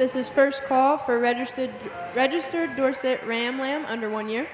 This is first call for registered Dorset Ram Lamb under 1 year.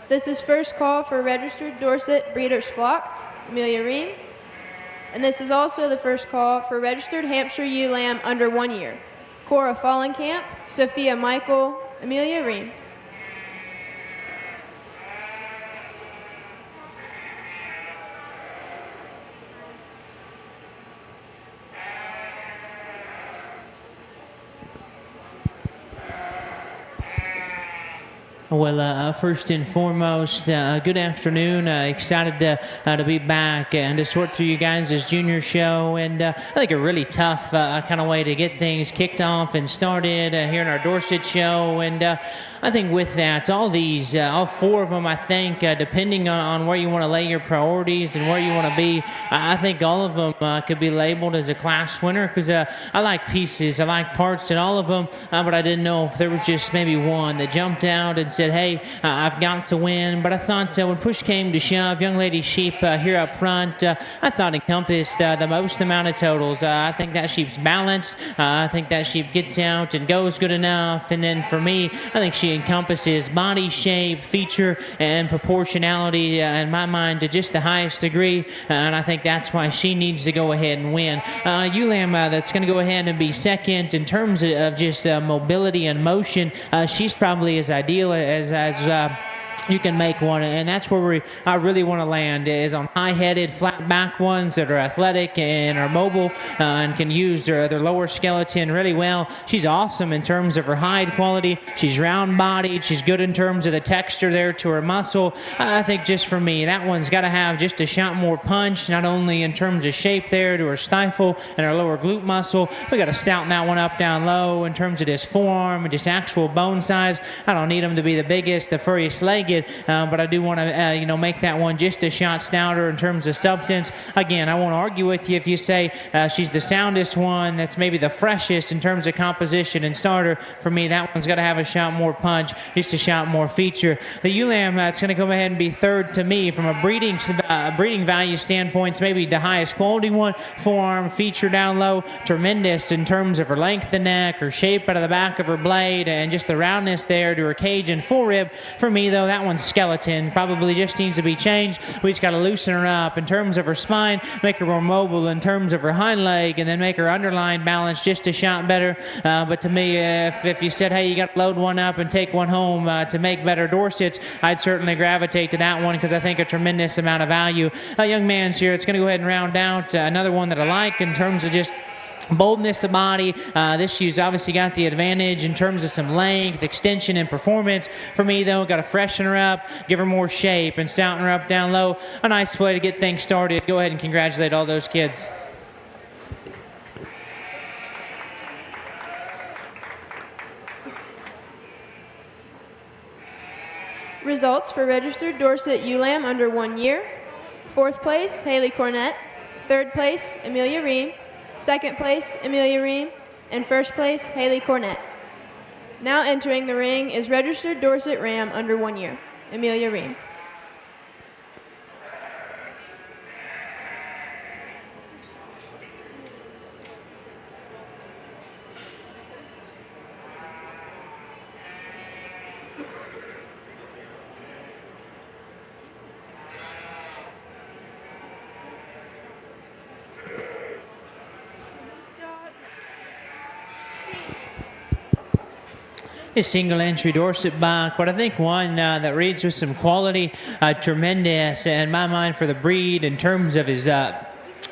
This is first call for registered Dorset Breeders' Flock, Amelia Ream. And this is also the first call for registered Hampshire ewe lamb under 1 year, Cora Fallenkamp, Sophia Michael, Amelia Ream. Well, first and foremost, good afternoon. Excited to be back and to sort through you guys' junior show. And I think a really tough kind of way to get things kicked off and started here in our Dorset show. And I think with that, all four of them, I think, depending on where you want to lay your priorities and where you want to be, I think all of them could be labeled as a class winner because I like pieces, I like parts in all of them, but I didn't know if there was just maybe one that jumped out and said, hey, I've got to win. But I thought when push came to shove, Young Lady Sheep here up front, I thought encompassed the most amount of totals. I think that sheep's balanced. I think that sheep gets out and goes good enough. And then for me, I think she encompasses body shape, feature, and proportionality in my mind to just the highest degree. And I think that's why she needs to go ahead and win. Ewe lamb that's going to go ahead and be second in terms of just mobility and motion. She's probably as ideal as you can make one, and that's where I really want to land, is on high-headed, flat-back ones that are athletic and are mobile and can use their lower skeleton really well. She's awesome in terms of her hide quality. She's round-bodied. She's good in terms of the texture there to her muscle. I think just for me, that one's got to have just a shot more punch, not only in terms of shape there to her stifle and her lower glute muscle. We got to stouten that one up down low in terms of this forearm and just actual bone size. I don't need them to be the biggest, the furriest legged, it, but I do want to, make that one just a shot stouter in terms of substance. Again, I won't argue with you if you say she's the soundest one, that's maybe the freshest in terms of composition and starter. For me, that one's got to have a shot more punch, just a shot more feature. The ewe lamb, it's going to go ahead and be third to me from a breeding value standpoint. It's maybe the highest quality one. Forearm feature down low, tremendous in terms of her length of neck, her shape out of the back of her blade, and just the roundness there to her cage and forerib. For me, though, that one's skeleton. Probably just needs to be changed. We just got to loosen her up in terms of her spine, make her more mobile in terms of her hind leg, and then make her underlying balance just a shot better. But to me, if you said, hey, you got to load one up and take one home to make better Dorsets, I'd certainly gravitate to that one because I think a tremendous amount of value. Young man's here. It's going to go ahead and round out another one that I like in terms of just boldness of body. This shoe's obviously got the advantage in terms of some length, extension, and performance. For me, though, got to freshen her up, give her more shape, and stouten her up down low. A nice way to get things started. Go ahead and congratulate all those kids. Results for registered Dorset ewe lamb under 1 year. 4th place, Haley Cornett. 3rd place, Amelia Ream. 2nd place, Amelia Ream. And 1st place, Haley Cornett. Now entering the ring is registered Dorset ram under 1 year, Amelia Ream. A single entry Dorset buck, but I think one that reads with some quality, tremendous in my mind for the breed in terms of his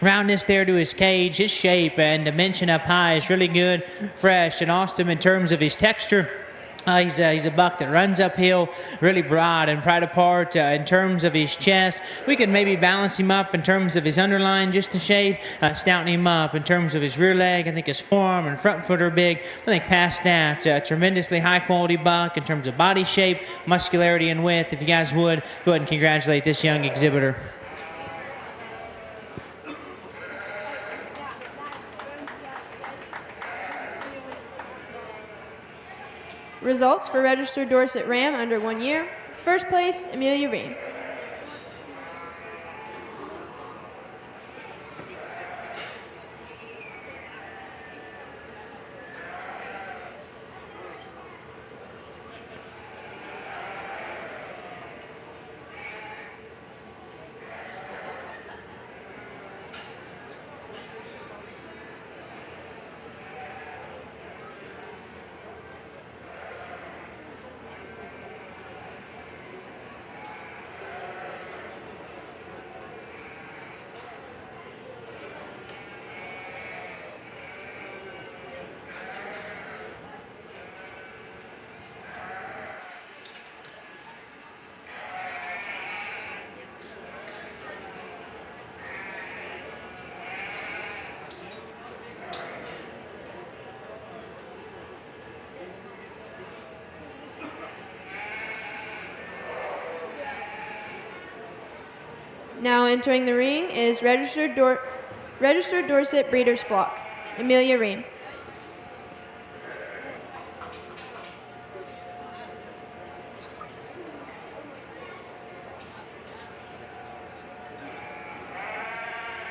roundness there to his cage, his shape and dimension up high is really good, fresh, and awesome in terms of his texture. He's a buck that runs uphill, really broad and pried apart in terms of his chest. We could maybe balance him up in terms of his underline just a shade, stouten him up in terms of his rear leg. I think his forearm and front foot are big. I think past that, tremendously high quality buck in terms of body shape, muscularity, and width. If you guys would, go ahead and congratulate this young exhibitor. Results for registered Dorset ram under 1 year. 1st place, Amelia Ream. Now entering the ring is registered Dorset Breeders' Flock, Amelia Ream.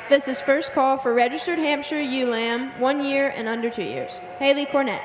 This is first call for registered Hampshire ewe lamb, 1 year and under 2 years. Haley Cornett.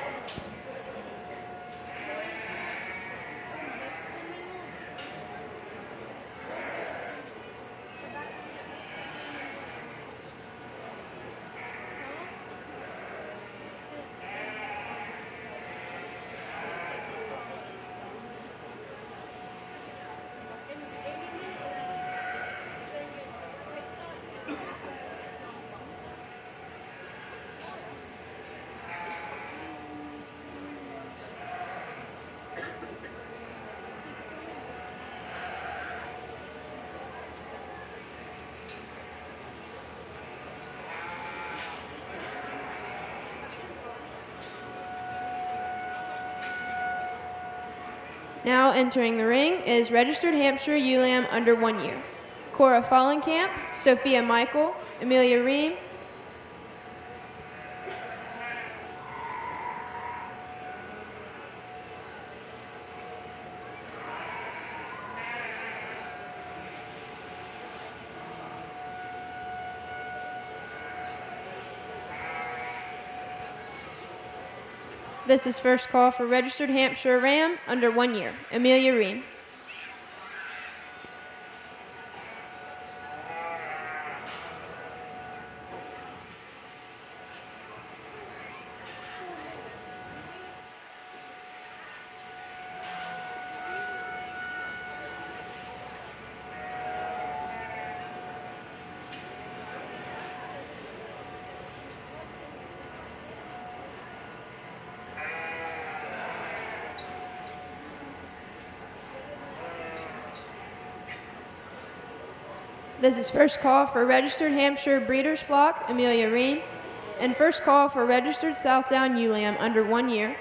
Now entering the ring is registered Hampshire ewe lamb under 1 year. Cora Fallenkamp, Sophia Michael, Amelia Ream. This is first call for registered Hampshire ram under 1 year. Amelia Ream. This is first call for registered Hampshire breeder's flock, Amelia Ream, and first call for registered Southdown ewe lamb under 1 year.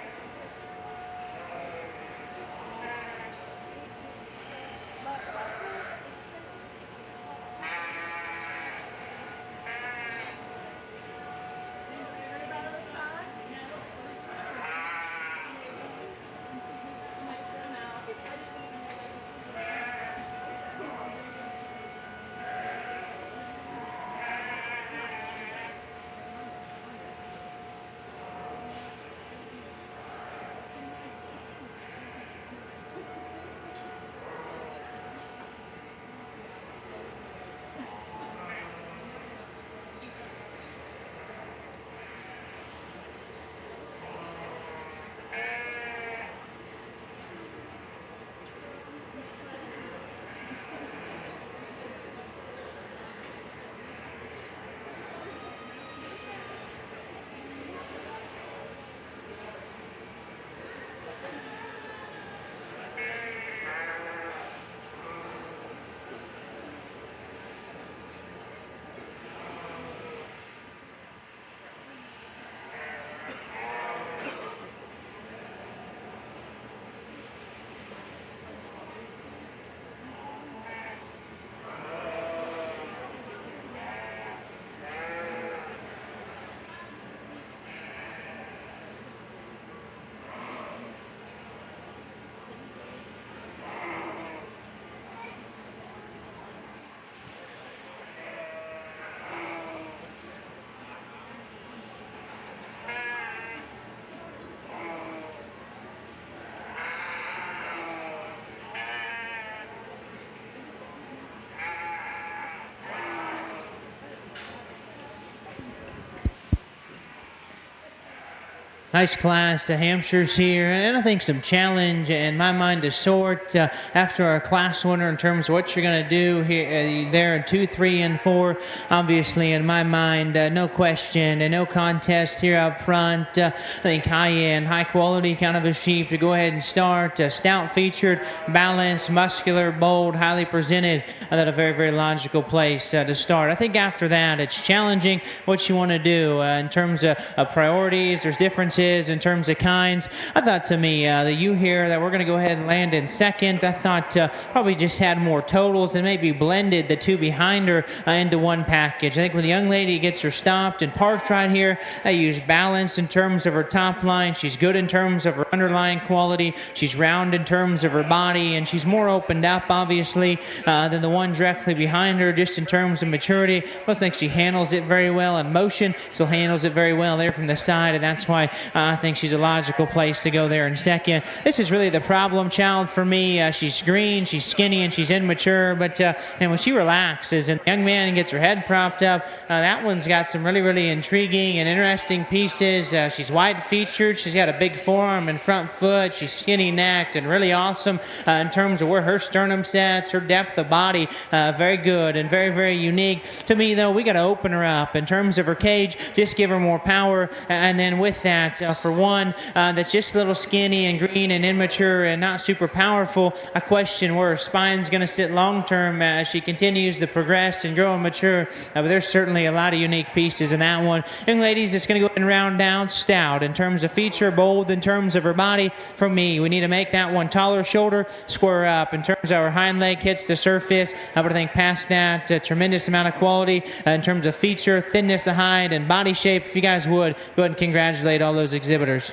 Nice class, the Hampshires here, and I think some challenge in my mind to sort after our class winner in terms of what you're going to do here, there in 2, 3, and 4. Obviously, in my mind, no question and no contest here up front. I think high-end, high-quality kind of a sheep to go ahead and start. Stout-featured, balanced, muscular, bold, highly presented. That a very, very logical place to start. I think after that, it's challenging what you want to do in terms of priorities. There's differences in terms of kinds. I thought to me, the ewe here that we're going to go ahead and land in second, I thought probably just had more totals and maybe blended the two behind her into one package. I think when the young lady gets her stopped and parked right here, I use balance in terms of her top line. She's good in terms of her underlying quality. She's round in terms of her body, and she's more opened up, obviously, than the one directly behind her, just in terms of maturity. I think she handles it very well in motion, still handles it very well there from the side, and that's why I think she's a logical place to go there in second. This is really the problem child for me. She's green, she's skinny, and she's immature, but and when she relaxes and the young man gets her head propped up, that one's got some really, really intriguing and interesting pieces. She's white-featured, she's got a big forearm and front foot, she's skinny-necked and really awesome in terms of where her sternum sets, her depth of body, very good and very, very unique. To me, though, we got to open her up in terms of her cage, just give her more power, and then with that, that for one that's just a little skinny and green and immature and not super powerful, I question where her spine's going to sit long term as she continues to progress and grow and mature. But there's certainly a lot of unique pieces in that one. Young ladies, it's going to go ahead and round down stout in terms of feature, bold in terms of her body. For me, we need to make that one taller shoulder, square up in terms of her hind leg hits the surface. But I think past that, a tremendous amount of quality in terms of feature, thinness of hide, and body shape. If you guys would, go ahead and congratulate all those exhibitors.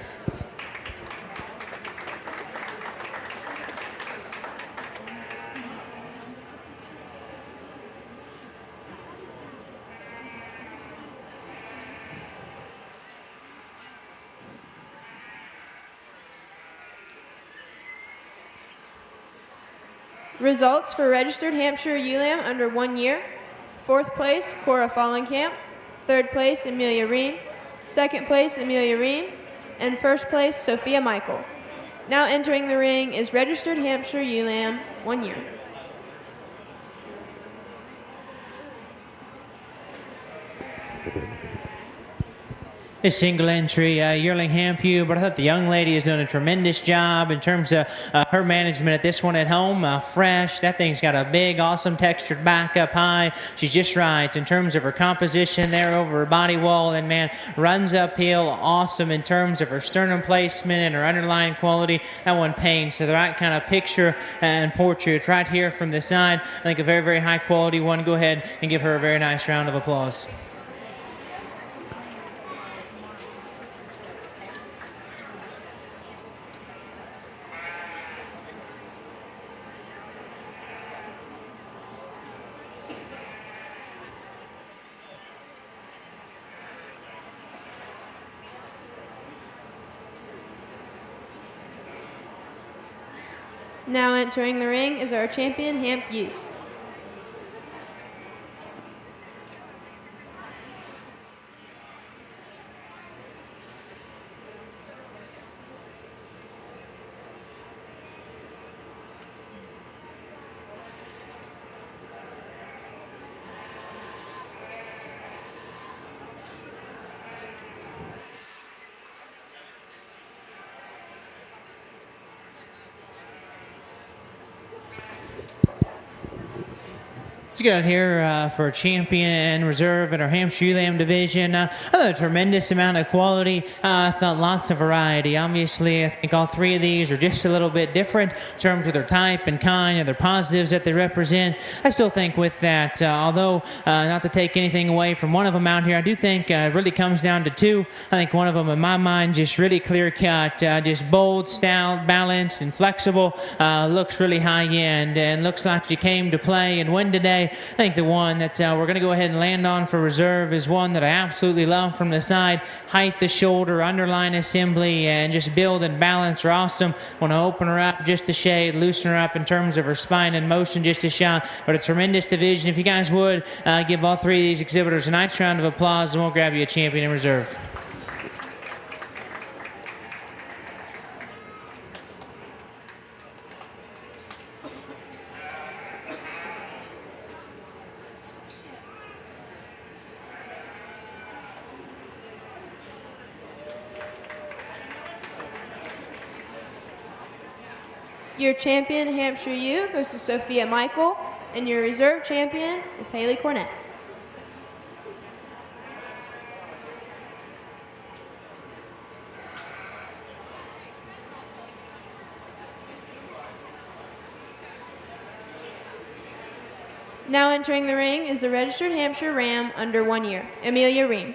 Results for registered Hampshire ewe lamb under 1 year. 4th place, Cora Fallenkamp. 3rd place, Amelia Ream. 2nd place, Amelia Ream. And 1st place, Sophia Michael. Now entering the ring is registered Hampshire ewe lamb, 1 year. A single entry yearling Hamp ewe, but I thought the young lady has done a tremendous job in terms of her management at this one at home. Fresh, that thing's got a big, awesome textured back up high. She's just right in terms of her composition there over her body wall, and man, runs uphill, awesome in terms of her sternum placement and her underlying quality. That one paints so the right kind of picture and portrait right here from the side. I think a very, very high quality one. Go ahead and give her a very nice round of applause. Now entering the ring is our champion, Hamp ewes. Let's get out here for champion and reserve in our Hampshire ewe lamb division. I thought a tremendous amount of quality. I thought lots of variety. Obviously, I think all three of these are just a little bit different in terms of their type and kind and their positives that they represent. I still think with that, although not to take anything away from one of them out here, I do think it really comes down to two. I think one of them, in my mind, just really clear cut, just bold, stout, balanced, and flexible. Looks really high end and looks like she came to play and win today. I think the one that we're going to go ahead and land on for reserve is one that I absolutely love from the side. Height, the shoulder, underline assembly, and just build and balance are awesome. Want to open her up just a shade, loosen her up in terms of her spine and motion just a shot. But a tremendous division. If you guys would, give all three of these exhibitors a nice round of applause, and we'll grab you a champion in reserve. Your champion, Hampshire ewe, goes to Sophia Michael, and your reserve champion is Haley Cornett. Now entering the ring is the registered Hampshire Ram under 1 year, Amelia Ream.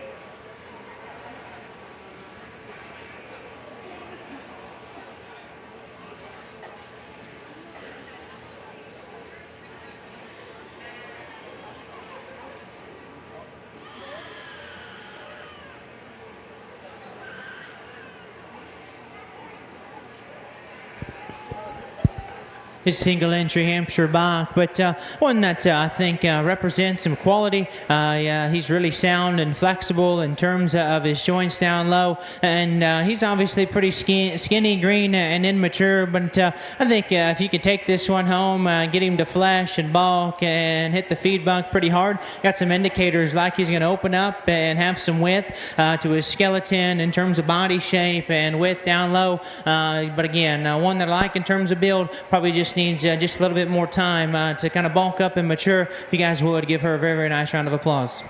his single entry Hampshire buck, but one that I think represents some quality. He's really sound and flexible in terms of his joints down low, and he's obviously pretty skinny, green, and immature, but I think if you could take this one home, get him to flesh and bulk and hit the feed buck pretty hard, got some indicators like he's going to open up and have some width to his skeleton in terms of body shape and width down low, but again, one that I like in terms of build, probably just needs just a little bit more time to kind of bulk up and mature. If you guys would give her a very, very nice round of applause.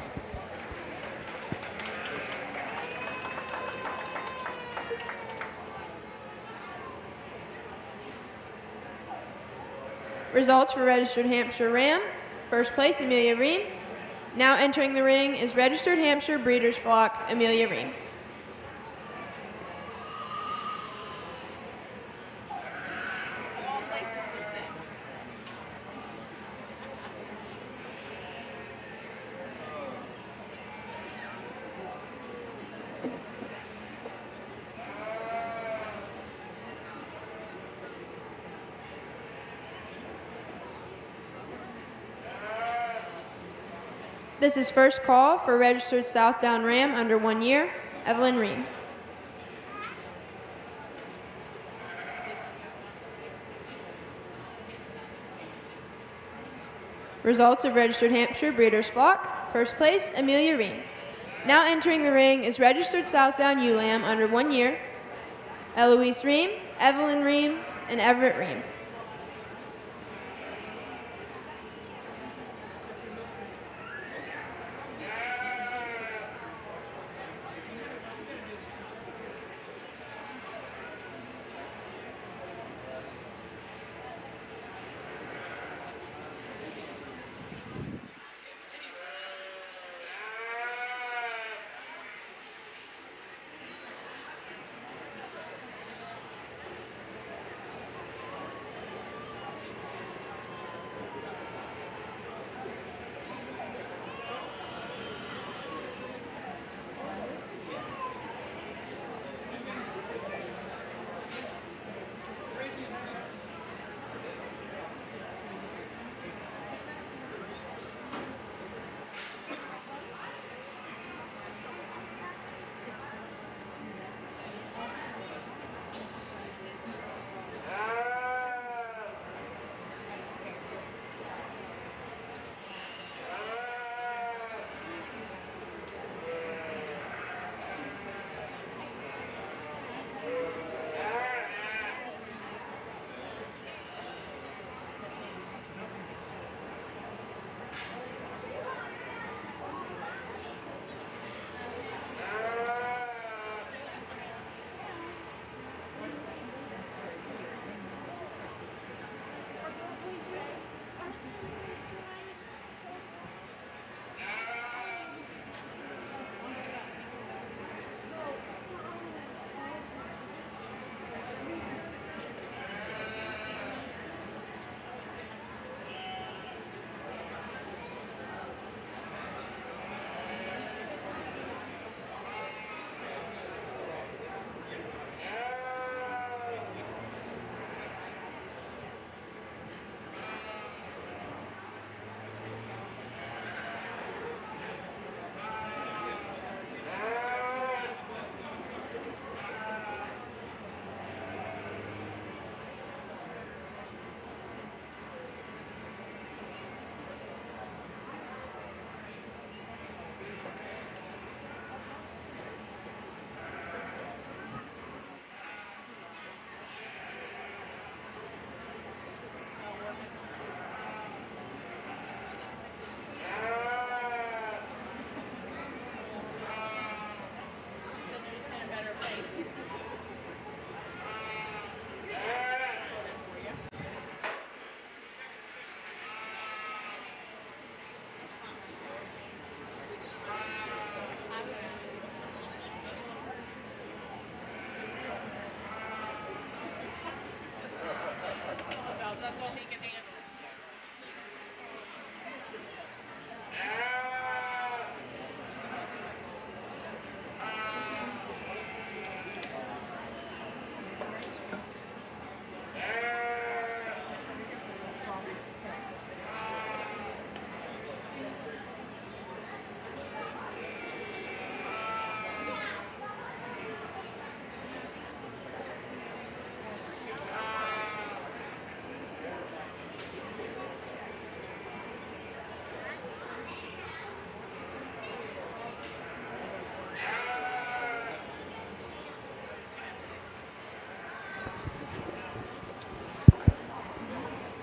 Results for registered Hampshire Ram. First place, Amelia Ream. Now entering the ring is registered Hampshire Breeders' Flock, Amelia Ream. This is first call for registered Southbound Ram under 1 year, Evelyn Ream. Results of registered Hampshire Breeders' Flock. First place, Amelia Ream. Now entering the ring is registered Southbound ewe lamb under 1 year, Eloise Ream, Evelyn Ream, and Everett Ream.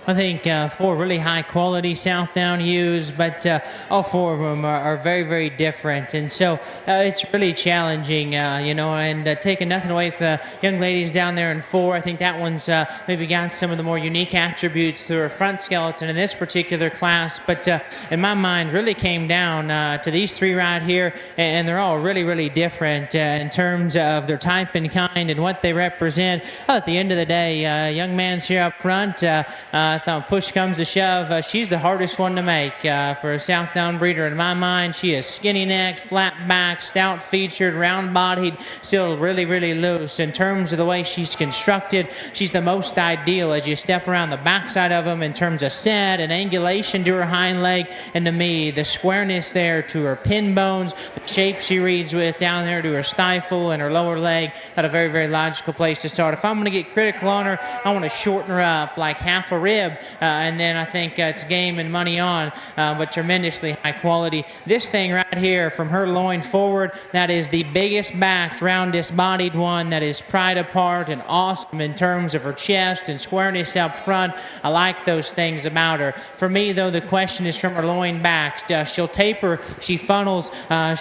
I think 4 really high quality Southdown ewes, but all 4 of them are very, very different. And so it's really challenging, and taking nothing away from the young ladies down there in 4. I think that one's maybe got some of the more unique attributes through her front skeleton in this particular class. But in my mind, really came down to these 3 right here, and they're all really, really different in terms of their type and kind and what they represent. At the end of the day, young man's here up front. I thought push comes to shove, she's the hardest one to make for a Southdown breeder in my mind. She is skinny necked, flat back, stout featured, round bodied, still really, really loose. In terms of the way she's constructed, she's the most ideal as you step around the backside of them in terms of set and angulation to her hind leg. And to me, the squareness there to her pin bones, the shape she reads with down there to her stifle and her lower leg, at a very, very logical place to start. If I'm going to get critical on her, I want to shorten her up like half a rib. And then I think it's game and money on, but tremendously high quality. This thing right here, from her loin forward, that is the biggest backed, roundest bodied one that is pried apart and awesome in terms of her chest and squareness up front. I like those things about her. For me, though, the question is from her loin back. She'll taper, she funnels,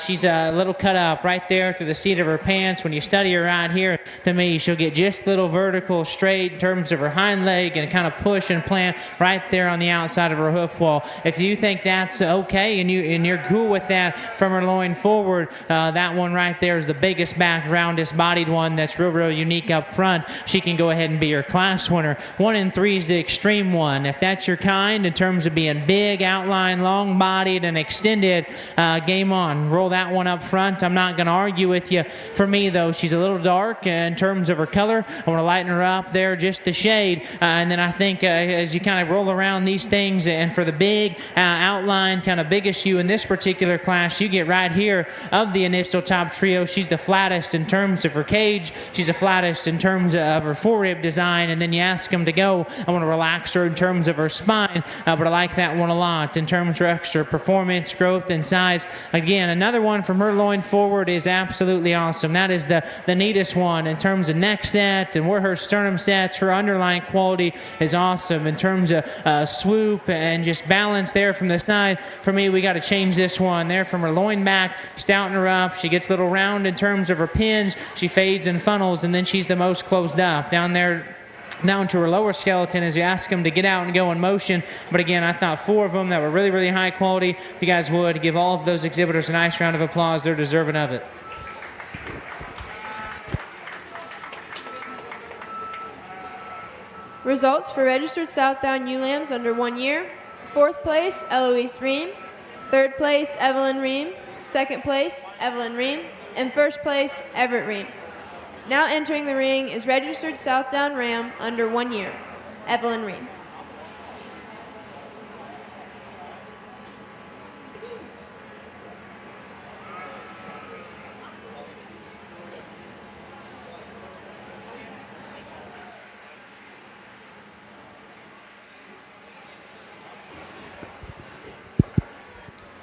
she's a little cut up right there through the seat of her pants. When you study her right here, to me, she'll get just a little vertical straight in terms of her hind leg and kind of push and plant right there on the outside of her hoof wall. If you think that's okay and you're cool with that from her loin forward, that one right there is the biggest back, roundest bodied one that's real, real unique up front. She can go ahead and be your class winner. 1 in 3 is the extreme one. If that's your kind in terms of being big, outline, long bodied, and extended, game on. Roll that one up front. I'm not going to argue with you. For me, though, she's a little dark in terms of her color. I want to lighten her up there just a shade. And then I think as you kind of roll around these things, and for the big outline, kind of big issue in this particular class, you get right here of the initial top trio. She's the flattest in terms of her cage. She's the flattest in terms of her forerib design. And then you ask them to go, I want to relax her in terms of her spine, but I like that one a lot in terms of extra performance, growth, and size. Again, another one from her loin forward is absolutely awesome. That is the neatest one in terms of neck set and where her sternum sets. Her underlying quality is awesome in terms of swoop and just balance there from the side. For me, we got to change this one there from her loin back, stouten her up. She gets a little round in terms of her pins. She fades and funnels, and then she's the most closed up down there down to her lower skeleton as you ask them to get out and go in motion. But again, I thought 4 of them that were really, really high quality. If you guys would give all of those exhibitors a nice round of applause, they're deserving of it. Results for registered Southdown ewe lambs under 1 year. 4th place, Eloise Ream. 3rd place, Evelyn Ream. 2nd place, Evelyn Ream. And 1st place, Everett Ream. Now entering the ring is registered Southdown ram under 1 year, Evelyn Ream.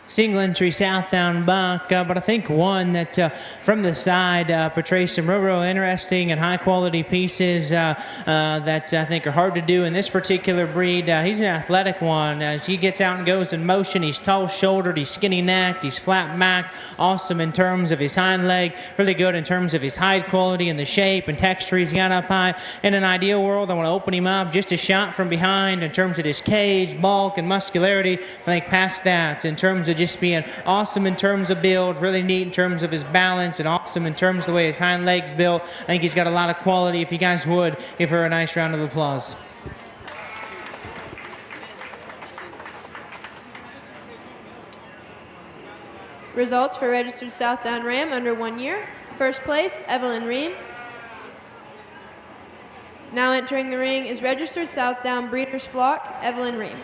Single entry Southdown buck, but I think one that from the side portrays some real interesting and high quality pieces that I think are hard to do in this particular breed. He's an athletic one. As he gets out and goes in motion, he's tall shouldered, he's skinny necked, he's flat backed, awesome in terms of his hind leg, really good in terms of his hide quality and the shape and texture he's got up high. In an ideal world, I want to open him up just a shot from behind in terms of his cage, bulk, and muscularity. I think past that, in terms of just being awesome in terms of build, really neat in terms of his balance, and awesome in terms of the way his hind legs built. I think he's got a lot of quality. If you guys would, give her a nice round of applause. Results for registered Southdown ram under 1 year. 1st place, Evelyn Ream. Now entering the ring is registered Southdown breeder's flock, Evelyn Ream.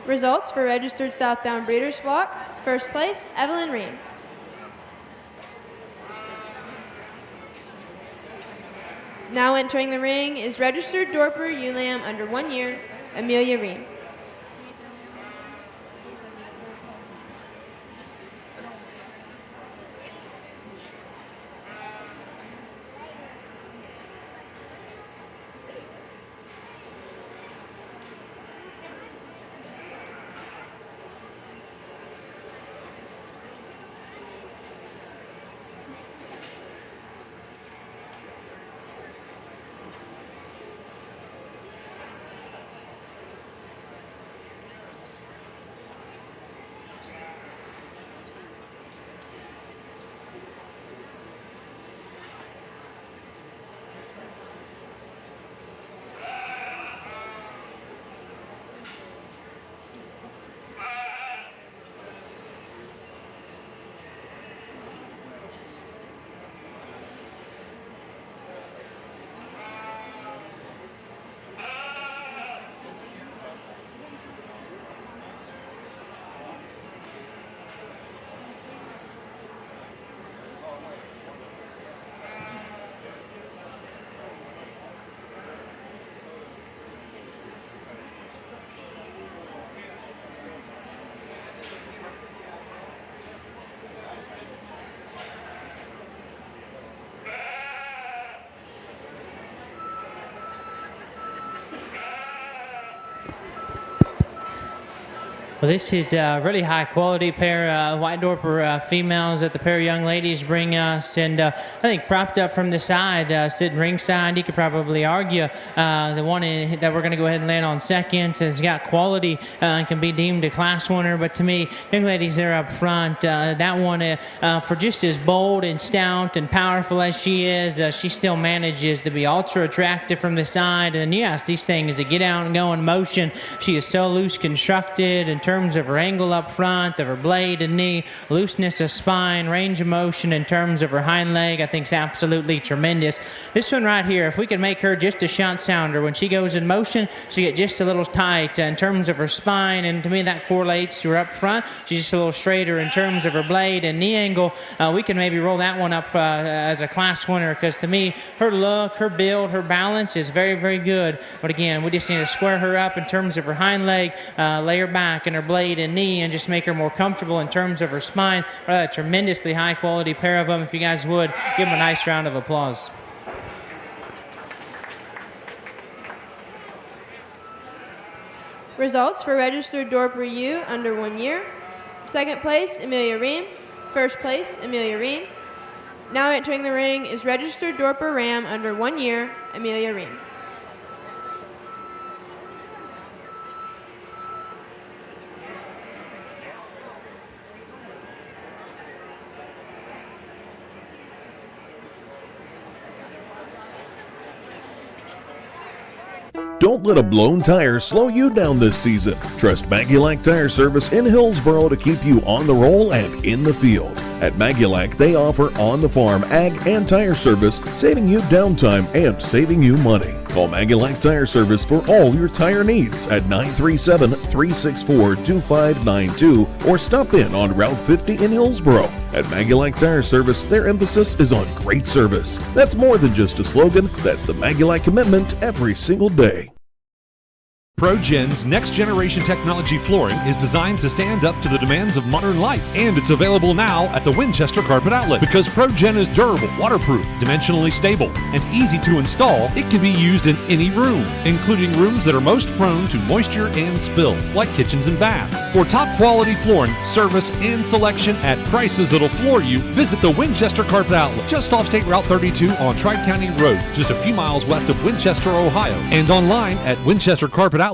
Results for registered Southdown Breeders' Flock. First place, Evelyn Ream. Now entering the ring is registered Dorper ewe lamb under 1 year, Amelia Ream. Well, this is a really high quality pair of White Dorper females that the pair of young ladies bring us. And I think propped up from the side, sitting ringside, you could probably argue the one that we're going to go ahead and land on second has got quality and can be deemed a class winner. But to me, young ladies there up front, that one, for just as bold and stout and powerful as she is, she still manages to be ultra attractive from the side. And yes, these things that get out and go in motion, she is so loose constructed in terms of her angle up front, of her blade and knee, looseness of spine, range of motion in terms of her hind leg, I think is absolutely tremendous. This one right here, if we can make her just a shot sounder, when she goes in motion, she get just a little tight in terms of her spine, and to me that correlates to her up front. She's just a little straighter in terms of her blade and knee angle. We can maybe roll that one up as a class winner, because to me, her look, her build, her balance is very, very good. But again, we just need to square her up in terms of her hind leg, lay her back and her blade and knee, and just make her more comfortable in terms of her spine. A tremendously high quality pair of them. If you guys would, give them a nice round of applause. Results for registered Dorper ewe under 1 year. Second place, Amelia Ream. First place, Amelia Ream. Now entering the ring is registered Dorper ram under 1 year, Amelia Ream. Don't let a blown tire slow you down this season. Trust Magulac Tire Service in Hillsboro to keep you on the roll and in the field. At Magulac, they offer on-the-farm ag and tire service, saving you downtime and saving you money. Call Magulac Tire Service for all your tire needs at 937-364-2592 or stop in on Route 50 in Hillsboro. At Magulac Tire Service, their emphasis is on great service. That's more than just a slogan. That's the Magulac commitment every single day. ProGen's next-generation technology flooring is designed to stand up to the demands of modern life, and it's available now at the Winchester Carpet Outlet. Because ProGen is durable, waterproof, dimensionally stable, and easy to install, it can be used in any room, including rooms that are most prone to moisture and spills, like kitchens and baths. For top-quality flooring, service, and selection at prices that'll floor you, visit the Winchester Carpet Outlet, just off State Route 32 on Tri-County Road, just a few miles west of Winchester, Ohio, and online at winchestercarpetoutlet.com.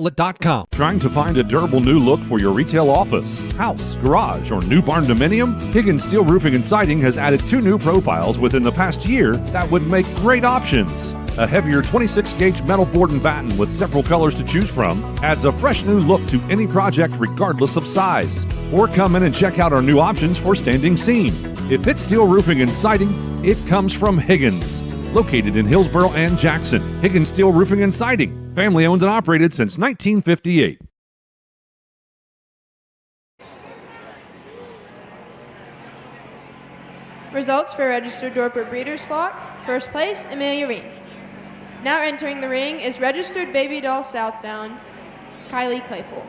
Trying to find a durable new look for your retail office, house, garage, or new barn dominium? Higgins Steel Roofing and Siding has added 2 new profiles within the past year that would make great options. A heavier 26-gauge metal board and batten with several colors to choose from adds a fresh new look to any project regardless of size. Or come in and check out our new options for standing seam. If it's steel roofing and siding, it comes from Higgins. Located in Hillsboro and Jackson, Higgins Steel Roofing and Siding. Family owned and operated since 1958. Results for registered Dorper Breeders' Flock. First place, Amelia Ream. Now entering the ring is registered Baby Doll Southdown, Kylie Claypool.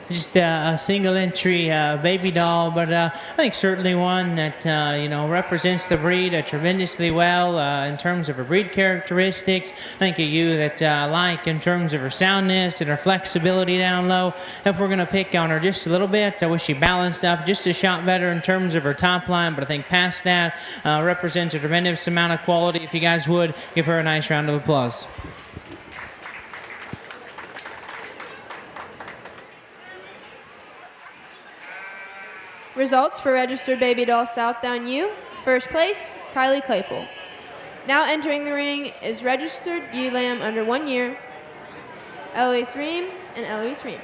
Just a single entry baby doll, but I think certainly one that represents the breed tremendously well in terms of her breed characteristics. I think a ewe that I like in terms of her soundness and her flexibility down low. If we're going to pick on her just a little bit, I wish she balanced up just a shot better in terms of her top line, but I think past that represents a tremendous amount of quality. If you guys would, give her a nice round of applause. Results for registered Baby Doll Southdown U. First place, Kylie Claypool. Now entering the ring is registered ewe lamb under 1 year, Eloise Ream and Eloise Ream.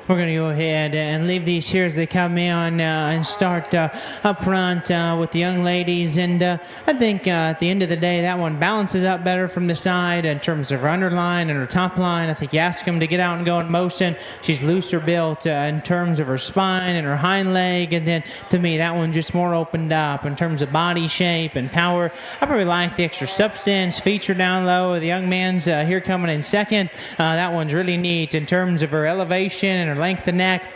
We're going to go ahead and leave these here as they come in and start up front with the young ladies. And I think at the end of the day, that one balances up better from the side in terms of her underline and her top line. I think you ask them to get out and go in motion. She's looser built in terms of her spine and her hind leg. And then to me, that one just more opened up in terms of body shape and power. I probably like the extra substance feature down low. The young man's here coming in second. That one's really neat in terms of her elevation and her length of neck.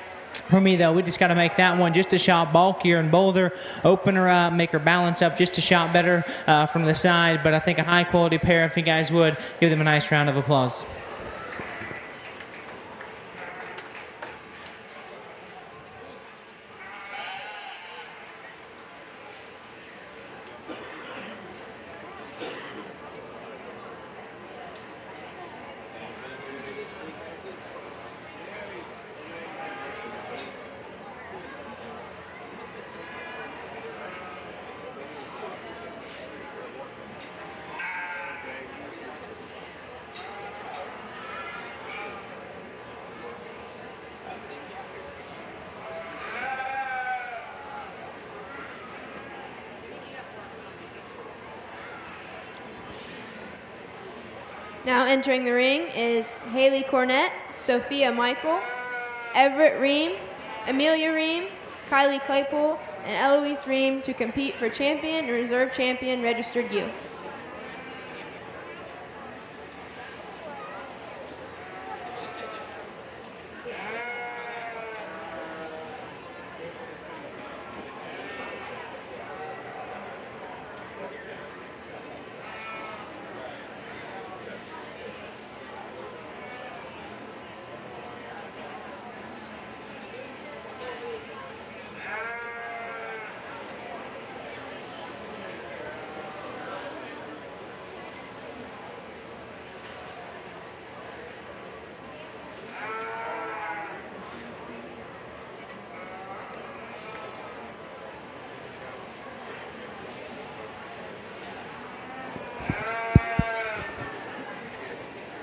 For me, though, we just got to make that one just a shot bulkier and bolder, open her up, make her balance up just a shot better from the side. But I think a high-quality pair, if you guys would, give them a nice round of applause. Now entering the ring is Haley Cornett, Sophia Michael, Everett Ream, Amelia Ream, Kylie Claypool, and Eloise Ream to compete for champion and reserve champion registered ewe.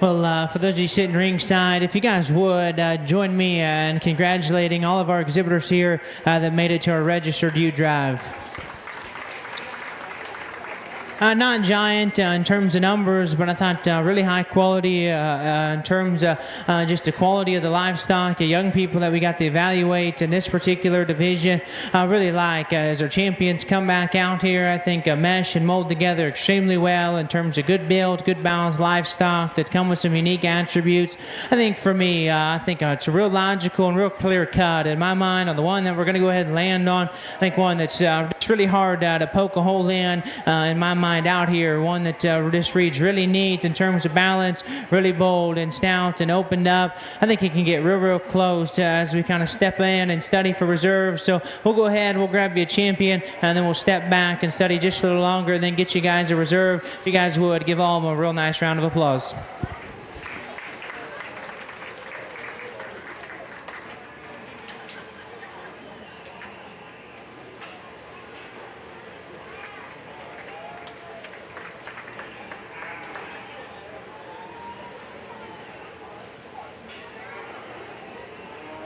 Well, for those of you sitting ringside, if you guys would join me in congratulating all of our exhibitors here that made it to our registered ewe drive. Not giant in terms of numbers, but I thought really high quality in terms of just the quality of the livestock, the young people that we got to evaluate in this particular division. I really like as our champions come back out here. I think mesh and mold together extremely well in terms of good build, good balanced livestock that come with some unique attributes. I think for me, I think it's a real logical and real clear cut in my mind on the one that we're going to go ahead and land on. I think one that's it's really hard to poke a hole in my mind out here. One that this reads really neat in terms of balance, really bold and stout and opened up. I think it can get real close as we kind of step in and study for reserves. So we'll go ahead, we'll grab you a champion, and then we'll step back and study just a little longer, and then get you guys a reserve. If you guys would, give all of them a real nice round of applause.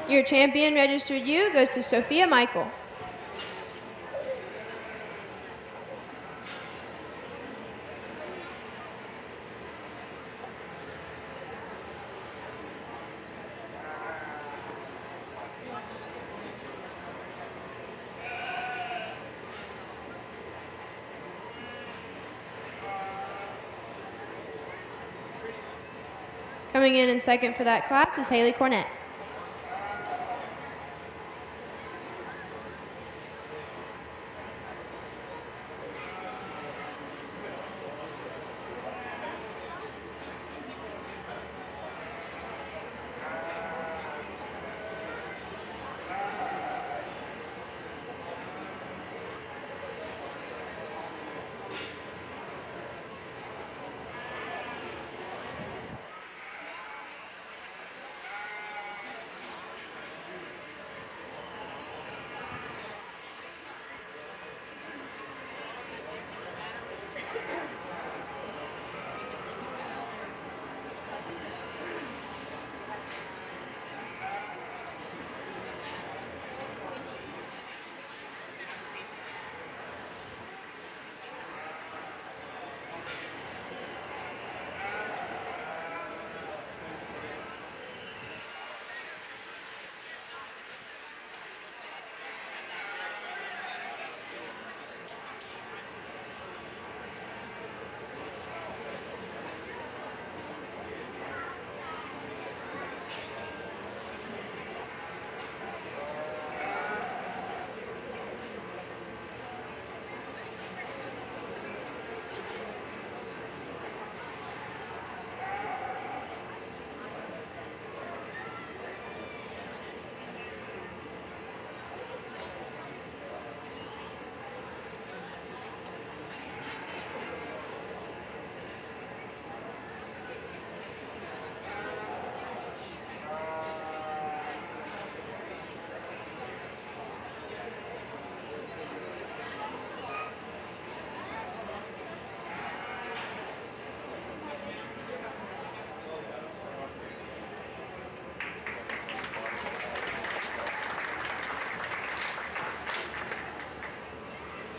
Your champion registered ewe goes to Sophia Michael. Coming in second for that class is Haley Cornett.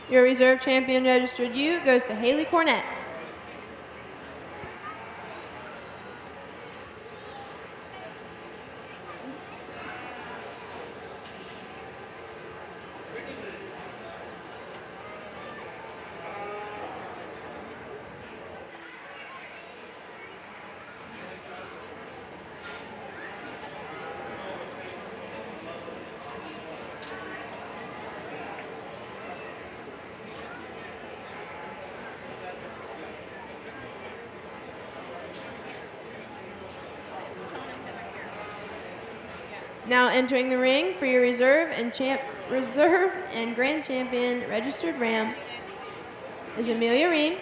Your reserve champion registered ewe goes to Haley Cornett. Now entering the ring for your reserve and grand champion registered ram is Amelia Ream,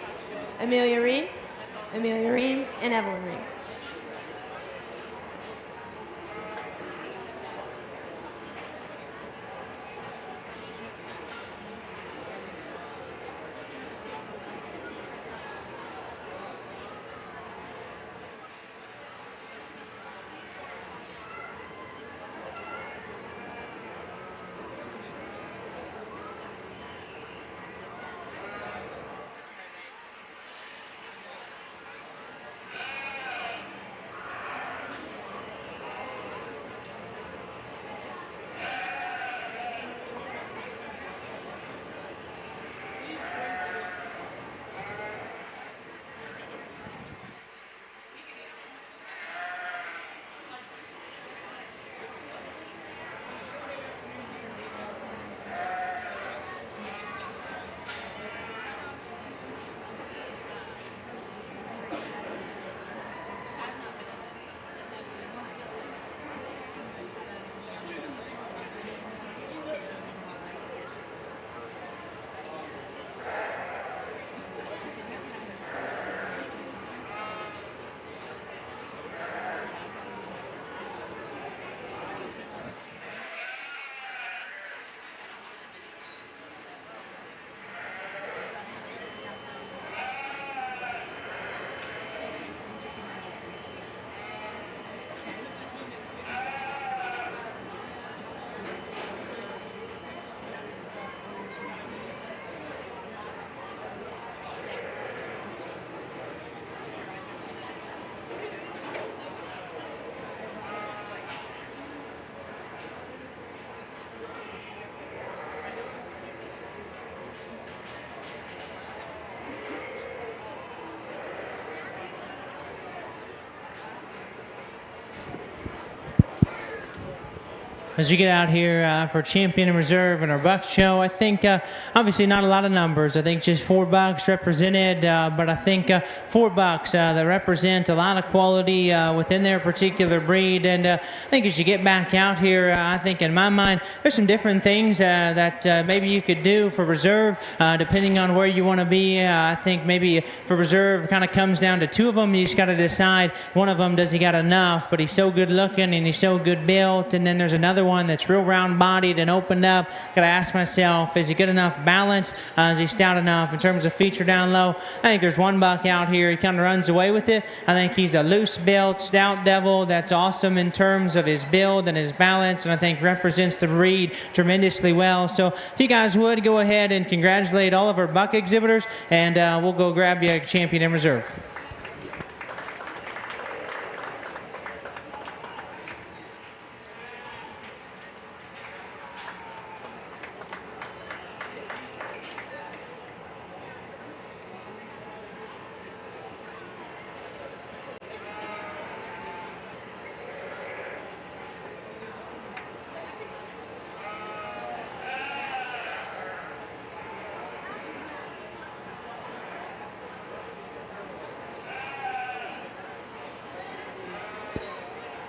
Amelia Ream, Amelia Ream, and Evelyn Ream. As we get out here for champion and reserve in our buck show, I think obviously not a lot of numbers. I think just 4 bucks represented, but I think 4 bucks that represent a lot of quality within their particular breed. And I think as you get back out here, I think in my mind, there's some different things that maybe you could do for reserve, depending on where you want to be. I think maybe for reserve kind of comes down to 2 of them. You just got to decide one of them, does he got enough, but he's so good looking and he's so good built. And then there's another one that's real round bodied and opened up. Got to ask myself, is he good enough balance? Is he stout enough in terms of feature down low? I think there's one buck out here. He kind of runs away with it. I think he's a loose built stout devil that's awesome in terms of his build and his balance, and I think represents the breed tremendously well. So if you guys would go ahead and congratulate all of our buck exhibitors, and we'll go grab you a champion in reserve.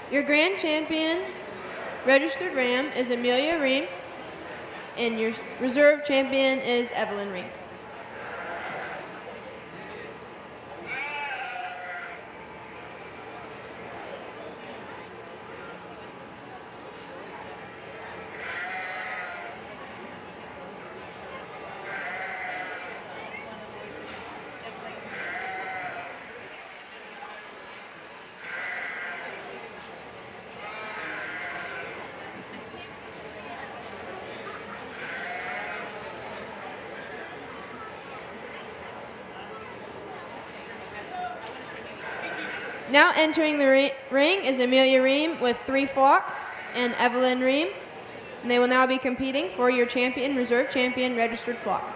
Your grand champion registered ram is Amelia Ream, and your reserve champion is Evelyn Ream. Now entering the ring is Amelia Ream with 3 flocks and Evelyn Ream, and they will now be competing for your champion, reserve champion, registered flock.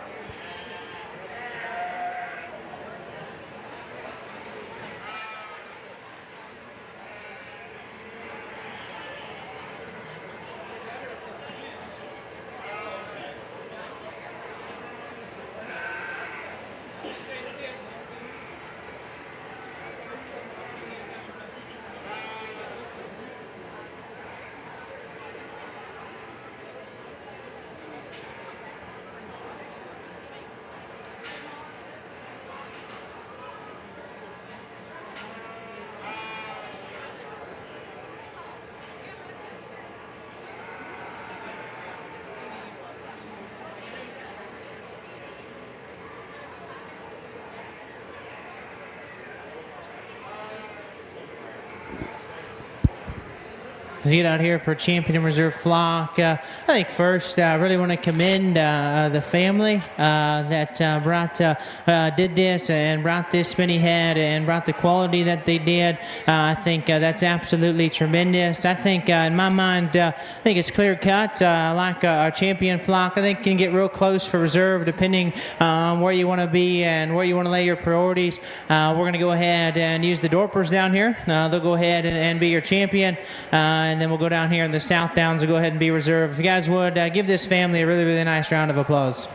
As we get out here for champion and reserve flock, I think first I really want to commend the family that did this and brought this many head and brought the quality that they did. I think that's absolutely tremendous. I think in my mind, I think it's clear cut. Like our champion flock, I think can get real close for reserve depending on where you want to be and where you want to lay your priorities. We're going to go ahead and use the Dorpers down here. They'll go ahead and be your champion. And then we'll go down here in the South Downs and go ahead and be reserved. If you guys would, give this family a really, really nice round of applause.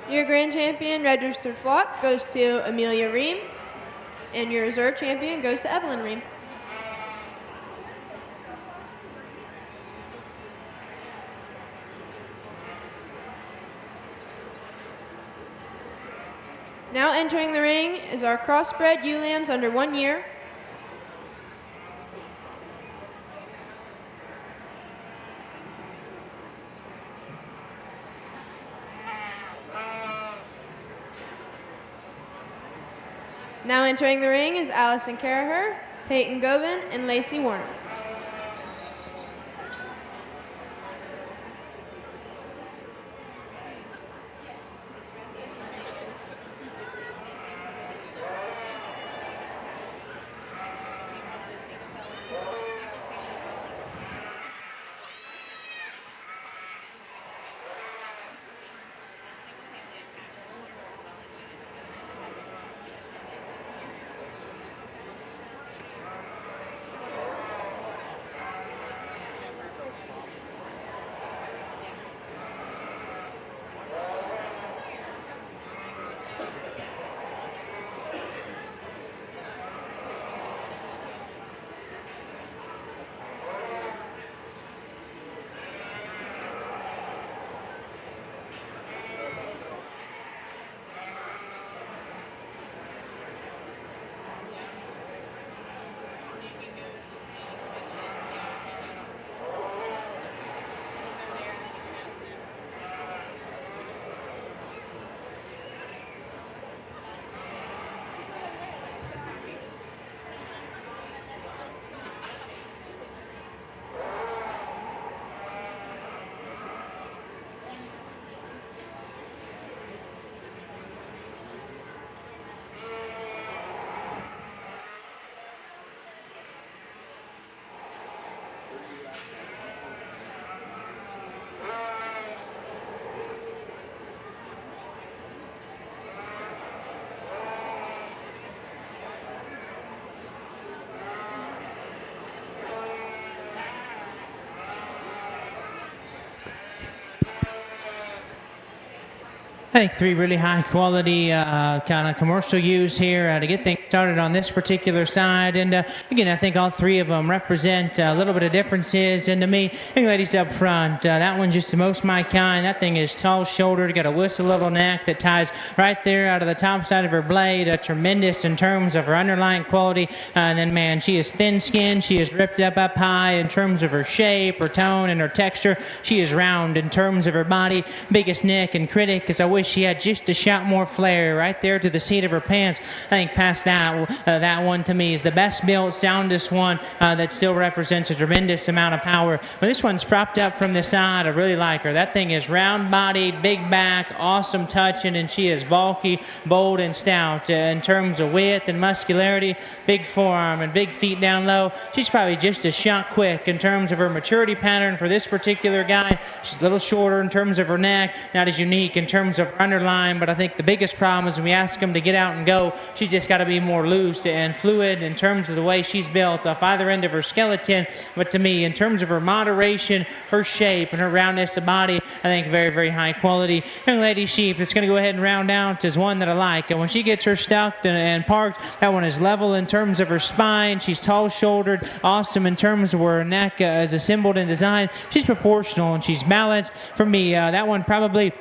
Your grand champion registered flock goes to Amelia Ream, and your reserve champion goes to Evelyn Ream. Now entering the ring is our crossbred ewe lambs under 1 year. Now entering the ring is Allison Caraher, Peyton Gobin, and Lacey Warner. I think 3 really high quality kind of commercial ewes here to get things started on this particular side. And again, I think all 3 of them represent a little bit of differences. And to me, I think ladies up front, that one's just the most my kind. That thing is tall shouldered, got a whistle little neck that ties right there out of the top side of her blade. Tremendous in terms of her underlying quality. And then, man, she is thin skinned. She is ripped up high in terms of her shape, her tone, and her texture. She is round in terms of her body. Biggest neck and critic is I wish she had just a shot more flair right there to the seat of her pants. I think past that, that one to me is the best built, soundest one that still represents a tremendous amount of power. But this one's propped up from the side. I really like her. That thing is round-bodied, big back, awesome touching, and she is bulky, bold, and stout in terms of width and muscularity, big forearm and big feet down low. She's probably just a shot quick in terms of her maturity pattern for this particular guy. She's a little shorter in terms of her neck, not as unique in terms of her underline, but I think the biggest problem is when we ask them to get out and go, she's just got to be more loose and fluid in terms of the way she's built off either end of her skeleton. But to me, in terms of her moderation, her shape, and her roundness of body, I think very, very high quality. Young lady sheep that's going to go ahead and round out is one that I like. And when she gets her stuck and parked, that one is level in terms of her spine. She's tall-shouldered, awesome in terms of where her neck is assembled and designed. She's proportional and she's balanced. For me, that one probably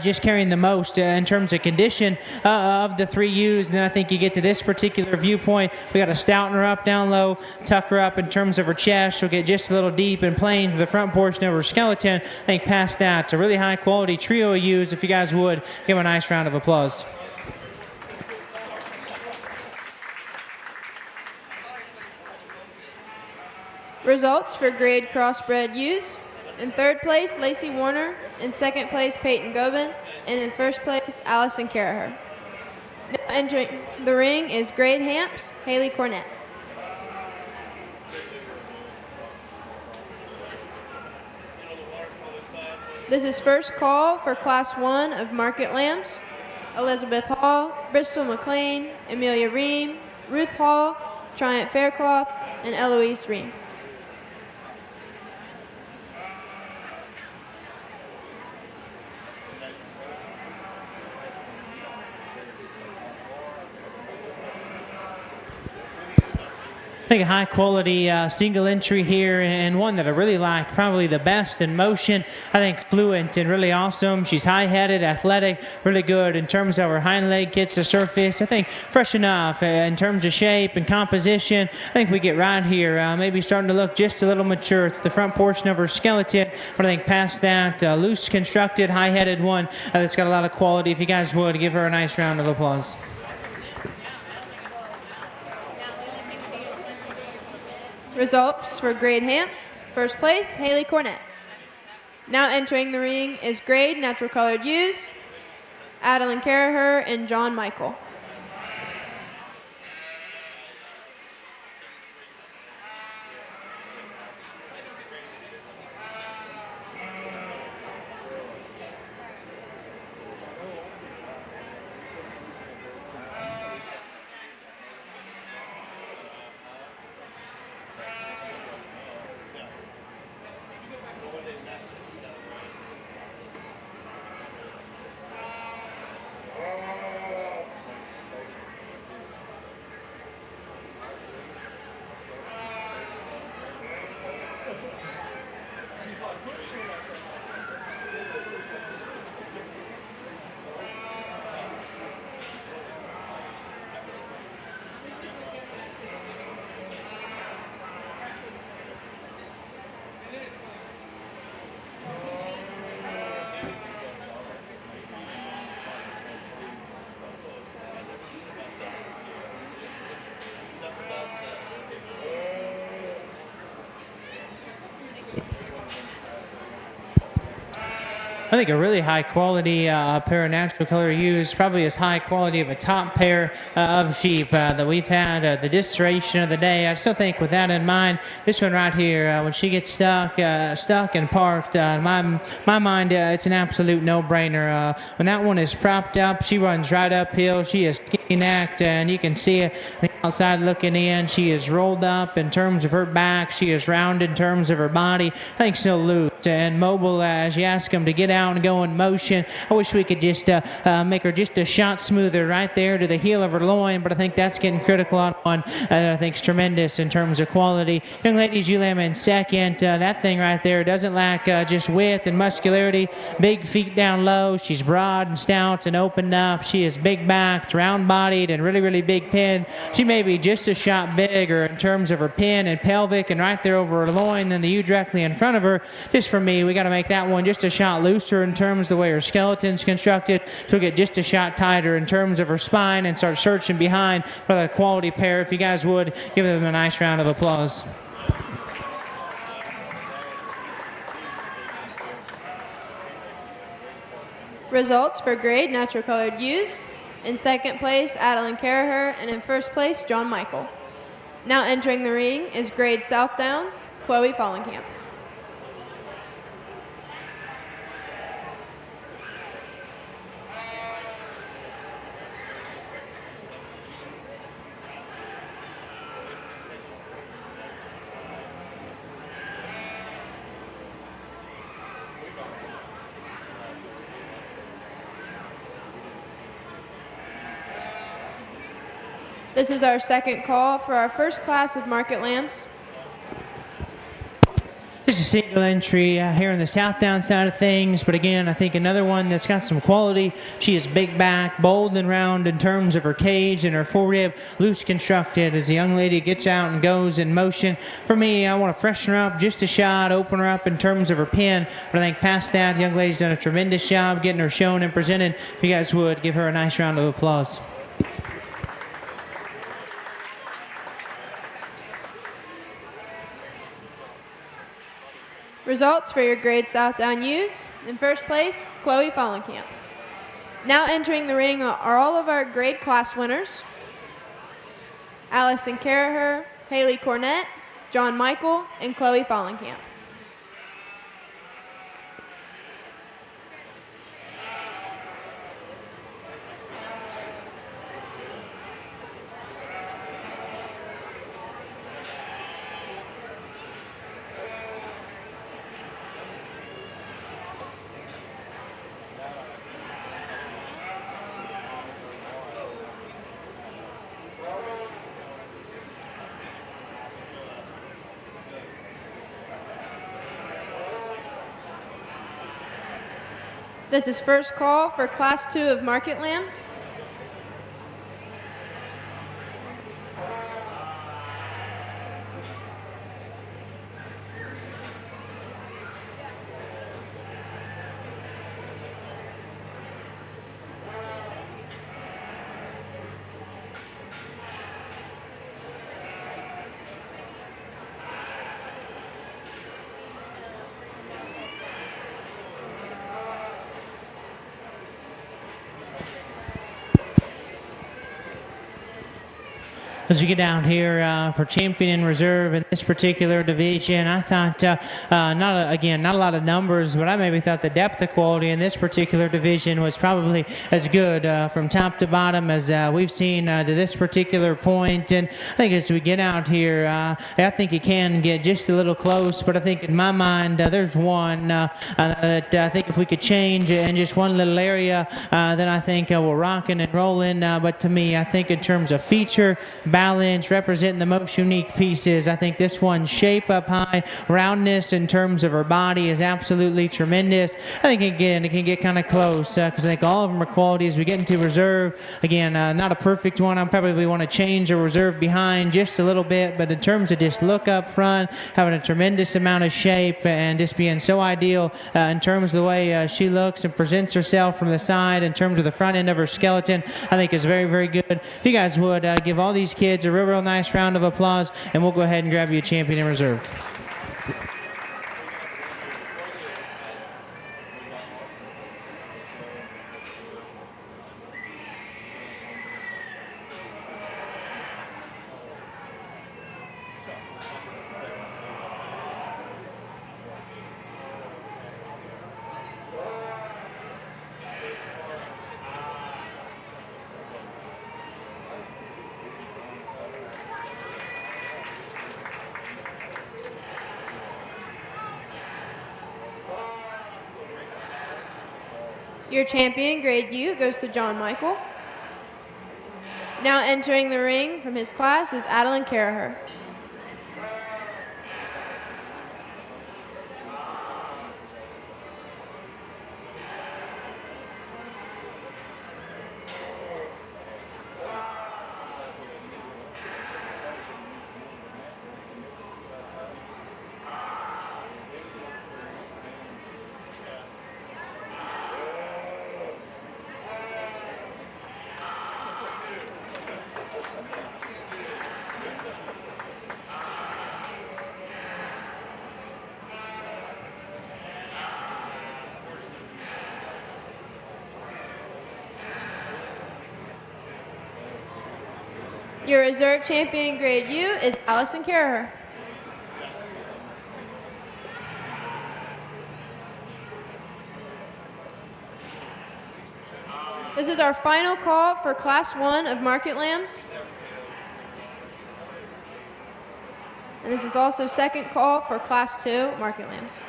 just carrying the most in terms of condition of the 3 ewes. And then I think you get to this particular viewpoint, we got to stouten her up down low, tuck her up in terms of her chest. She'll get just a little deep and plain to the front portion of her skeleton. I think past that, it's a really high quality trio of ewes. If you guys would, give them a nice round of applause. Results for grade crossbred ewes. In 3rd place, Lacey Warner. In 2nd place, Peyton Gobin. And in 1st place, Allison Caraher. Now entering the ring is grade Hamps, Haley Cornett. This is first call for Class 1 of Market Lambs. Elizabeth Hall, Bristol McLean, Amelia Ream, Ruth Hall, Triumph Faircloth, and Eloise Ream. I think a high quality single entry here, and one that I really like, probably the best in motion. I think fluent and really awesome. She's high-headed, athletic, really good in terms of her hind leg gets the surface. I think fresh enough in terms of shape and composition. I think we get right here, maybe starting to look just a little mature to the front portion of her skeleton. But I think past that, loose constructed, high-headed one that's got a lot of quality. If you guys would, give her a nice round of applause. Results for grade Hamps. 1st place, Haley Cornett. Now entering the ring is grade natural colored ewes, Adeline Caraher and John Michael. I think a really high quality pair of natural color ewes, probably as high quality of a top pair of sheep that we've had the duration of the day. I still think with that in mind, this one right here, when she gets stuck and parked, in my mind, it's an absolute no-brainer. When that one is propped up, she runs right uphill. She is necked, and you can see it on the outside looking in. She is rolled up in terms of her back. She is rounded in terms of her body. I think still loose and mobile as you ask them to get out and go in motion. I wish we could just make her just a shot smoother right there to the heel of her loin, but I think that's getting critical on one. I think it's tremendous in terms of quality. Young ladies, ULAM in second. That thing right there doesn't lack just width and muscularity. Big feet down low. She's broad and stout and opened up. She is big backed, round bodied, and really, really big pin. She may be just a shot bigger in terms of her pin and pelvic and right there over her loin than the ewe directly in front of her. Just for me, we got to make that one just a shot looser in terms of the way her skeleton's constructed. She'll get just a shot tighter in terms of her spine and start searching behind for that quality pair. If you guys would, give them a nice round of applause. Results for grade natural colored ewes. In second place, Adeline Caraher, and in first place, John Michael. Now entering the ring is grade South Downs, Chloe Fallenkamp. This is our second call for our first class of market lambs. This is a single entry here on the South Down side of things, but again, I think another one that's got some quality. She is big back, bold and round in terms of her cage and her forerib, loose constructed as the young lady gets out and goes in motion. For me, I want to freshen her up just a shot, open her up in terms of her pin, but I think past that, the young lady's done a tremendous job getting her shown and presented. If you guys would, give her a nice round of applause. Results for your grade South Down ewes. In first place, Chloe Fallenkamp. Now entering the ring are all of our grade class winners: Allison Caraher, Haley Cornett, John Michael, and Chloe Fallenkamp. This is first call for Class 2 of market lambs. As we get down here for champion in reserve in this particular division, I thought not a lot of numbers, but I maybe thought the depth of quality in this particular division was probably as good from top to bottom as we've seen to this particular point. And I think as we get out here, I think it can get just a little close, but I think in my mind there's one that I think if we could change in just one little area, then I think we're rocking and rolling. But to me, I think in terms of feature, balance, representing the most unique pieces, I think this one's shape up high, roundness in terms of her body is absolutely tremendous. I think again it can get kind of close because I think all of them are quality as we get into reserve. Again, not a perfect one. I probably want to change a reserve behind just a little bit, but in terms of just look up front, having a tremendous amount of shape and just being so ideal in terms of the way she looks and presents herself from the side in terms of the front end of her skeleton, I think is very, very good. If you guys would give all these kids a real nice round of applause, and we'll go ahead and grab you a champion in reserve. Your champion, grade U, goes to John Michael. Now entering the ring from his class is Adeline Caraher. Your reserve champion, grade U, is Allison Caraher. This is our final call for Class 1 of Market Lambs. And this is also second call for Class 2 Market Lambs.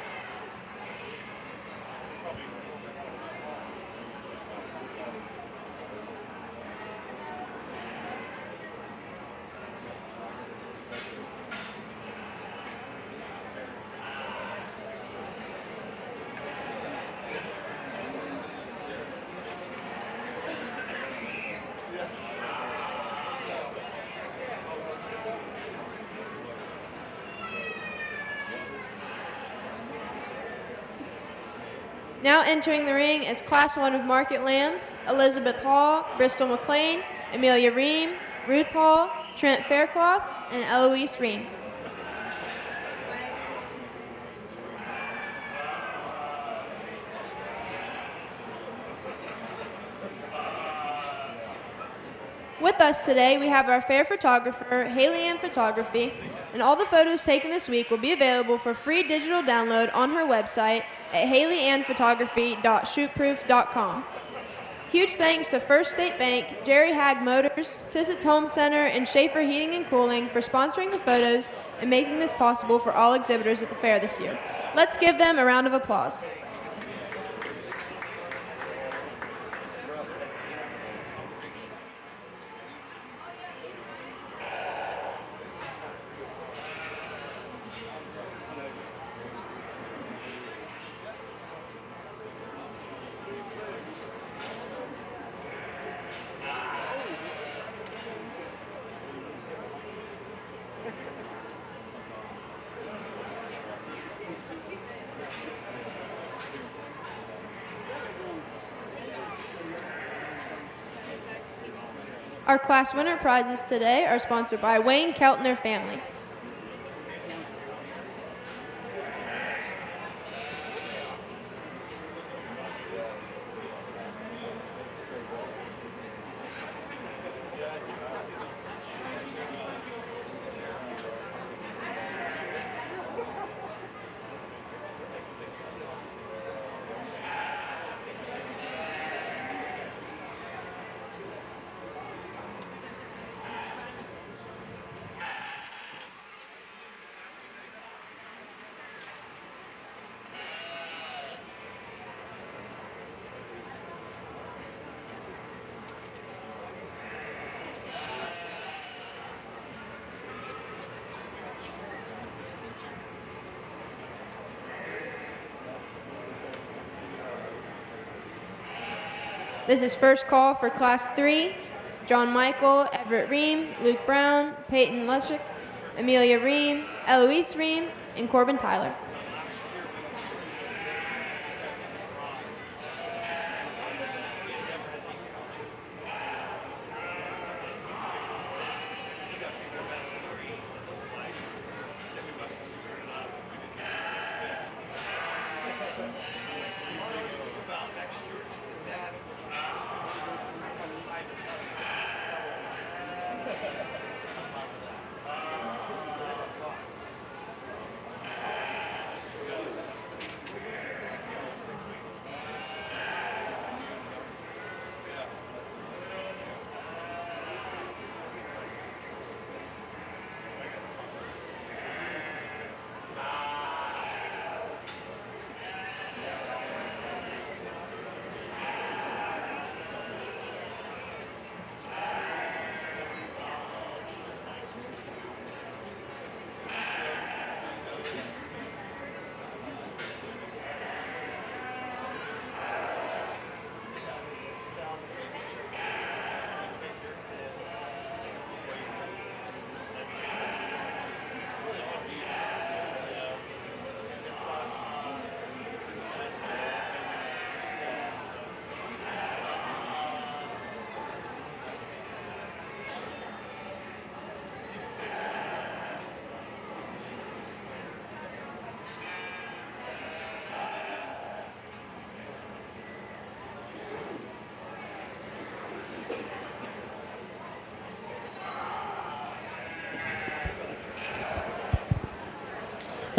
Now entering the ring as Class 1 of Market Lambs, Elizabeth Hall, Bristol McLean, Amelia Ream, Ruth Hall, Trent Faircloth, and Eloise Ream. With us today, we have our fair photographer, Haley Ann Photography, and all the photos taken this week will be available for free digital download on her website at haleyannphotography.shootproof.com. Huge thanks to First State Bank, Jerry Hag Motors, Tissett's Home Center, and Schaefer Heating and Cooling for sponsoring the photos and making this possible for all exhibitors at the fair this year. Let's give them a round of applause. Our class winner prizes today are sponsored by Wayne Keltner Family. This is first call for Class 3, John Michael, Everett Ream, Luke Brown, Peyton Lustrick, Amelia Ream, Eloise Ream, and Corbin Tyler.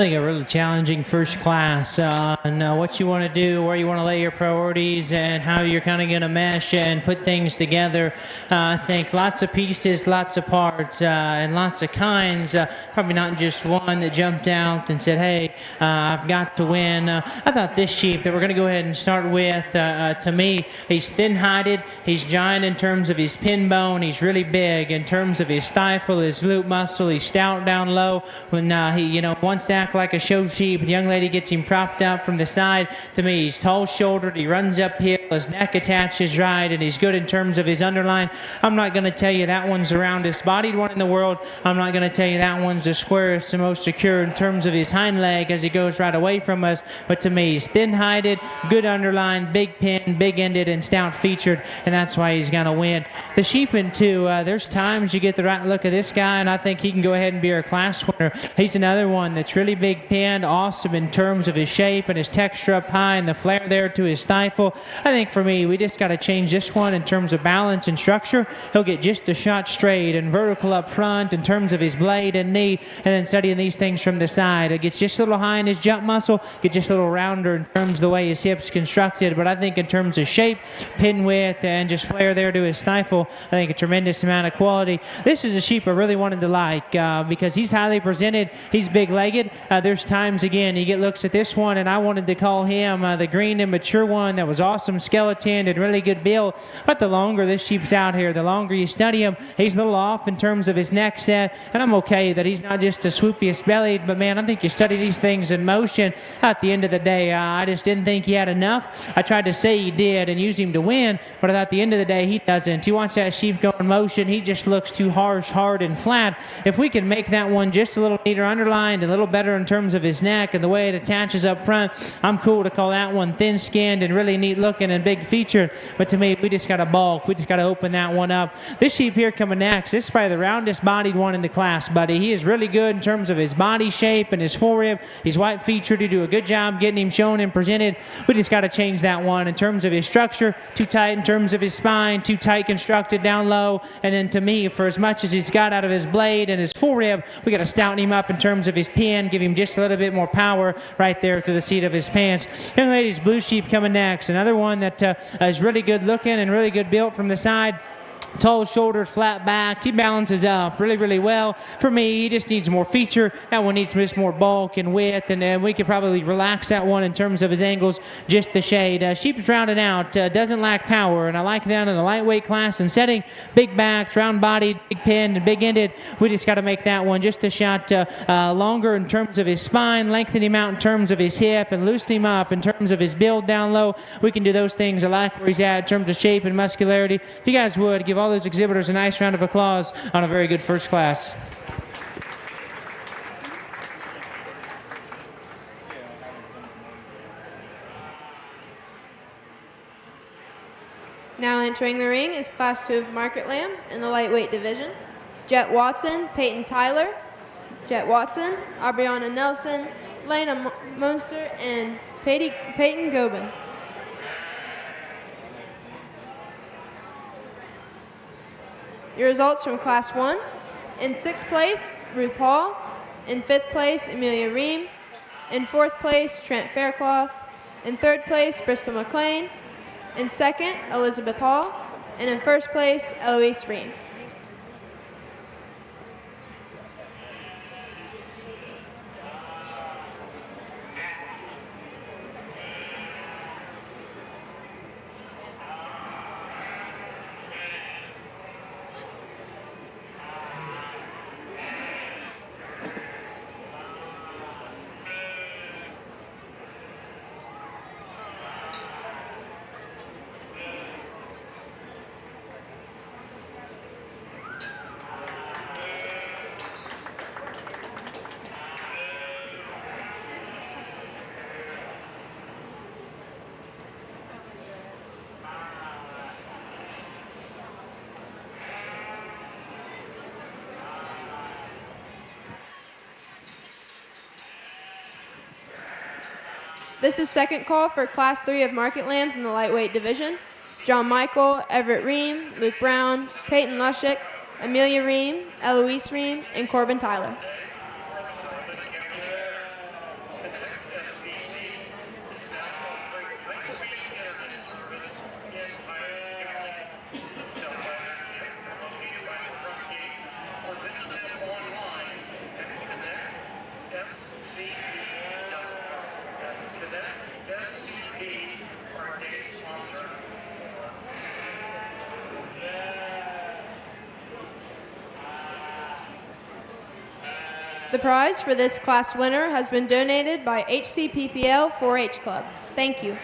think a really challenging first class on what you want to do, where you want to lay your priorities, and how you're kind of going to mesh and put things together. I think lots of pieces, lots of parts, and lots of kinds. Probably not just one that jumped out and said, hey, I've got to win. I thought this sheep that we're going to go ahead and start with, to me, he's thin-hided. He's giant in terms of his pin bone. He's really big in terms of his stifle, his glute muscle. He's stout down low. When he, wants to act like a show sheep, the young lady gets him propped up from the side. To me, he's tall-shouldered. He runs uphill. His neck attaches right, and he's good in terms of his underline. I'm not going to tell you that one's the roundest-bodied one in the world. I'm not going to tell you that one's the squarest, the most secure in terms of his hind leg as he goes right away from us. But to me, he's thin-hided, good underline, big pin, big-ended, and stout-featured, and that's why he's going to win. The sheep in two, there's times you get the right look of this guy, and I think he can go ahead and be our class winner. He's another one that's really big pinned, awesome in terms of his shape and his texture up high and the flare there to his stifle. I think for me, we just got to change this one in terms of balance and structure. He'll get just a shot straight and vertical up front in terms of his blade and knee, and then studying these things from the side. It gets just a little high in his jump muscle, gets just a little rounder in terms of the way his hips constructed, but I think in terms of shape, pin width, and just flare there to his stifle, I think a tremendous amount of quality. This is a sheep I really wanted to like because he's highly presented. He's big-legged. There's times, again, you get looks at this one, and I wanted to call him the green and mature one that was awesome skeleton and really good build. But the longer this sheep's out here, the longer you study him, he's a little off in terms of his neck set, and I'm okay that he's not just a swoopiest bellied, but man, I think you study these things in motion. At the end of the day, I just didn't think he had enough. I tried to say he did and use him to win, but at the end of the day, he doesn't. You watch that sheep go in motion, he just looks too harsh, hard, and flat. If we can make that one just a little neater underlined, a little better in terms of his neck and the way it attaches up front, I'm cool to call that one thin-skinned and really neat looking and big featured. But to me, we just got to bulk. We just got to open that one up. This sheep here coming next, this is probably the roundest bodied one in the class, buddy. He is really good in terms of his body shape and his forerib. He's white featured. You do a good job getting him shown and presented. We just got to change that one in terms of his structure. Too tight in terms of his spine, too tight constructed down low. And then to me, for as much as he's got out of his blade and his forerib, we got to stouten him up in terms of his pin, give him just a little bit more power right there through the seat of his pants. Young ladies, blue sheep coming next. Another one that is really good looking and really good built from the side. Tall shoulders, flat back. He balances up really, really well. For me, he just needs more feature. That one needs just more bulk and width, and we could probably relax that one in terms of his angles just a shade. Sheep's rounding out, doesn't lack power, and I like that in a lightweight class and setting. Big back, round bodied, big pinned, and big ended. We just got to make that one just a shot longer in terms of his spine, lengthen him out in terms of his hip, and loosen him up in terms of his build down low. We can do those things. I like where he's at in terms of shape and muscularity. If you guys would, give all those exhibitors a nice round of applause on a very good first class. Now entering the ring is Class 2 of Market Lambs in the lightweight division. Jet Watson, Peyton Tyler. Jet Watson, Aubriana Nelson, Lena Monster, and Peyton Gobin. Your results from Class 1. In 6th place, Ruth Hall. In 5th place, Amelia Ream. In 4th place, Trent Faircloth. In 3rd place, Bristol McLean. In 2nd, Elizabeth Hall. And in 1st place, Eloise Ream. This is second call for Class 3 of Market Lambs in the lightweight division. John Michael, Everett Ream, Luke Brown, Peyton Lushik, Amelia Ream, Eloise Ream, and Corbin Tyler. The prize for this class winner has been donated by HCPPL 4-H Club. Thank you.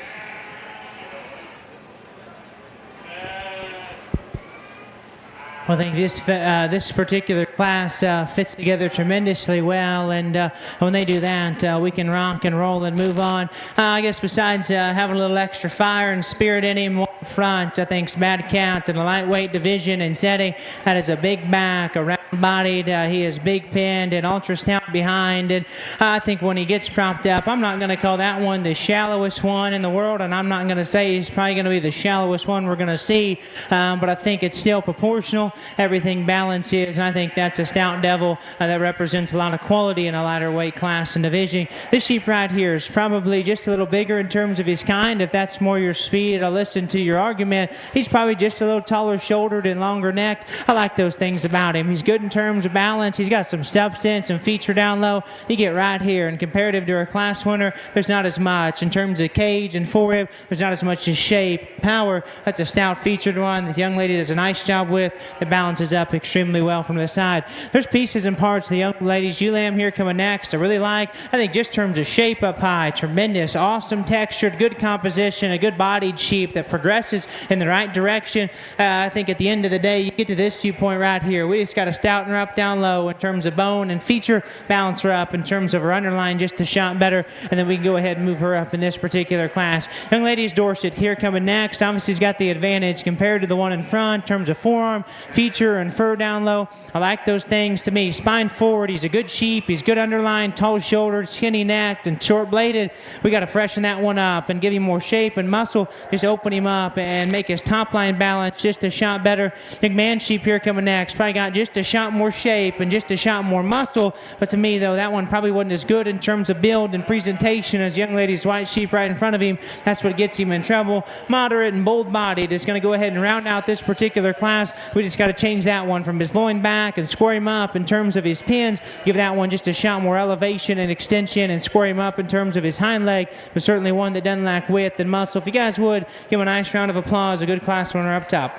Well, I think this particular class fits together tremendously well, and when they do that, we can rock and roll and move on. I guess besides having a little extra fire and spirit in him up front, I think Mad Cat in the lightweight division and setting, that is a big back, a round-bodied, he is big pinned and ultra stout behind, and I think when he gets propped up, I'm not going to call that one the shallowest one in the world, and I'm not going to say he's probably going to be the shallowest one we're going to see, but I think it's still proportional. Everything balances, and I think that's a stout devil that represents a lot of quality in a lighter weight class and division. This sheep right here is probably just a little bigger in terms of his kind. If that's more your speed, I'll listen to your argument. He's probably just a little taller shouldered and longer necked. I like those things about him. He's good in terms of balance. He's got some substance and feature down low. You get right here, and comparative to a class winner, there's not as much. In terms of cage and forerib, there's not as much as shape, power. That's a stout featured one. This young lady does a nice job with. The balances up extremely well from the side. There's pieces and parts of the young lady's ewe lamb here coming next I really like. I think just in terms of shape up high, tremendous, awesome textured, good composition, a good bodied sheep that progresses in the right direction. I think at the end of the day, you get to this viewpoint right here. We just got to stouten her up down low in terms of bone and feature, balance her up in terms of her underline just a shot better, and then we can go ahead and move her up in this particular class. Young lady's Dorset here coming next. Obviously, he's got the advantage compared to the one in front in terms of forearm, feature, and fur down low. I like those things to me. Spine forward, he's a good sheep. He's good underline, tall shouldered, skinny necked, and short bladed. We got to freshen that one up and give him more shape and muscle. Just open him up and make his top line balance just a shot better. McMahon sheep here coming next. Probably got just a shot more shape and just a shot more muscle. But to me, though, that one probably wasn't as good in terms of build and presentation as young lady's white sheep right in front of him. That's what gets him in trouble. Moderate and bold bodied is going to go ahead and round out this particular class. We just got to change that one from his loin back and square him up in terms of his pins. Give that one just a shot more elevation and extension and square him up in terms of his hind leg, but certainly one that doesn't lack width and muscle. If you guys would, give him a nice round of applause. A good class winner up top.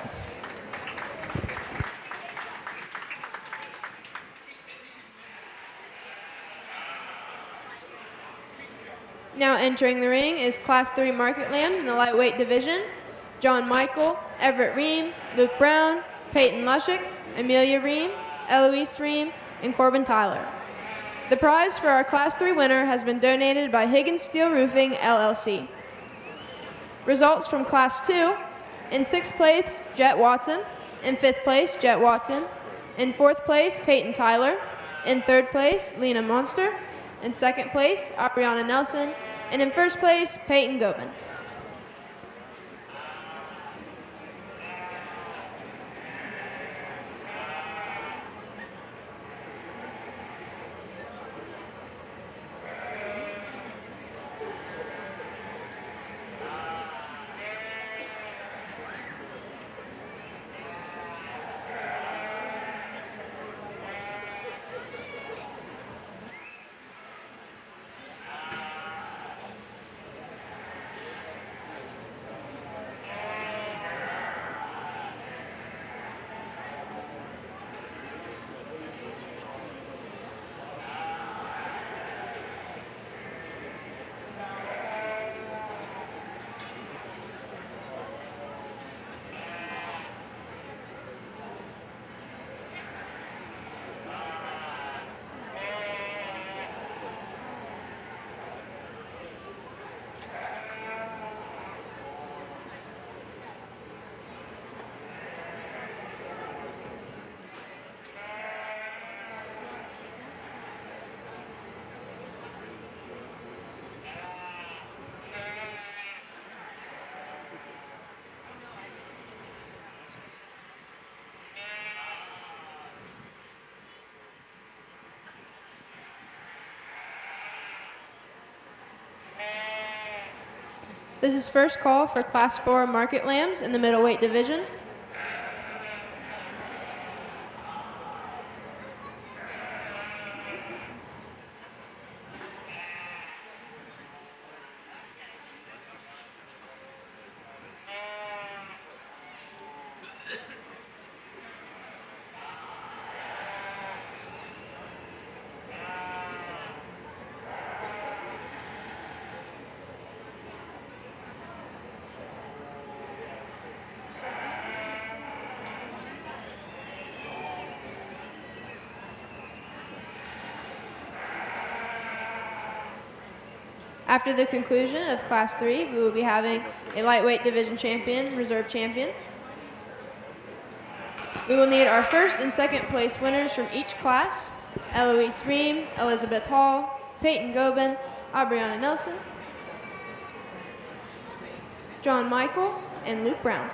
Now entering the ring is Class 3 Market Lamb in the lightweight division. John Michael, Everett Ream, Luke Brown, Peyton Lushick, Amelia Ream, Eloise Ream, and Corbin Tyler. The prize for our Class 3 winner has been donated by Higgins Steel Roofing, LLC. Results from Class 2, in 6th place, Jet Watson. In 5th place, Jet Watson. In 4th place, Peyton Tyler. In 3rd place, Lena Monster. In 2nd place, Ariana Nelson. And in 1st place, Peyton Gobin. This is first call for Class 4 Market Lambs in the middleweight division. After the conclusion of Class 3, we will be having a lightweight division champion, reserve champion. We will need our first and second place winners from each class: Eloise Ream, Elizabeth Hall, Peyton Gobin, Aubriana Nelson, John Michael, and Luke Brown.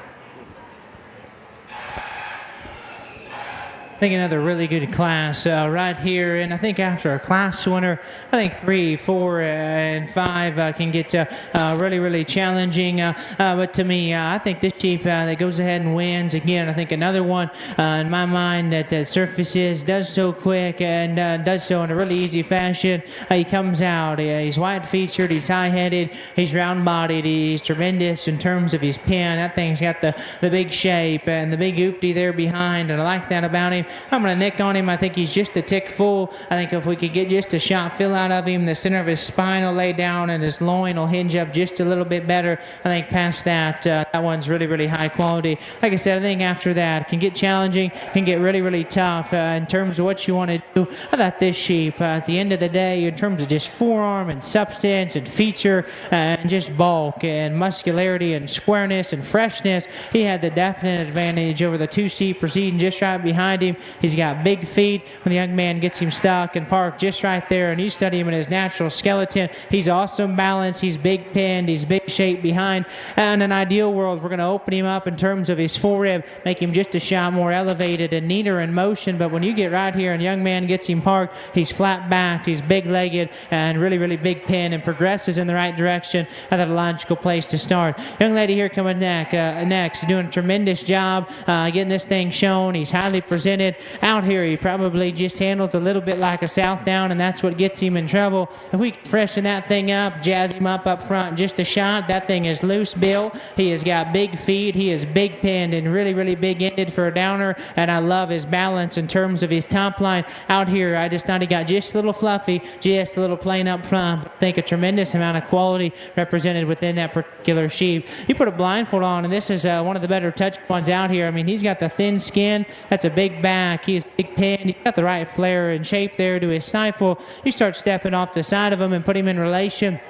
I think another really good class right here, and I think after a class winner, I think 3, 4, and 5 can get really challenging. But to me, I think this Jeep that goes ahead and wins again. I think another one in my mind that surfaces, does so quick, and does so in a really easy fashion. He comes out. He's wide-featured. He's high-headed. He's round-bodied. He's tremendous in terms of his pin. That thing's got the big shape and the big oopty there behind, and I like that about him. I'm going to nick on him. I think he's just a tick full. I think if we could get just a shot fill out of him, the center of his spine will lay down and his loin will hinge up just a little bit better. I think past that, that one's really high quality. Like I said, I think after that, it can get challenging, can get really tough in terms of what you want to do. I thought this sheep, at the end of the day, in terms of just forearm and substance and feature and just bulk and muscularity and squareness and freshness, he had the definite advantage over the 2C proceeding just right behind him. He's got big feet. When the young man gets him stuck and parked just right there, and you study him in his natural skeleton, he's awesome balance. He's big pinned. He's big shape behind. And in an ideal world, we're going to open him up in terms of his forerib, make him just a shot more elevated and neater in motion. But when you get right here and the young man gets him parked, he's flat backed, he's big legged, and really big pin, and progresses in the right direction. I thought a logical place to start. Young lady here coming next, doing a tremendous job getting this thing shown. He's highly presented. Out here, he probably just handles a little bit like a Southdown, and that's what gets him in trouble. If we can freshen that thing up, jazz him up front just a shot, that thing is loose built. He has got big feet. He is big pinned and really big ended for a downer, and I love his balance in terms of his top line. Out here, I just thought he got just a little fluffy, just a little plain up front. I think a tremendous amount of quality represented within that particular sheep. You put a blindfold on, and this is one of the better touch ones out here. I mean, he's got the thin skin. That's a big back. He's big pinned. He's got the right flare and shape there to his stifle. You start stepping off the side of him and put him in relation.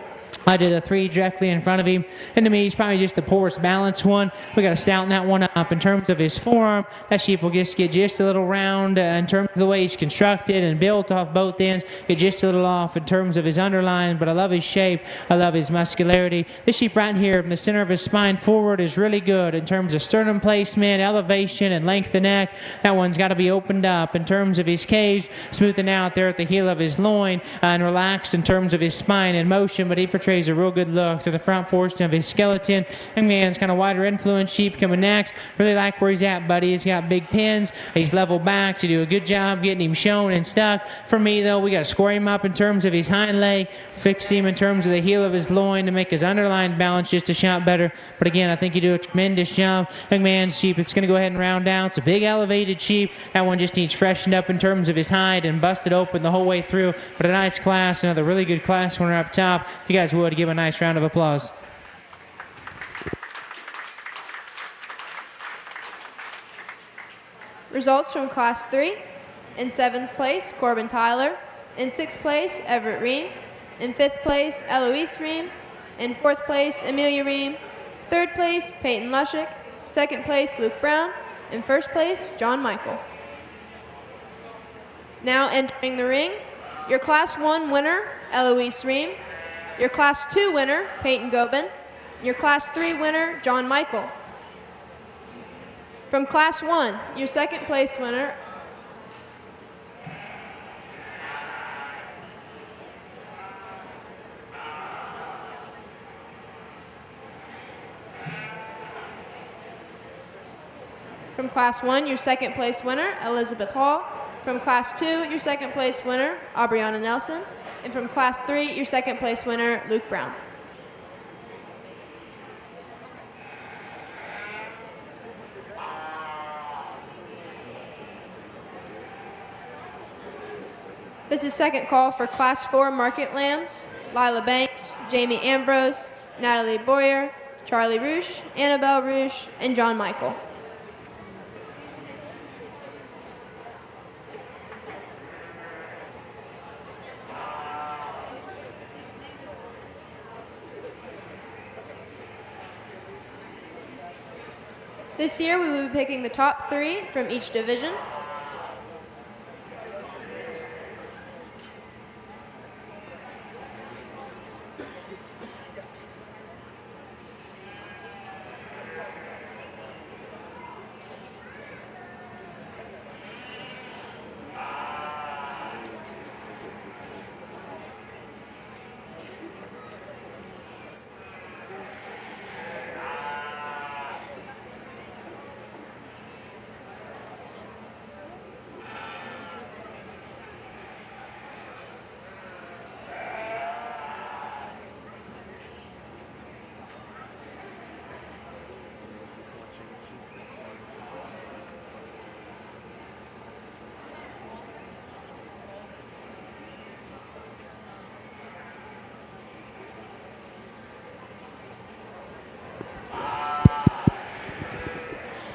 I did a 3 directly in front of him, and to me, he's probably just the poorest balanced one. We got to stouten that one up in terms of his forearm. That sheep will just get just a little round in terms of the way he's constructed and built off both ends. Get just a little off in terms of his underline, but I love his shape. I love his muscularity. This sheep right here from the center of his spine forward is really good in terms of sternum placement, elevation, and length of neck. That one's got to be opened up in terms of his cage, smoothing out there at the heel of his loin, and relaxed in terms of his spine and motion, but he portrays a real good look to the front portion of his skeleton. Young man's kind of wider influence sheep coming next. Really like where he's at, buddy. He's got big pins. He's level back to do a good job getting him shown and stuck. For me, though, we got to square him up in terms of his hind leg, fix him in terms of the heel of his loin to make his underline balance just a shot better. But again, I think you do a tremendous job. Young man's sheep, it's going to go ahead and round out. It's a big elevated sheep. That one just needs freshened up in terms of his hide and busted open the whole way through. But a nice class, another really good class winner up top. If you guys would give a nice round of applause. Results from Class 3. In 7th place, Corbin Tyler. In 6th place, Everett Ream. In 5th place, Eloise Ream. In 4th place, Amelia Ream. 3rd place, Peyton Lushick. 2nd place, Luke Brown. In 1st place, John Michael. Now entering the ring, your Class 1 winner, Eloise Ream. Your Class 2 winner, Peyton Gobin. Your Class 3 winner, John Michael. From Class 1, your 2nd place winner, From Class 1, your 2nd place winner, Elizabeth Hall. From Class 2, your 2nd place winner, Aubriana Nelson. And from Class 3, your 2nd place winner, Luke Brown. This is second call for Class 4 Market Lambs. Lila Banks, Jamie Ambrose, Natalie Boyer, Charlie Roosh, Annabelle Roosh, and John Michael. This year we will be picking the top 3 from each division.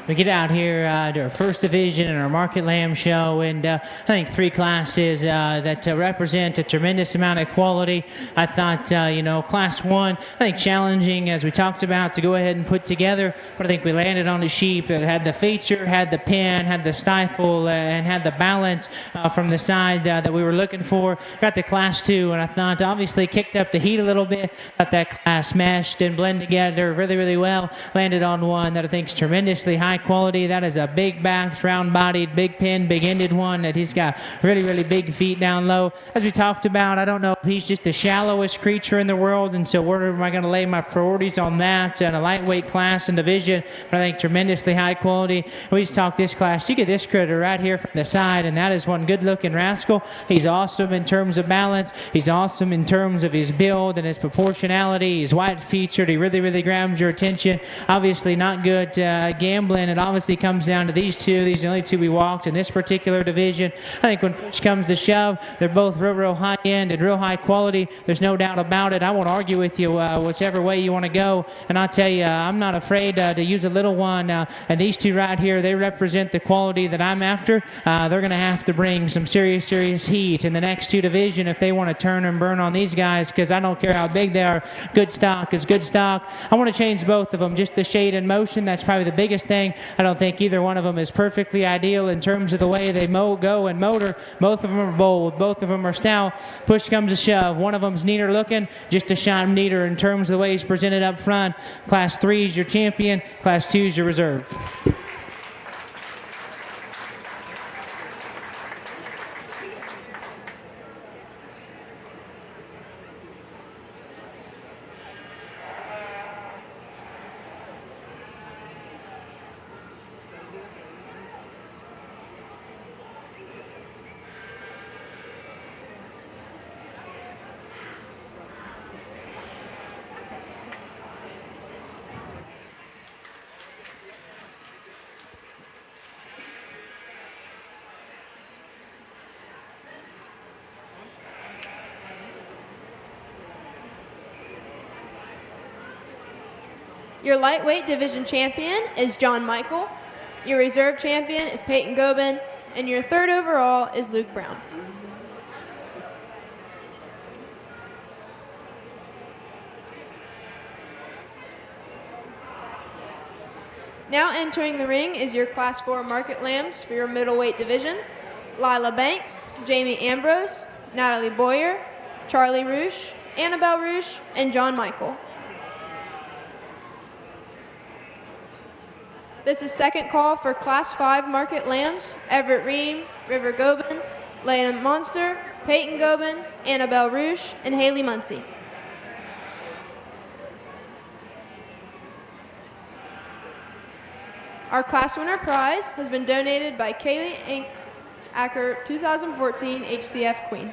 We get out here to our first division in our Market Lamb show, and I think 3 classes that represent a tremendous amount of quality. I thought, Class 1, I think challenging, as we talked about, to go ahead and put together, but I think we landed on a sheep that had the feature, had the pin, had the stifle, and had the balance from the side that we were looking for. Got to Class 2, and I thought obviously kicked up the heat a little bit, got that class meshed and blend together really, really well. Landed on one that I think is tremendously high quality. That is a big backed, round bodied, big pin, big ended one that he's got really, really big feet down low. As we talked about, I don't know if he's just the shallowest creature in the world, and so where am I going to lay my priorities on that in a lightweight class and division? But I think tremendously high quality. We just talked this class. You get this critter right here from the side, and that is one good looking rascal. He's awesome in terms of balance. He's awesome in terms of his build and his proportionality. He's white featured. He really, really grabs your attention. Obviously not good gambling. It obviously comes down to these two. These are the only 2 we walked in this particular division. I think when push comes to shove, they're both real, real high end and real high quality. There's no doubt about it. I won't argue with you whichever way you want to go. And I'll tell you, I'm not afraid to use a little one. And these 2 right here, they represent the quality that I'm after. They're going to have to bring some serious, serious heat in the next 2 division if they want to turn and burn on these guys, because I don't care how big they are. Good stock is good stock. I want to change both of them. Just the shade and motion, that's probably the biggest thing. I don't think either one of them is perfectly ideal in terms of the way they go and motor. Both of them are bold. Both of them are stout. Push comes to shove. One of them's neater looking, just a shot neater in terms of the way he's presented up front. Class 3 is your champion. Class 2 is your reserve. Your lightweight division champion is John Michael. Your reserve champion is Peyton Gobin. And your 3rd overall is Luke Brown. Now entering the ring is your Class 4 Market Lambs for your middleweight division. Lila Banks, Jamie Ambrose, Natalie Boyer, Charlie Roosh, Annabelle Roosh, and John Michael. This is second call for Class 5 Market Lambs: Everett Ream, River Gobin, Layna Monster, Peyton Gobin, Annabelle Roosh, and Haley Muncie. Our class winner prize has been donated by Kaylee Acker, 2014 HCF Queen.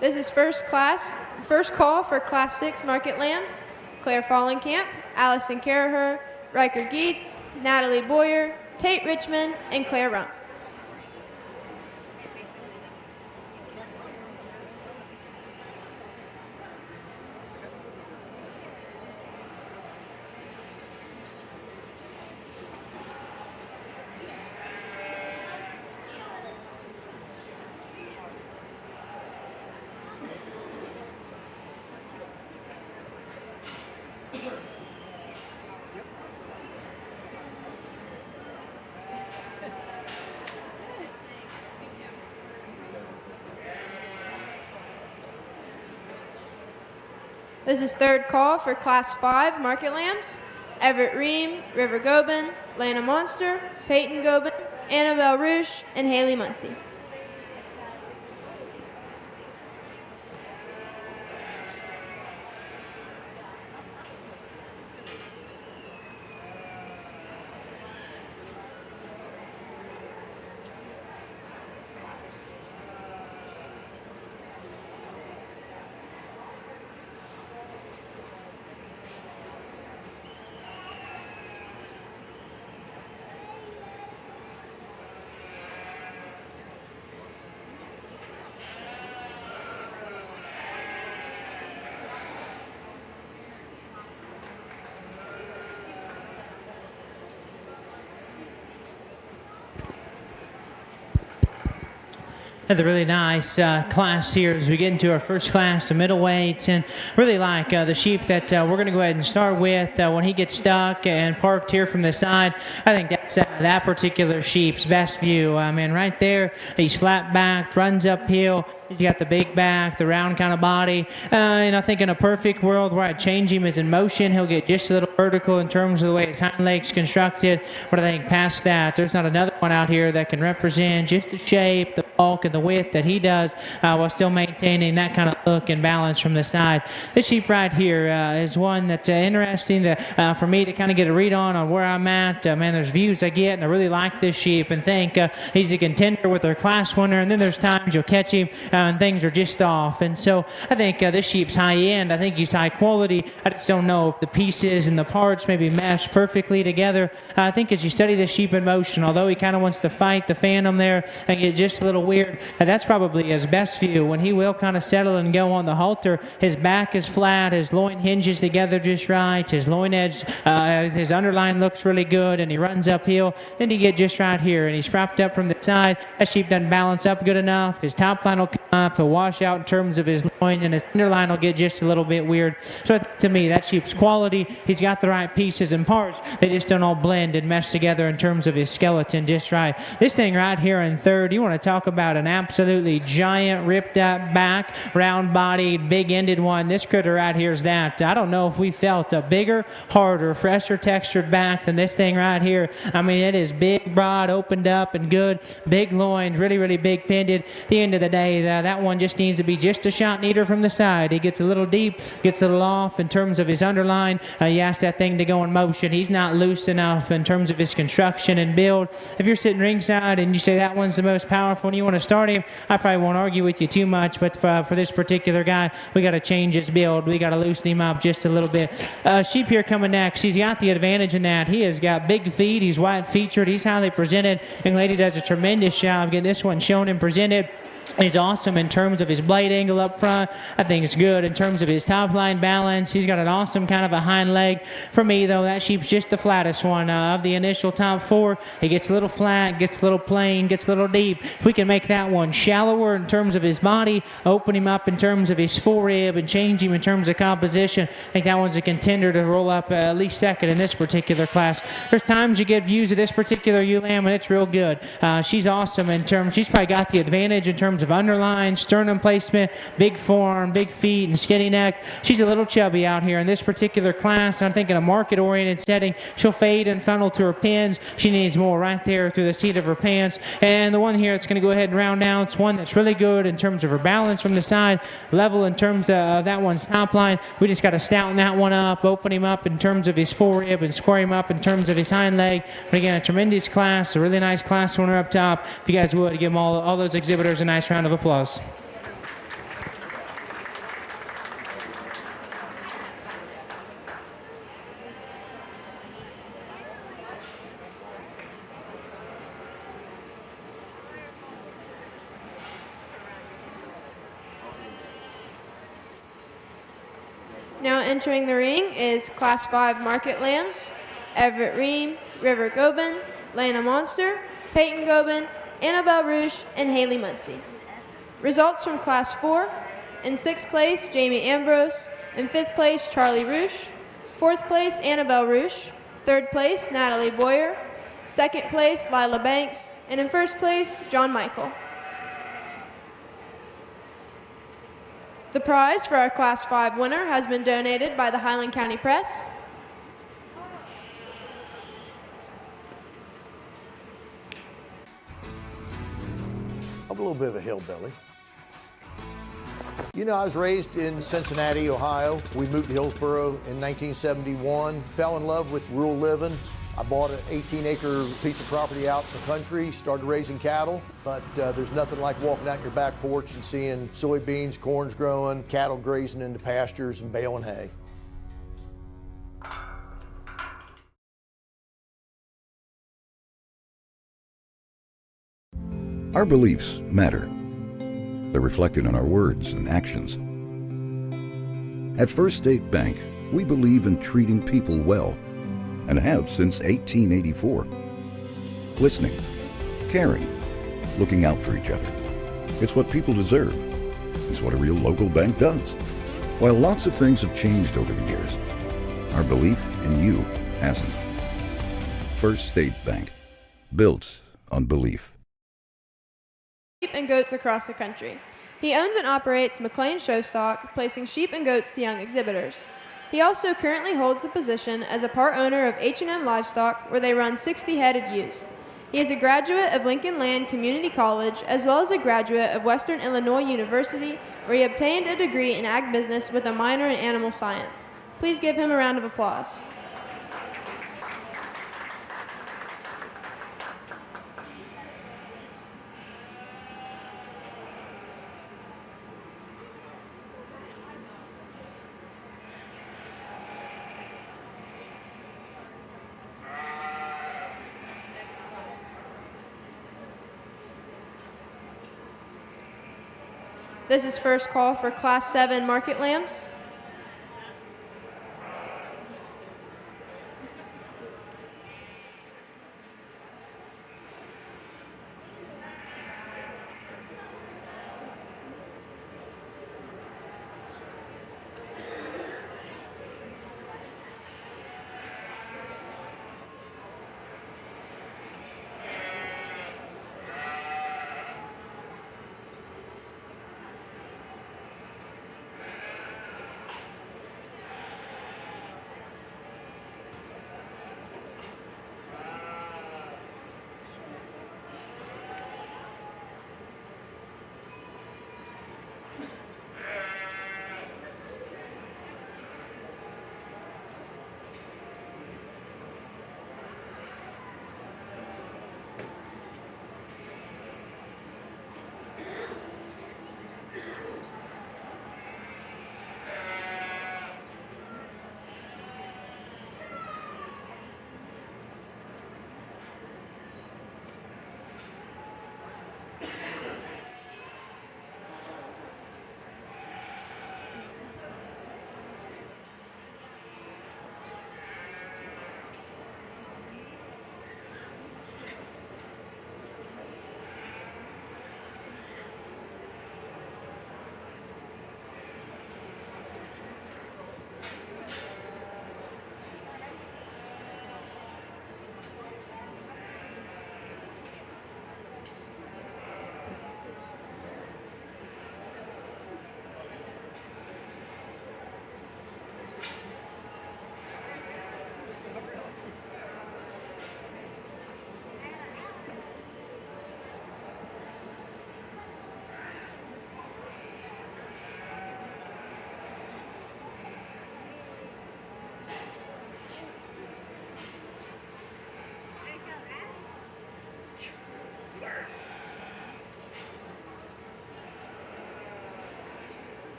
This is first call for Class 6 market lambs. Claire Fallenkamp, Allison Caraher, Riker Geets, Natalie Boyer, Tate Richmond, and Claire Runk. This is third call for Class 5 market lambs. Everett Ream, River Gobin, Lana Monster, Peyton Gobin, Annabelle Roosh, and Haley Muncie. Another really nice class here as we get into our first class of middleweights, and really like the sheep that we're going to go ahead and start with. When he gets stuck and parked here from the side, I think that's that particular sheep's best view. I mean, right there, he's flat backed, runs uphill. He's got the big back, the round kind of body. And I think in a perfect world where I change him is in motion, he'll get just a little vertical in terms of the way his hind leg's constructed. But I think past that, there's not another one out here that can represent just the shape, the bulk, and the width that he does while still maintaining that kind of look and balance from the side. This sheep right here is one that's interesting for me to kind of get a read on where I'm at. Man, there's views I get, and I really like this sheep and think he's a contender with our class winner. And then there's times you'll catch him and things are just off. And so I think this sheep's high end. I think he's high quality. I just don't know if the pieces and the parts maybe mesh perfectly together. I think as you study this sheep in motion, although he kind of wants to fight the phantom there and get just a little weird, that's probably his best view. When he will kind of settle and go on the halter, his back is flat, his loin hinges together just right, his loin edge, his underline looks really good, and he runs uphill. Then you get just right here, and he's propped up from the side. That sheep doesn't balance up good enough. His top line will come up, he'll wash out in terms of his loin, and his underline will get just a little bit weird. So to me, that sheep's quality. He's got the right pieces and parts. They just don't all blend and mesh together in terms of his skeleton just right. This thing right here in third, you want to talk about an absolutely giant, ripped up back, round bodied, big ended one. This critter right here is that. I don't know if we felt a bigger, harder, fresher textured back than this thing right here. I mean, it is big, broad, opened up and good, big loins, really, really big pended. At the end of the day, that one just needs to be just a shot neater from the side. He gets a little deep, gets a little off in terms of his underline. You ask that thing to go in motion. He's not loose enough in terms of his construction and build. If you're sitting ringside and you say that one's the most powerful and you want to start him, I probably won't argue with you too much, but for this particular guy, we got to change his build. We got to loosen him up just a little bit. Sheep here coming next. He's got the advantage in that he has got big feet. He's white featured. He's highly presented. And Lady does a tremendous job getting this one shown and presented. He's awesome in terms of his blade angle up front. I think it's good in terms of his top line balance. He's got an awesome kind of a hind leg. For me, though, that sheep's just the flattest one of the initial top four. He gets a little flat, gets a little plain, gets a little deep. If we can make that one shallower in terms of his body, open him up in terms of his forerib, and change him in terms of composition, I think that one's a contender to roll up at least second in this particular class. There's times you get views of this particular ewe lamb, and it's real good. She's awesome in terms, she's probably got the advantage in terms of underline, sternum placement, big forearm, big feet, and skinny neck. She's a little chubby out here in this particular class. I think in a market-oriented setting, she'll fade and funnel to her pins. She needs more right there through the seat of her pants. And the one here that's going to go ahead and round out, it's one that's really good in terms of her balance from the side, level in terms of that one's top line. We just got to stouten that one up, open him up in terms of his forerib, and square him up in terms of his hind leg. But again, a tremendous class, a really nice class winner up top. If you guys would, give them all those exhibitors a nice round of applause. Now entering the ring is Class 5 Market Lambs, Everett Ream, River Gobin, Lana Monster, Peyton Gobin, Annabelle Rouge, and Haley Muncie. Results from Class 4. In 6th place, Jamie Ambrose. In 5th place, Charlie Rouge. 4th place, Annabelle Rouge. 3rd place, Natalie Boyer. 2nd place, Lila Banks. And in 1st place, John Michael. The prize for our Class 5 winner has been donated by the Highland County Press. I'm a little bit of a hillbilly. You know, I was raised in Cincinnati, Ohio. We moved to Hillsboro in 1971, fell in love with rural living. I bought an 18-acre piece of property out in the country, started raising cattle, but there's nothing like walking out your back porch and seeing soybeans, corn's growing, cattle grazing in the pastures and baling hay. Our beliefs matter. They're reflected in our words and actions. At First State Bank, we believe in treating people well, and have since 1884. Listening, caring, looking out for each other. It's what people deserve. It's what a real local bank does. While lots of things have changed over the years, our belief in you hasn't. First State Bank, built on belief. Sheep and goats across the country. He owns and operates McLean Show Stock, placing sheep and goats to young exhibitors. He also currently holds the position as a part owner of H&M Livestock, where they run 60 head of ewes. He is a graduate of Lincoln Land Community College, as well as a graduate of Western Illinois University, where he obtained a degree in ag business with a minor in animal science. Please give him a round of applause. This is first call for Class 7 Market Lambs.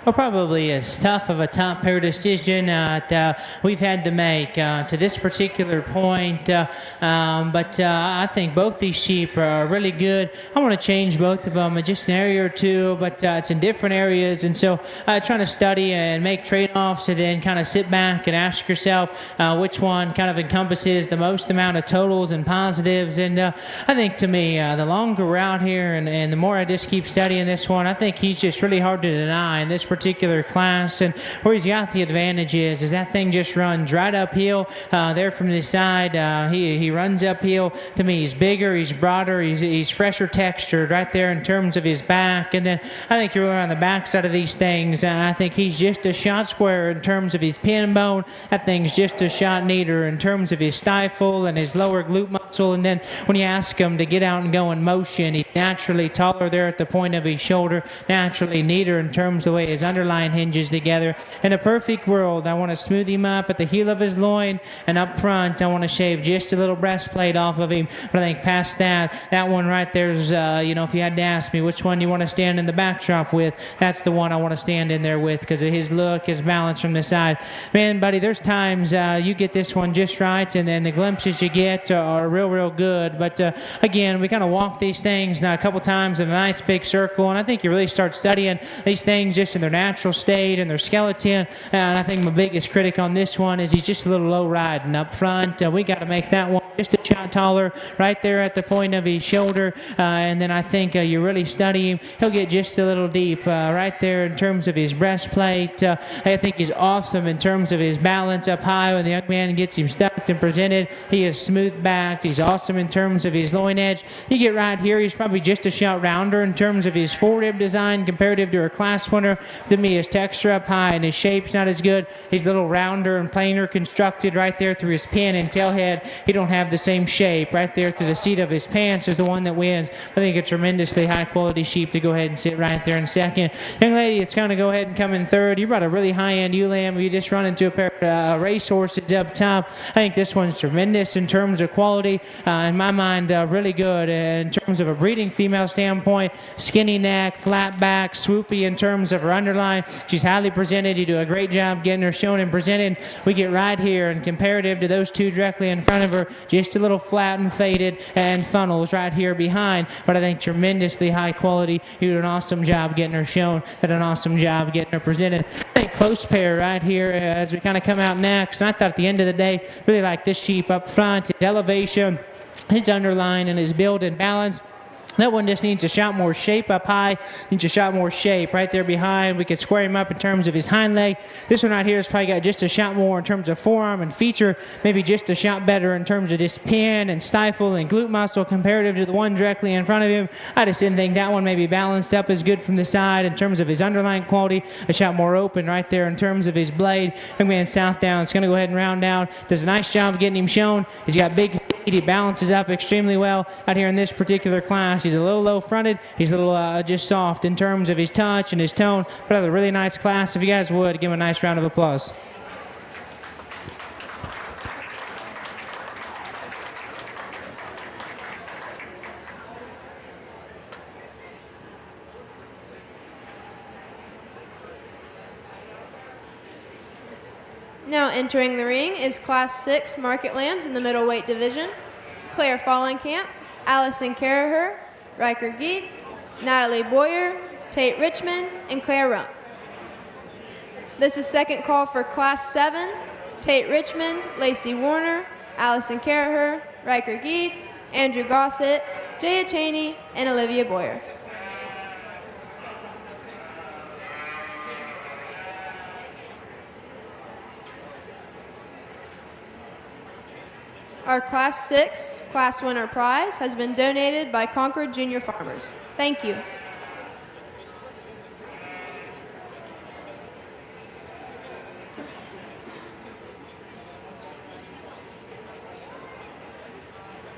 Well, probably as tough of a top pair decision that we've had to make to this particular point. But I think both these sheep are really good. I want to change both of them in just an area or two, but it's in different areas. And so trying to study and make trade-offs and then kind of sit back and ask yourself which one kind of encompasses the most amount of totals and positives. And I think to me, the longer we're out here and the more I just keep studying this one, I think he's just really hard to deny in this particular class. And where he's got the advantage is that thing just runs right uphill there from the side. He runs uphill. To me, he's bigger, he's broader, he's fresher textured right there in terms of his back. And then I think you're really on the back side of these things. I think he's just a shot squarer in terms of his pin bone. That thing's just a shot neater in terms of his stifle and his lower glute muscle. And then when you ask him to get out and go in motion, he's naturally taller there at the point of his shoulder, naturally neater in terms of the way his underline hinges together. In a perfect world, I want to smooth him up at the heel of his loin, and up front, I want to shave just a little breastplate off of him. But I think past that one right there's, if you had to ask me which one you want to stand in the backdrop with, that's the one I want to stand in there with because of his look, his balance from the side. Man, buddy, there's times you get this one just right, and then the glimpses you get are real, real good. But again, we kind of walk these things now a couple times in a nice big circle, and I think you really start studying these things just in their natural state and their skeleton. And I think my biggest critic on this one is he's just a little low riding up front. We got to make that one just a shot taller right there at the point of his shoulder. And then I think you really study him, he'll get just a little deep right there in terms of his breastplate. I think he's awesome in terms of his balance up high when the young man gets him stuck and presented. He is smooth backed. He's awesome in terms of his loin edge. You get right here, he's probably just a shot rounder in terms of his forerib design comparative to a class winner. To me, his texture up high and his shape's not as good. He's a little rounder and plainer constructed right there through his pin and tailhead. He don't have the same shape right there through the seat of his pants is the one that wins. I think a tremendously high quality sheep to go ahead and sit right there in second. Young lady, it's going to go ahead and come in third. You brought a really high-end ewe lamb. You just run into a pair of race horses up top. I think this one's tremendous in terms of quality. In my mind, really good in terms of a breeding female standpoint. Skinny neck, flat back, swoopy in terms of her underline. She's highly presented. You do a great job getting her shown and presented. We get right here, and comparative to those two directly in front of her, just a little flat and faded, and funnels right here behind. But I think tremendously high quality. You do an awesome job getting her shown, did an awesome job getting her presented. I think close pair right here as we kind of come out next. And I thought at the end of the day, really like this sheep up front, his elevation, his underline, and his build and balance. That one just needs a shot more shape up high, needs a shot more shape right there behind. We could square him up in terms of his hind leg. This one right here has probably got just a shot more in terms of forearm and feature, maybe just a shot better in terms of just pin and stifle and glute muscle comparative to the one directly in front of him. I just didn't think that one maybe balanced up as good from the side in terms of his underlying quality, a shot more open right there in terms of his blade. Young man Southdown is going to go ahead and round down. Does a nice job getting him shown. He's got big feet. He balances up extremely well out here in this particular class. He's a little low-fronted. He's a little just soft in terms of his touch and his tone. But a really nice class. If you guys would, give him a nice round of applause. Now entering the ring is Class 6 Market Lambs in the middleweight division. Claire Fallenkamp, Allison Caraher, Riker Geets, Natalie Boyer, Tate Richmond, and Claire Runk. This is second call for Class 7, Tate Richmond, Lacey Warner, Allison Caraher, Riker Geets, Andrew Gossett, Jaya Cheney, and Olivia Boyer. Our Class 6 class winner prize has been donated by Concord Junior Farmers. Thank you.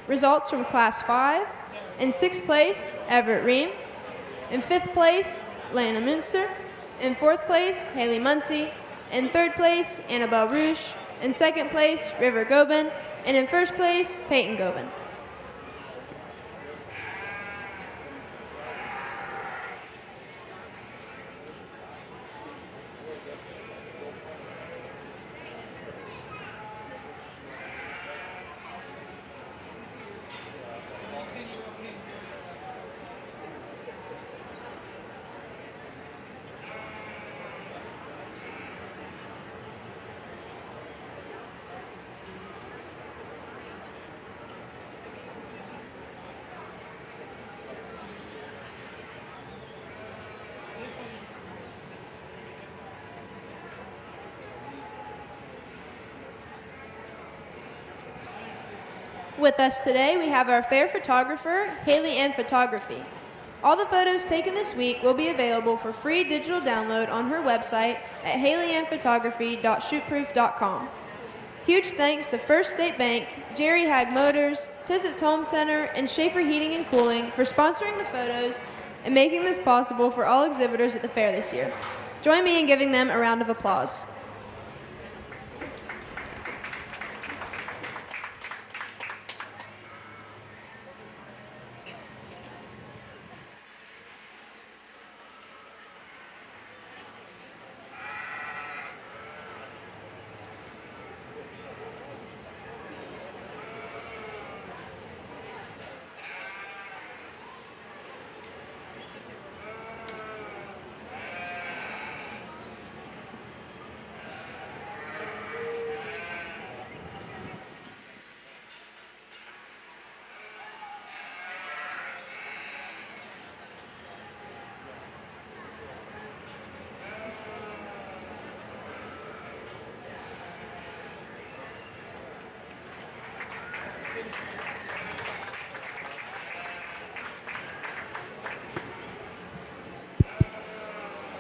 Results from Class 5. In 6th place, Everett Ream. In 5th place, Lana Munster. In 4th place, Haley Muncie. In 3rd place, Annabelle Rouge. In 2nd place, River Gobin. And in 1st place, Peyton Gobin. With us today, we have our fair photographer, Haley Ann Photography. All the photos taken this week will be available for free digital download on her website at haleyannphotography.shootproof.com. Huge thanks to First State Bank, Jerry Hag Motors, Tissett's Home Center, and Schaefer Heating and Cooling for sponsoring the photos and making this possible for all exhibitors at the fair this year. Join me in giving them a round of applause.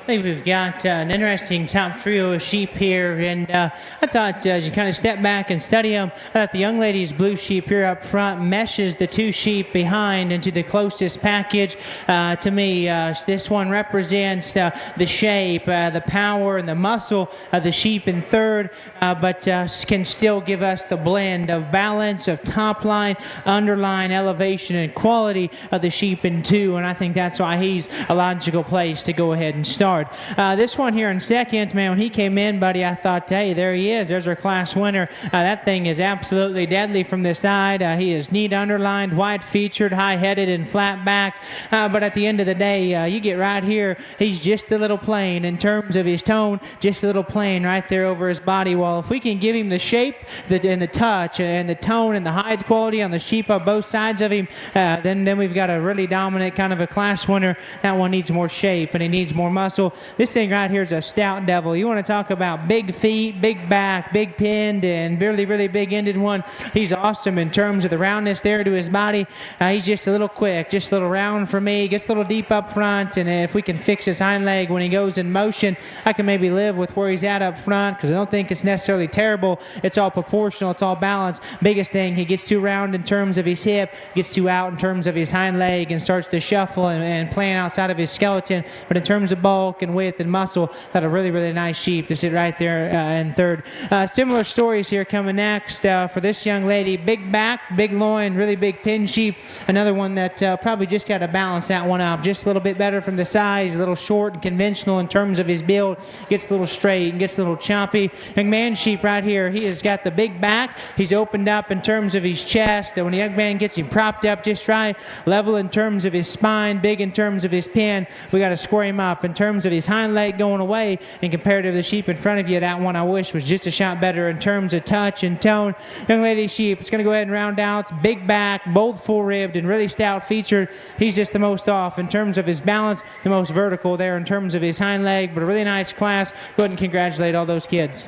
I think we've got an interesting top trio of sheep here, and I thought as you kind of step back and study them, I thought the young lady's blue sheep here up front meshes the two sheep behind into the closest package. To me, this one represents the shape, the power, and the muscle of the sheep in third, but can still give us the blend of balance of top line, underline, elevation, and quality of the sheep in two, and I think that's why he's a logical place to go ahead and start. This one here in second, man, when he came in, buddy, I thought, hey, there he is. There's our class winner. That thing is absolutely deadly from the side. He is neat underlined, wide featured, high headed, and flat backed. But at the end of the day, you get right here, he's just a little plain in terms of his tone, just a little plain right there over his body wall. If we can give him the shape and the touch and the tone and the hide quality on the sheep on both sides of him, then we've got a really dominant kind of a class winner. That one needs more shape and he needs more muscle. This thing right here is a stout devil. You want to talk about big feet, big back, big pinned, and really, really big ended one. He's awesome in terms of the roundness there to his body. He's just a little quick, just a little round for me. Gets a little deep up front, and if we can fix his hind leg when he goes in motion, I can maybe live with where he's at up front because I don't think it's necessarily terrible. It's all proportional. It's all balanced. Biggest thing, he gets too round in terms of his hip, gets too out in terms of his hind leg, and starts to shuffle and playing outside of his skeleton. But in terms of bulk and width and muscle, that a really, really nice sheep to sit right there in third. Similar stories here coming next for this young lady. Big back, big loin, really big pin sheep. Another one that probably just got to balance that one up just a little bit better from the size, a little short and conventional in terms of his build. Gets a little straight and gets a little choppy. Young man sheep right here, he has got the big back. He's opened up in terms of his chest. And when the young man gets him propped up just right, level in terms of his spine, big in terms of his pin, we got to square him up in terms of his hind leg going away, and compared to the sheep in front of you, that one I wish was just a shot better in terms of touch and tone. Young lady sheep, it's going to go ahead and round out. Big back, bold full-ribbed, and really stout featured. He's just the most off in terms of his balance, the most vertical there in terms of his hind leg, but a really nice class. Go ahead and congratulate all those kids.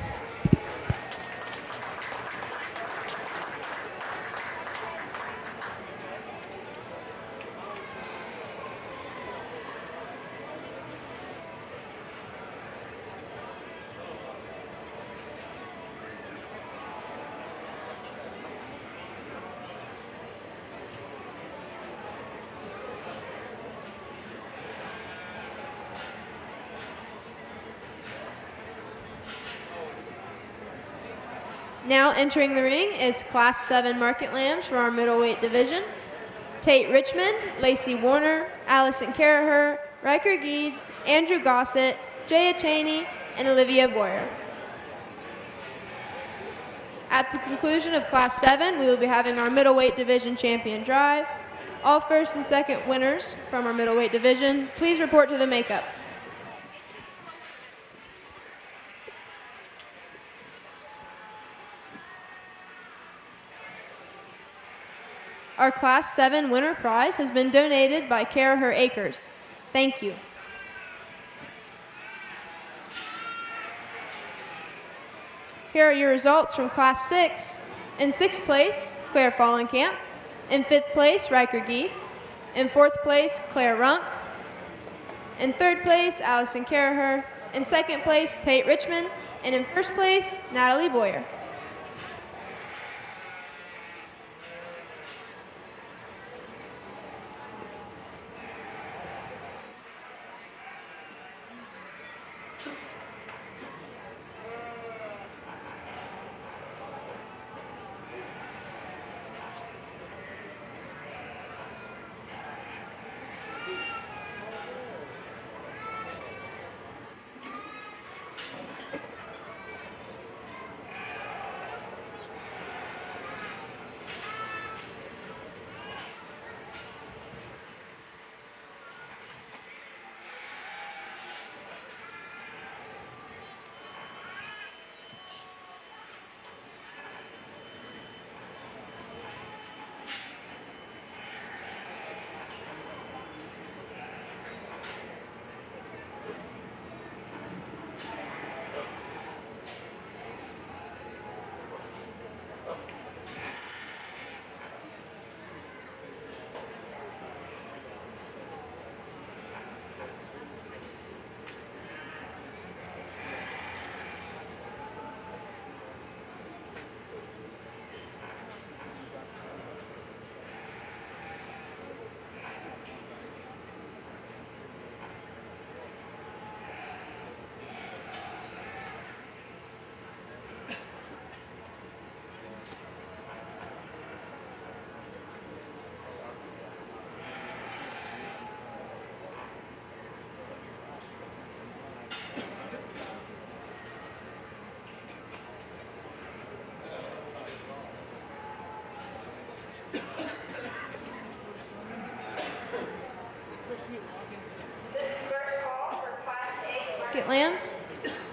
Now entering the ring is Class 7 Market Lambs for our middleweight division. Tate Richmond, Lacey Warner, Allison Caraher, Riker Geeds, Andrew Gossett, Jaya Cheney, and Olivia Boyer. At the conclusion of Class 7, we will be having our middleweight division champion drive. All first and second winners from our middleweight division, please report to the makeup. Our Class 7 winner prize has been donated by Caraher Acres. Thank you. Here are your results from Class 6. In sixth place, Claire Fallenkamp. In 5th place, Riker Geets. In 4th place, Claire Runk. In 3rd place, Allison Caraher. In 2nd place, Tate Richmond. And in 1st place, Natalie Boyer. Lambs,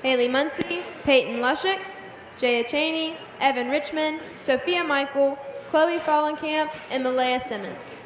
Haley Muncie, Peyton Lushik, Jaya Cheney, Evan Richmond, Sophia Michael, Chloe Fallenkamp, and Malaya Simmons.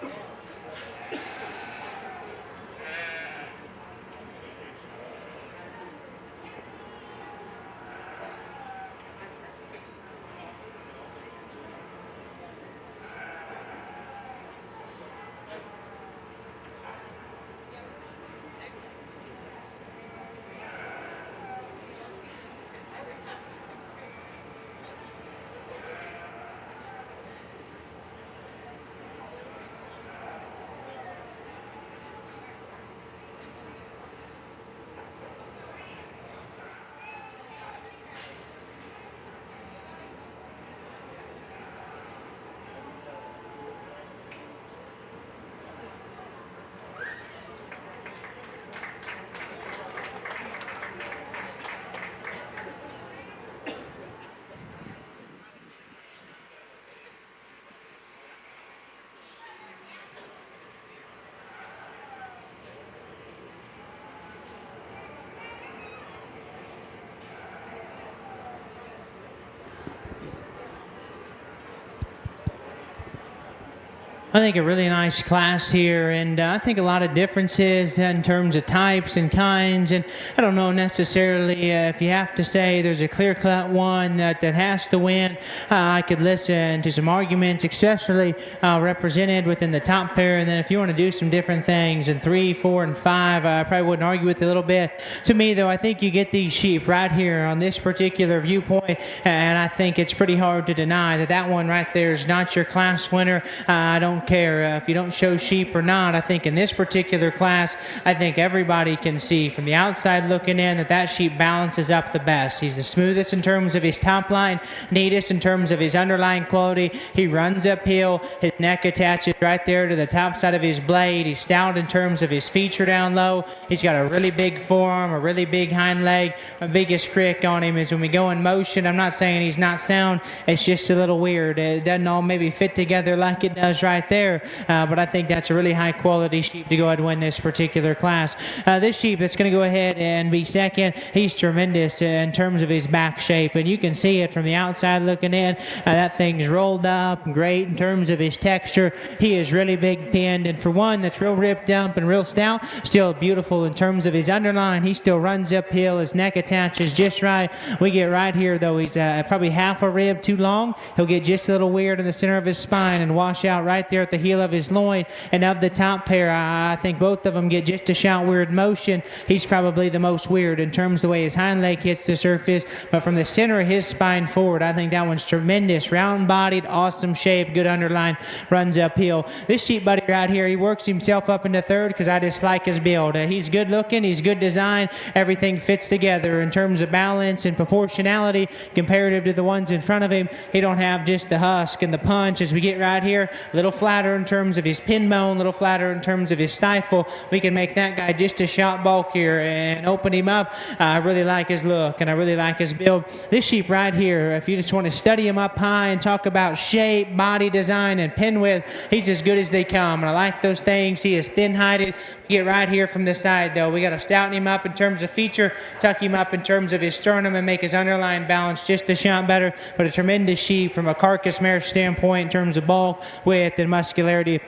I think a really nice class here, and I think a lot of differences in terms of types and kinds, and I don't know necessarily if you have to say there's a clear-cut one that has to win. I could listen to some arguments, especially represented within the top pair, and then if you want to do some different things in 3, 4, and 5, I probably wouldn't argue with it a little bit. To me, though, I think you get these sheep right here on this particular viewpoint, and I think it's pretty hard to deny that that one right there is not your class winner. I don't care if you don't show sheep or not. I think in this particular class, I think everybody can see from the outside looking in that sheep balances up the best. He's the smoothest in terms of his top line, neatest in terms of his underlying quality. He runs uphill. His neck attaches right there to the top side of his blade. He's stout in terms of his feature down low. He's got a really big forearm, a really big hind leg. My biggest crick on him is when we go in motion, I'm not saying he's not sound. It's just a little weird. It doesn't all maybe fit together like it does right there. But I think that's a really high quality sheep to go ahead and win this particular class. This sheep that's going to go ahead and be second, he's tremendous in terms of his back shape, and you can see it from the outside looking in. That thing's rolled up great in terms of his texture. He is really big pinned, and for one that's real ripped up and real stout, still beautiful in terms of his underline. He still runs uphill. His neck attaches just right. We get right here though, he's probably half a rib too long. He'll get just a little weird in the center of his spine and wash out right there at the heel of his loin. And of the top pair, I think both of them get just a shot weird motion. He's probably the most weird in terms of the way his hind leg hits the surface, but from the center of his spine forward, I think that one's tremendous. Round bodied, awesome shape, good underline, runs uphill. This sheep buddy right here, he works himself up into third because I just like his build. He's good looking, he's good design, everything fits together in terms of balance and proportionality comparative to the ones in front of him. He don't have just the husk and the punch as we get right here. A little flatter in terms of his pin bone, a little flatter in terms of his stifle. We can make that guy just a shot bulkier and open him up. I really like his look and I really like his build. This sheep right here, if you just want to study him up high and talk about shape, body design, and pin width, he's as good as they come. And I like those things. He is thin-hided. Get right here from the side though. We got to stouten him up in terms of feature, tuck him up in terms of his sternum, and make his underlying balance just a shot better. But a tremendous sheep from a carcass mare standpoint in terms of bulk, width, and muscularity.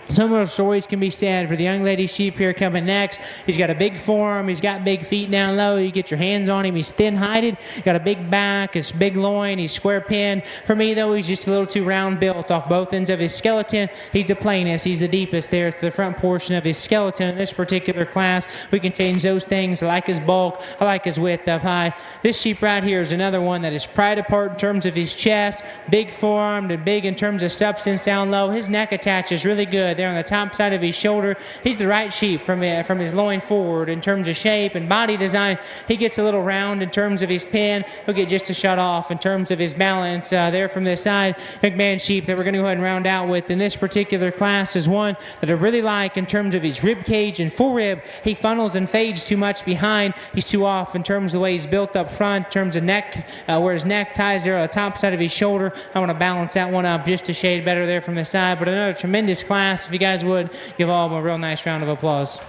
Similar stories can be said for the young lady sheep here coming next. He's got a big form. He's got big feet down low. You get your hands on him. He's thin-hided. Got a big back. His big loin. He's square pinned. For me, though, he's just a little too round built off both ends of his skeleton. He's the plainest. He's the deepest there to the front portion of his skeleton. In this particular class, we can change those things. I like his bulk. I like his width up high. This sheep right here is another one that is pried apart in terms of his chest. Big formed and big in terms of substance down low. His neck attaches really good there on the top side of his shoulder. He's the right sheep from his loin forward in terms of shape and body design. He gets a little round in terms of his pin. He'll get just a shot off in terms of his balance there from this side. McMahon sheep that we're going to go ahead and round out with in this particular class is one that I really like in terms of his rib cage and forerib. He funnels and fades too much behind. He's too off in terms of the way he's built up front, in terms of neck, where his neck ties there on the top side of his shoulder. I want to balance that one up just a shade better there from the side. But another tremendous class. If you guys would, give all of them a real nice round of applause.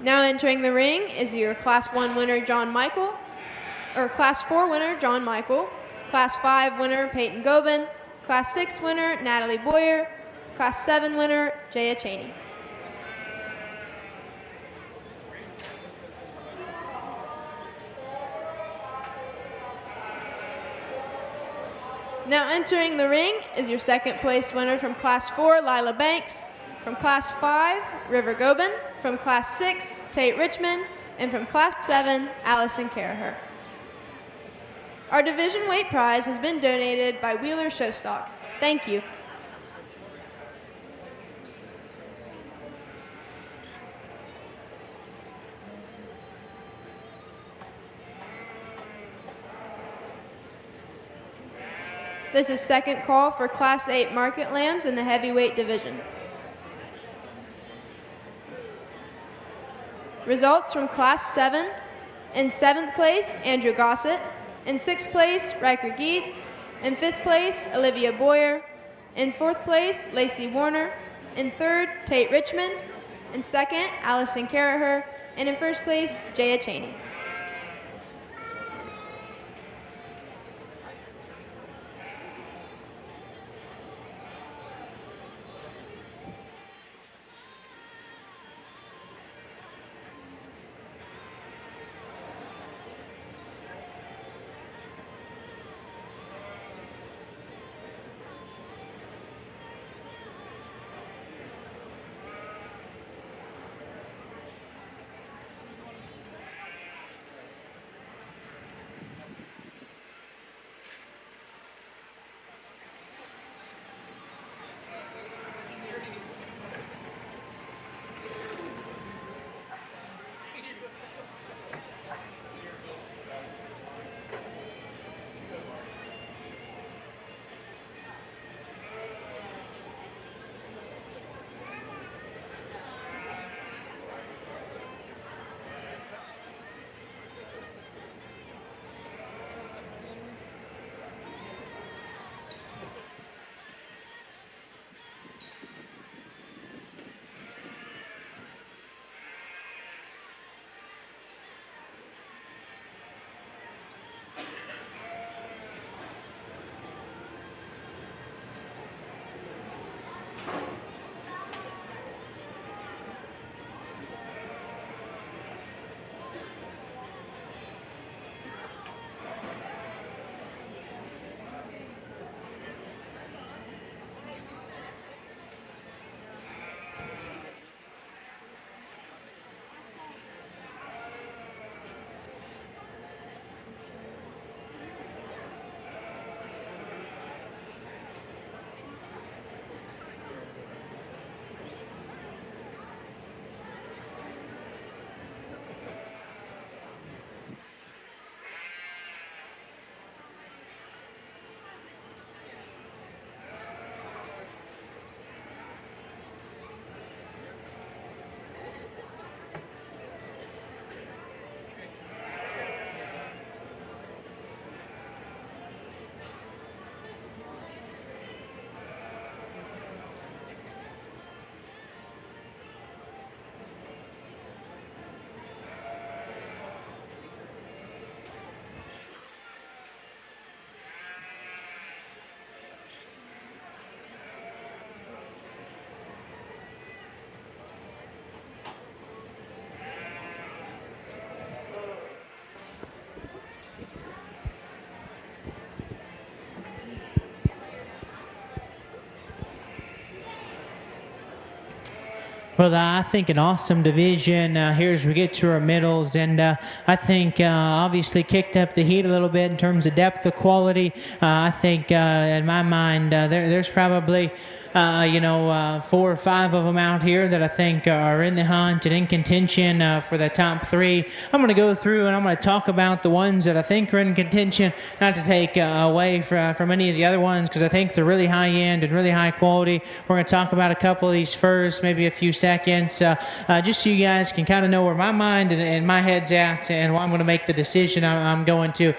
Now entering the ring is your Class 1 winner, John Michael, or Class 4 winner, John Michael, Class 5 winner, Peyton Gobin, Class 6 winner, Natalie Boyer, Class 7 winner, Jaya Cheney. Now entering the ring is your second place winner from Class 4, Lila Banks, from Class 5, River Gobin, from Class 6, Tate Richmond, and from Class 7, Allison Caraher. Our division weight prize has been donated by Wheeler Showstock. Thank you. This is second call for Class 8 market lambs in the heavyweight division. Results from Class 7. In 7th place, Andrew Gossett. In 6th place, Riker Geets. In 5th place, Olivia Boyer. In 4th place, Lacey Warner. In 3rd, Tate Richmond. In 2nd, Allison Caraher. And in 1st place, Jaya Cheney. Well, I think an awesome division here as we get to our middles, and I think obviously kicked up the heat a little bit in terms of depth of quality. I think in my mind there's probably 4 or 5 of them out here that I think are in the hunt and in contention for the top 3. I'm going to go through and I'm going to talk about the ones that I think are in contention, not to take away from any of the other ones because I think they're really high end and really high quality. We're going to talk about a couple of these first, maybe a few seconds, just so you guys can kind of know where my mind and my head's at and where I'm going to make the decision I'm going to.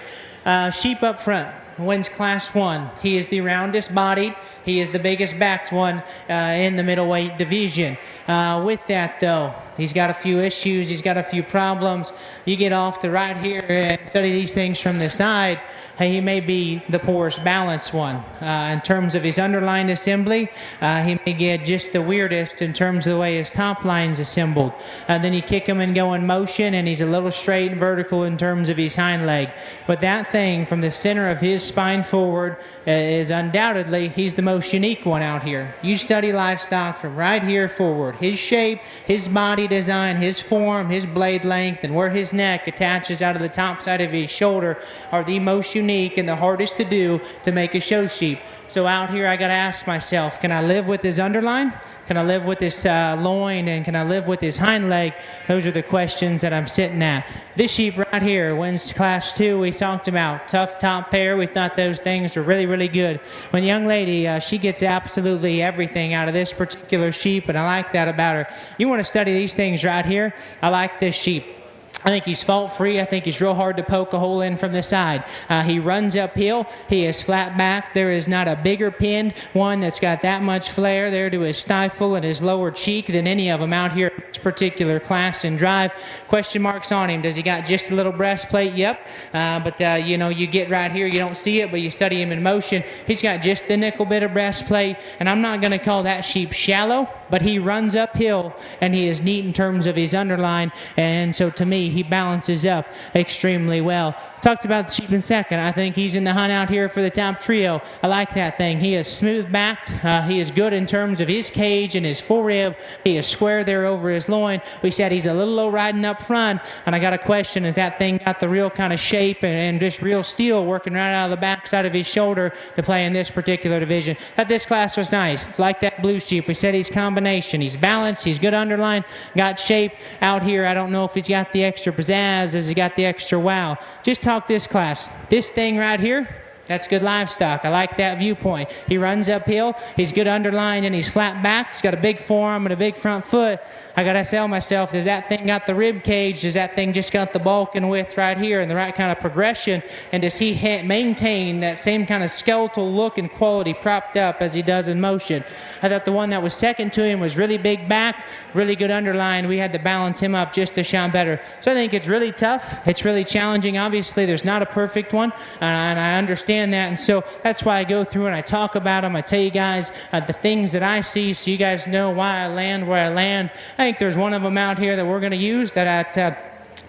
Sheep up front wins Class 1. He is the roundest bodied. He is the biggest backed one in the middleweight division. With that, though, he's got a few issues. He's got a few problems. You get off to right here and study these things from the side. He may be the poorest balanced one. In terms of his underline assembly, he may get just the weirdest in terms of the way his top line's assembled. Then you kick him and go in motion, and he's a little straight and vertical in terms of his hind leg. But that thing from the center of his spine forward is undoubtedly, he's the most unique one out here. You study livestock from right here forward. His shape, his body design, his form, his blade length, and where his neck attaches out of the top side of his shoulder are the most unique and the hardest to do to make a show sheep. So out here I got to ask myself, can I live with his underline? Can I live with his loin? And can I live with his hind leg? Those are the questions that I'm sitting at. This sheep right here wins Class 2. We talked about tough top pair. We thought those things were really, really good. When the young lady, she gets absolutely everything out of this particular sheep, and I like that about her. You want to study these things right here? I like this sheep. I think he's fault-free. I think he's real hard to poke a hole in from the side. He runs uphill. He is flat back. There is not a bigger pinned one that's got that much flare there to his stifle and his lower cheek than any of them out here in this particular class and drive. Question marks on him. Does he got just a little breastplate? Yep. But you get right here, you don't see it, but you study him in motion. He's got just the nickel bit of breastplate, and I'm not going to call that sheep shallow, but he runs uphill, and he is neat in terms of his underline, and so to me, he balances up extremely well. Talked about the sheep in second. I think he's in the hunt out here for the top trio. I like that thing. He is smooth backed. He is good in terms of his cage and his forerib. He is square there over his loin. We said he's a little low riding up front, and I got a question. Has that thing got the real kind of shape and just real steel working right out of the backside of his shoulder to play in this particular division? Thought this class was nice. It's like that blue sheep. We said he's combination. He's balanced. He's good underline. Got shape out here. I don't know if he's got the extra pizzazz. Has he got the extra wow? Just talk this class. This thing right here, that's good livestock. I like that viewpoint. He runs uphill. He's good underline and he's flat back. He's got a big forearm and a big front foot. I got to tell myself, does that thing got the rib cage? Does that thing just got the bulk and width right here and the right kind of progression? And does he maintain that same kind of skeletal look and quality propped up as he does in motion? I thought the one that was second to him was really big backed, really good underline. We had to balance him up just to shine better. So I think it's really tough. It's really challenging. Obviously, there's not a perfect one, and I understand that. And so that's why I go through and I talk about them. I tell you guys the things that I see so you guys know why I land where I land. I think there's one of them out here that we're going to use that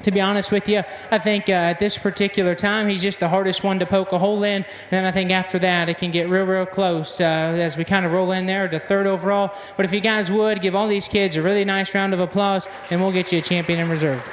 to be honest with you, I think at this particular time, he's just the hardest one to poke a hole in. And then I think after that, it can get real, real close as we kind of roll in there to third overall. But if you guys would, give all these kids a really nice round of applause, and we'll get you a champion in reserve.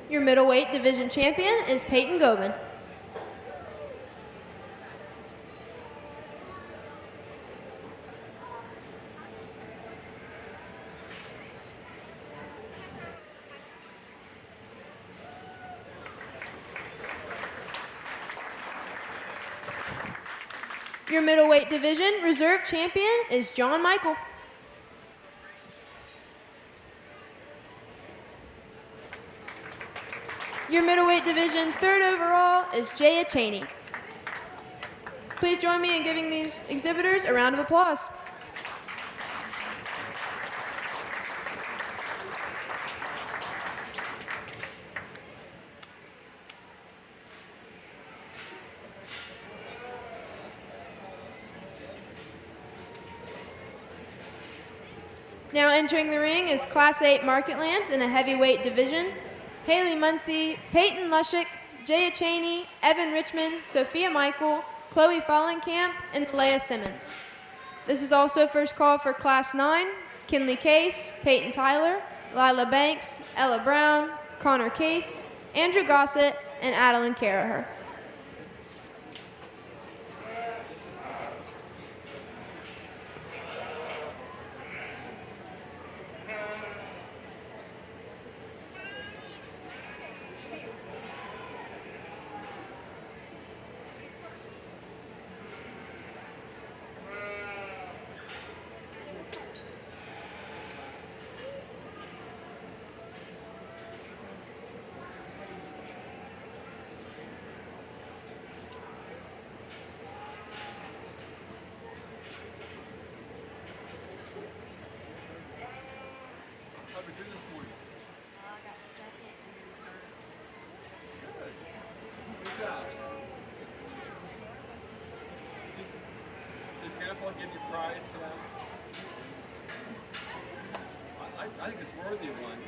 Your middleweight division champion is Peyton Gobin. Your middleweight division reserve champion is John Michael. Your middleweight division third overall is Jaya Cheney. Please join me in giving these exhibitors a round of applause. Now entering the ring is Class 8 market lambs in a heavyweight division. Haley Muncie, Peyton Lushik, Jaya Cheney, Evan Richmond, Sophia Michael, Chloe Fallenkamp, and Leia Simmons. This is also first call for Class 9, Kinley Case, Peyton Tyler, Lila Banks, Ella Brown, Connor Case, Andrew Gossett, and Adeline Caraher. Did Grandpa give you a prize for that? I think it's worthy of one.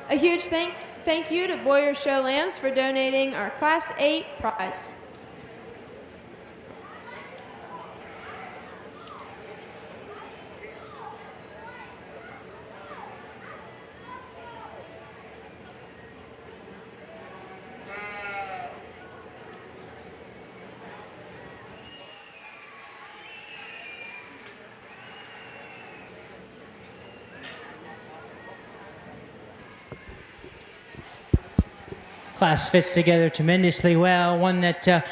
A huge thank you to Boyer Show Lambs for donating our Class 8 prize. Class fits together tremendously well. One that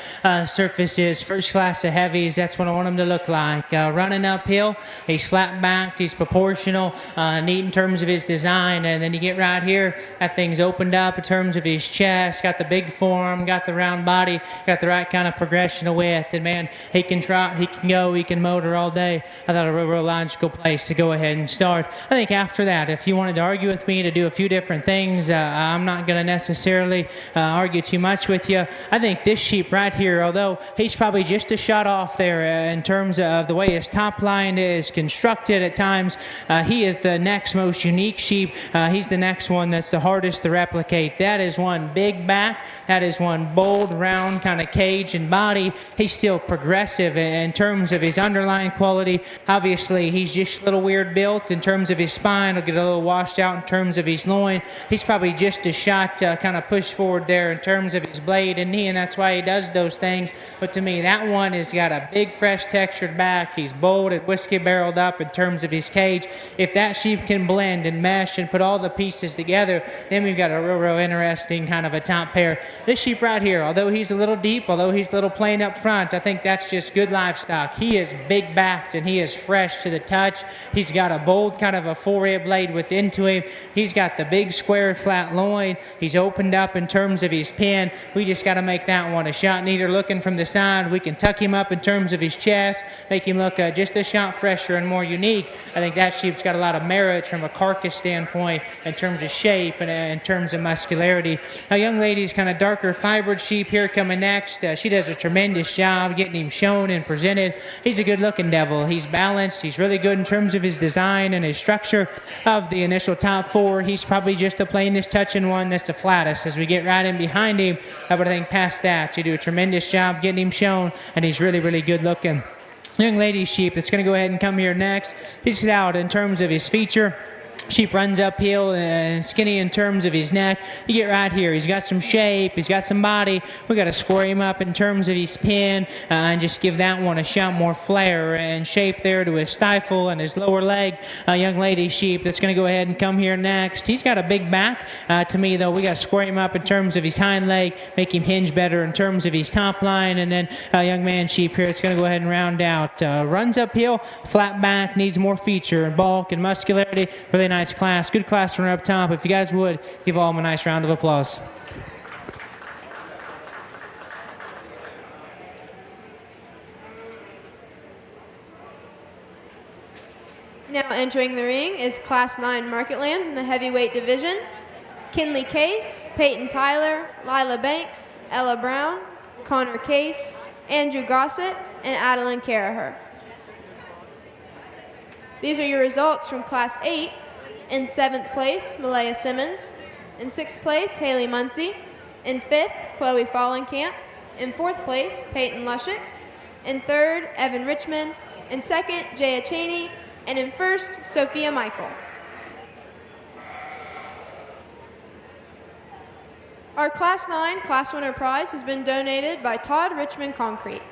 surfaces first class of heavies. That's what I want him to look like. Running uphill, he's flat backed, he's proportional, neat in terms of his design. And then you get right here, that thing's opened up in terms of his chest, got the big form, got the round body, got the right kind of progression of width. And man, he can trot, he can go, he can motor all day. I thought a real logical place to go ahead and start. I think after that, if you wanted to argue with me to do a few different things, I'm not going to necessarily argue too much with you. I think this sheep right here, although he's probably just a shot off there in terms of the way his top line is constructed at times, he is the next most unique sheep. He's the next one that's the hardest to replicate. That is one big back. That is one bold, round kind of cage and body. He's still progressive in terms of his underlying quality. Obviously, he's just a little weird built in terms of his spine. He'll get a little washed out in terms of his loin. He's probably just a shot kind of pushed forward there in terms of his blade and knee, and that's why he does those things. But to me, that one has got a big, fresh, textured back. He's bold and whiskey barreled up in terms of his cage. If that sheep can blend and mesh and put all the pieces together, then we've got a real interesting kind of a top pair. This sheep right here, although he's a little deep, although he's a little plain up front, I think that's just good livestock. He is big backed and he is fresh to the touch. He's got a bold kind of a four-rib blade within to him. He's got the big square flat loin. He's opened up in terms of his pin. We just got to make that one a shot neater looking from the side. We can tuck him up in terms of his chest, make him look just a shot fresher and more unique. I think that sheep's got a lot of merit from a carcass standpoint in terms of shape and in terms of muscularity. Now, young lady's kind of darker fibered sheep here coming next. She does a tremendous job getting him shown and presented. He's a good looking devil. He's balanced. He's really good in terms of his design and his structure. Of the initial top four, he's probably just the plainest touching one that's the flattest. As we get right in behind him, but I think past that, you do a tremendous job getting him shown, and he's really good looking. Young lady sheep that's going to go ahead and come here next. He's out in terms of his feature. Sheep runs uphill and skinny in terms of his neck. You get right here. He's got some shape. He's got some body. We got to square him up in terms of his pin and just give that one a shot more flair and shape there to his stifle and his lower leg. Young lady sheep that's going to go ahead and come here next. He's got a big back. To me, though, we got to square him up in terms of his hind leg, make him hinge better in terms of his top line. And then young man sheep here, it's going to go ahead and round out. Runs uphill, flat back, needs more feature and bulk and muscularity. Really nice class. Good class runner up top. If you guys would, give all of them a nice round of applause. Now entering the ring is Class 9 Market Lambs in the heavyweight division. Kinley Case, Peyton Tyler, Lila Banks, Ella Brown, Connor Case, Andrew Gossett, and Adeline Caraher. These are your results from Class 8. In 7th place, Malaya Simmons. In 6th place, Haley Muncie. In 5th, Chloe Fallenkamp. In 4th place, Peyton Lushick. In 3rd, Evan Richmond. In 2nd, Jaya Cheney. And in 1st, Sophia Michael. Our Class 9 Class Winner Prize has been donated by Todd Richmond Concrete.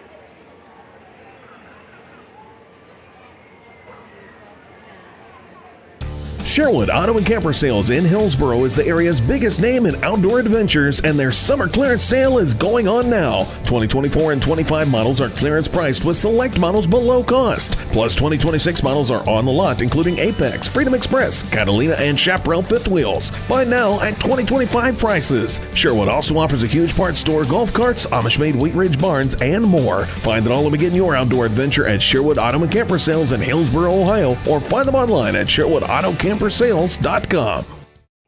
Sherwood Auto and Camper Sales in Hillsboro is the area's biggest name in outdoor adventures, and their summer clearance sale is going on now. 2024 and 25 models are clearance priced with select models below cost. Plus 2026 models are on the lot, including Apex, Freedom Express, Catalina, and Chaparral fifth wheels. Buy now at 2025 prices. Sherwood also offers a huge parts store, golf carts, Amish-made Wheat Ridge barns, and more. Find it all and begin your outdoor adventure at Sherwood Auto and Camper Sales in Hillsboro, Ohio, or find them online at SherwoodAutoCampersales.com.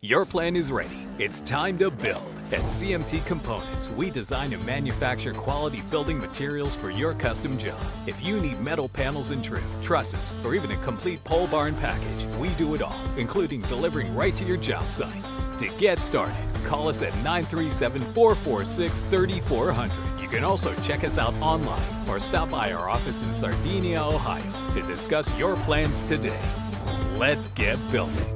Your plan is ready. It's time to build. At CMT Components, we design and manufacture quality building materials for your custom job. If you need metal panels and trim, trusses, or even a complete pole barn package, we do it all, including delivering right to your job site. To get started, call us at 937-446-3400. You can also check us out online or stop by our office in Sardinia, Ohio to discuss your plans today. Let's get building.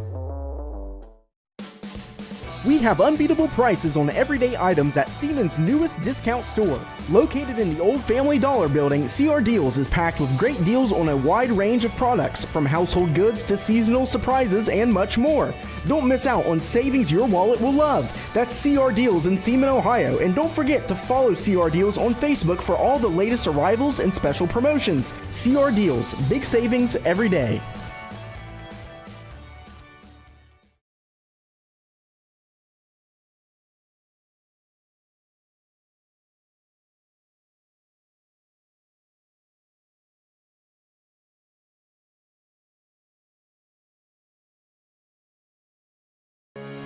We have unbeatable prices on everyday items at Siemens' newest discount store. Located in the old Family Dollar building, CR Deals is packed with great deals on a wide range of products, from household goods to seasonal surprises and much more. Don't miss out on savings your wallet will love. That's CR Deals in Seaman, Ohio. And don't forget to follow CR Deals on Facebook for all the latest arrivals and special promotions. CR Deals, big savings every day.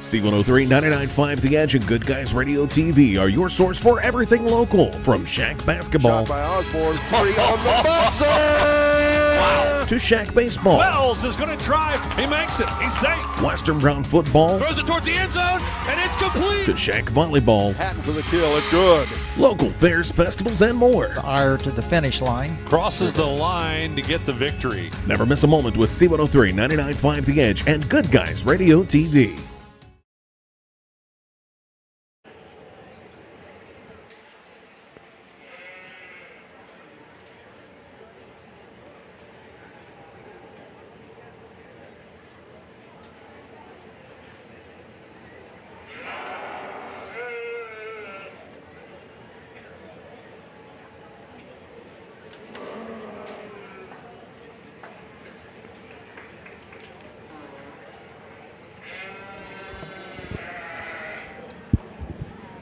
C103 99.5 The Edge and Good Guys Radio TV are your source for everything local. From Shack basketball Shot by Osborne, 3 on the buzzer! Wow! to Shack baseball, Wells is going to try. He makes it. He's safe. Western Brown football, Throws it towards the end zone, and it's complete! to Shack volleyball, Hatton for the kill, it's good. local fairs, festivals, and more. Ire to the finish line. Crosses the line to get the victory. Never miss a moment with C103 99.5 The Edge and Good Guys Radio TV.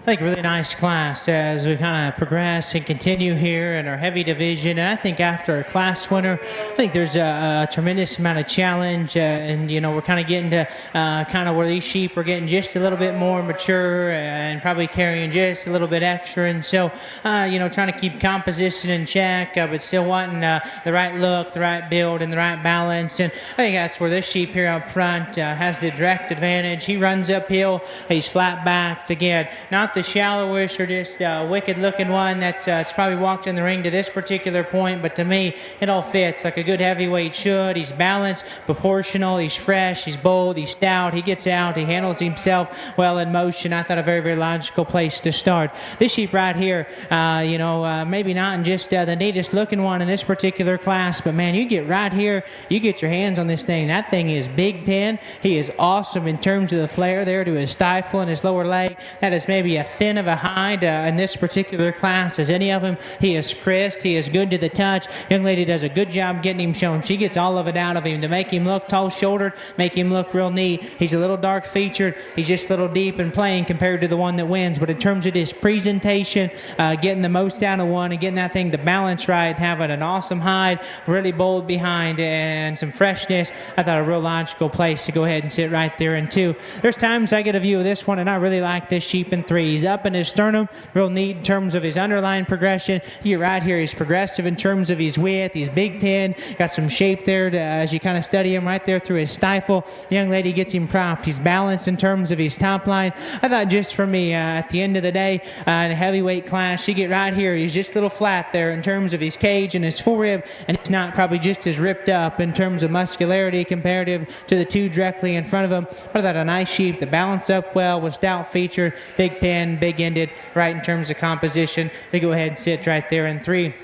I think really nice class as we kind of progress and continue here in our heavy division. And I think after a class winner, I think there's a tremendous amount of challenge. And, you know, we're kind of getting to kind of where these sheep are getting just a little bit more mature and probably carrying just a little bit extra. And so, you know, trying to keep composition in check, but still wanting the right look, the right build, and the right balance. And I think that's where this sheep here up front has the direct advantage. He runs uphill. He's flat backed. Again, not the the shallowest or just wicked looking one that's probably walked in the ring to this particular point, but to me, it all fits like a good heavyweight should. He's balanced, proportional, he's fresh, he's bold, he's stout, he gets out, he handles himself well in motion. I thought a very, very logical place to start. This sheep right here, maybe not in just the neatest looking one in this particular class, but man, you get right here, you get your hands on this thing. That thing is Big Ten. He is awesome in terms of the flare there to his stifle and his lower leg. That is maybe a thin of a hide in this particular class as any of them. He is crisp. He is good to the touch. Young lady does a good job getting him shown. She gets all of it out of him to make him look tall-shouldered, make him look real neat. He's a little dark-featured. He's just a little deep and plain compared to the one that wins. But in terms of his presentation, getting the most out of one and getting that thing to balance right, having an awesome hide, really bold behind, and some freshness, I thought a real logical place to go ahead and sit right there in 2. There's times I get a view of this one, and I really like this sheep in 3. He's up in his sternum, real neat in terms of his underlying progression. You're right here, he's progressive in terms of his width. He's Big Ten, got some shape there as you kind of study him right there through his stifle. The young lady gets him propped. He's balanced in terms of his top line. I thought just for me, at the end of the day, in a heavyweight class, you get right here, he's just a little flat there in terms of his cage and his forerib, and he's not probably just as ripped up in terms of muscularity comparative to the 2 directly in front of him. But I thought a nice sheep that balanced up well, was stout featured, big pen, big ended, right in terms of composition. They go ahead and sit right there in 3.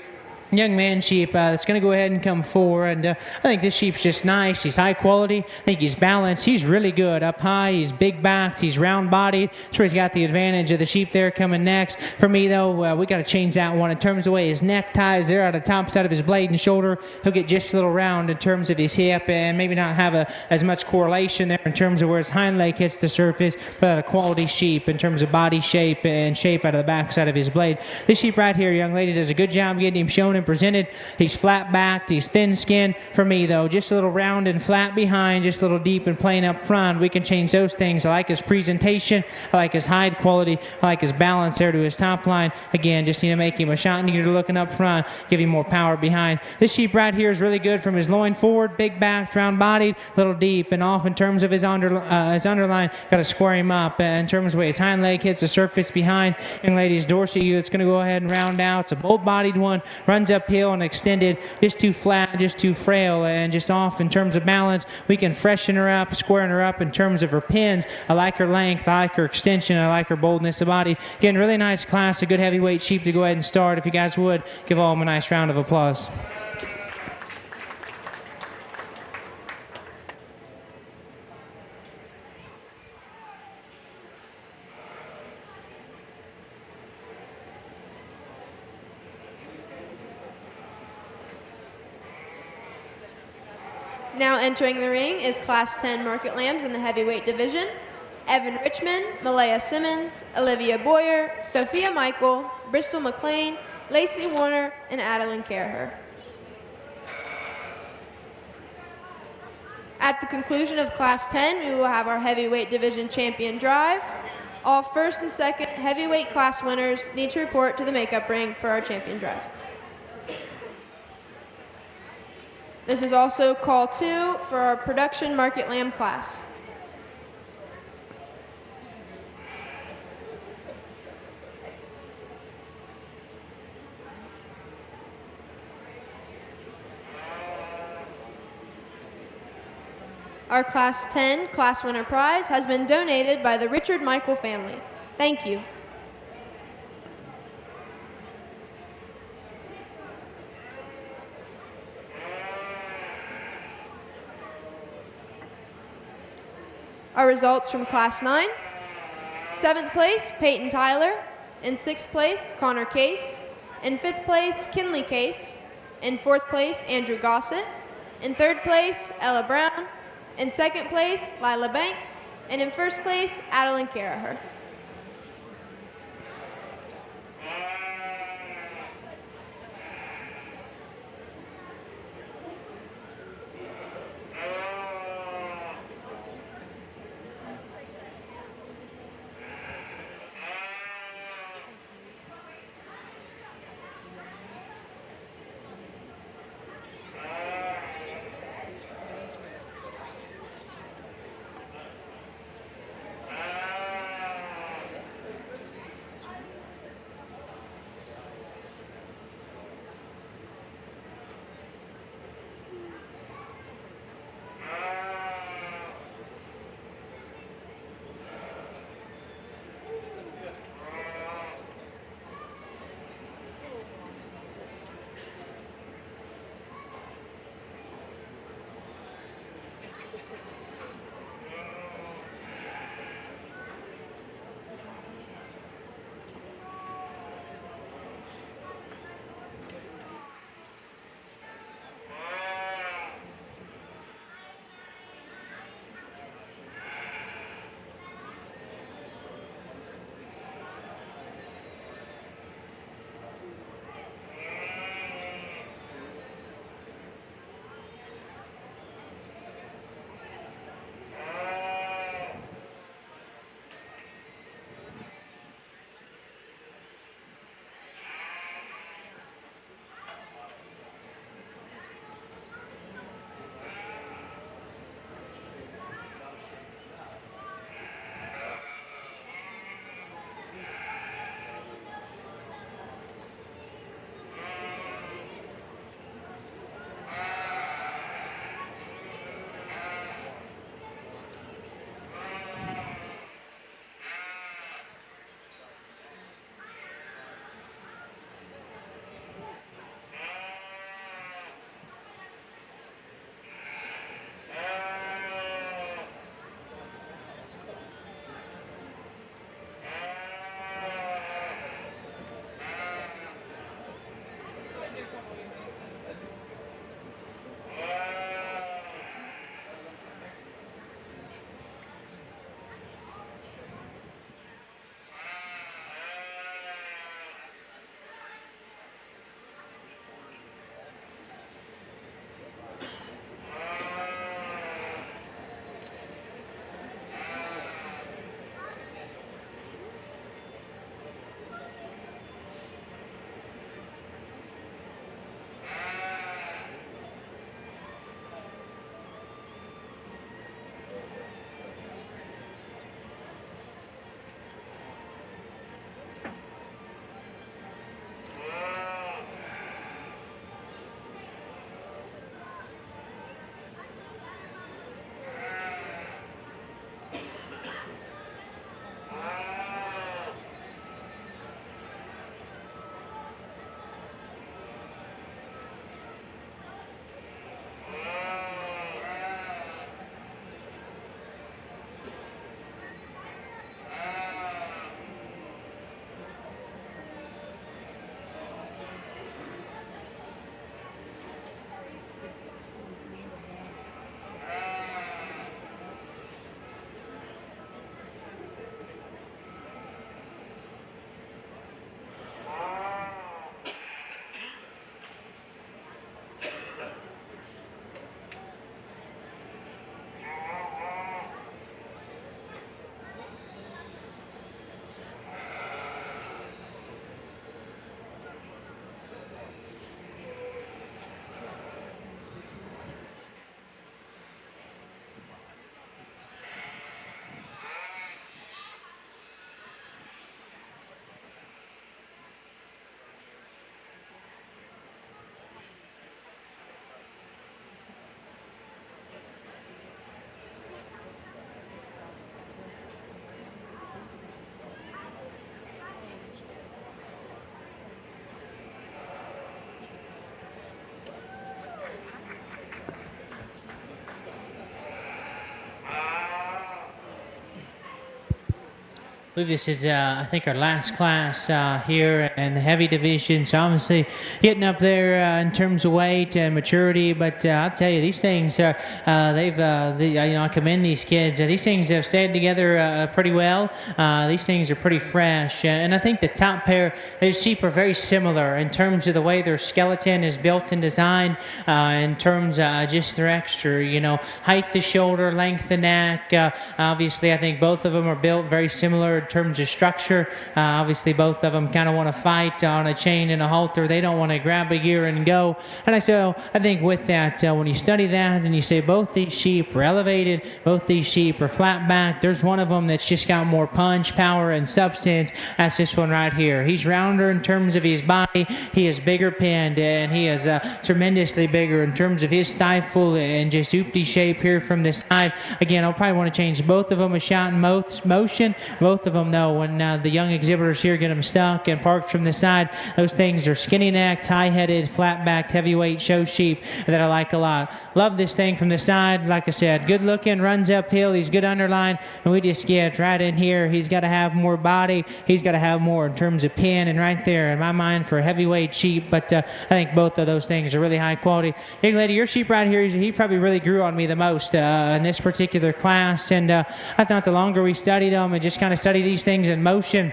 Young man sheep that's going to go ahead and come 4, and I think this sheep's just nice. He's high quality. I think he's balanced. He's really good up high. He's big backed. He's round bodied. So he's got the advantage of the sheep there coming next. For me though, we got to change that one in terms of the way his neck ties there on the top side of his blade and shoulder. He'll get just a little round in terms of his hip and maybe not have as much correlation there in terms of where his hind leg hits the surface, but a quality sheep in terms of body shape and shape out of the back side of his blade. This sheep right here, young lady, does a good job getting him shown and presented. He's flat backed, he's thin skinned. For me though, just a little round and flat behind, just a little deep and plain up front. We can change those things. I like his presentation, I like his hide quality, I like his balance there to his top line. Again, just need to make him a shot neater looking up front, give him more power behind. This sheep right here is really good from his loin forward, big backed, round bodied, little deep and off in terms of his underline. Got to square him up in terms of the way his hind leg hits the surface behind. Young lady's dorsal U, it's going to go ahead and round out. It's a bold bodied one, runs uphill and extended, just too flat, just too frail, and just off in terms of balance. We can freshen her up, squaring her up in terms of her pins. I like her length, I like her extension, I like her boldness of body. Again, really nice class, a good heavyweight sheep to go ahead and start. If you guys would, give all of them a nice round of applause. Now entering the ring is Class 10 Market Lambs in the heavyweight division. Evan Richmond, Malaya Simmons, Olivia Boyer, Sophia Michael, Bristol McLean, Lacey Warner, and Adeline Caraher. At the conclusion of Class 10, we will have our heavyweight division champion drive. All first and second heavyweight class winners need to report to the makeup ring for our champion drive. This is also call 2 for our production market lamb class. Our Class 10 class winner prize has been donated by the Richard Michael family. Thank you. Our results from Class 9. 7th place, Peyton Tyler. In 6th place, Connor Case. In 5th place, Kinley Case. In 4th place, Andrew Gossett. In 3rd place, Ella Brown. In 2nd place, Lila Banks. And in 1st place, Adeline Caraher. believe this is, I think, our last class here in the heavy division. So obviously getting up there in terms of weight and maturity. But I'll tell you, these things are, I commend these kids. These things have stayed together pretty well. These things are pretty fresh. And I think the top pair, these sheep are very similar in terms of the way their skeleton is built and designed, in terms of just their extra, height to shoulder, length to neck. Obviously, I think both of them are built very similar in terms of structure. Obviously, both of them kind of want to fight on a chain and a halter. They don't want to grab a gear and go. And I think with that, when you study that and you say both these sheep are elevated, both these sheep are flat back, there's one of them that's just got more punch, power, and substance. That's this one right here. He's rounder in terms of his body. He is bigger pinned, and he is tremendously bigger in terms of his stifle and just oopty shape here from the side. Again, I'll probably want to change both of them a shot in motion. Both of them, though, when the young exhibitors here get them stuck and parked from the side, those things are skinny-necked, high-headed, flat-backed, heavyweight show sheep that I like a lot. Love this thing from the side. Like I said, good-looking, runs uphill. He's good underline, and we just get right in here. He's got to have more body. He's got to have more in terms of pin, and right there, in my mind, for a heavyweight sheep. But I think both of those things are really high quality. Young lady, your sheep right here, he probably really grew on me the most in this particular class, and I thought the longer we studied them and just kind of study these things in motion,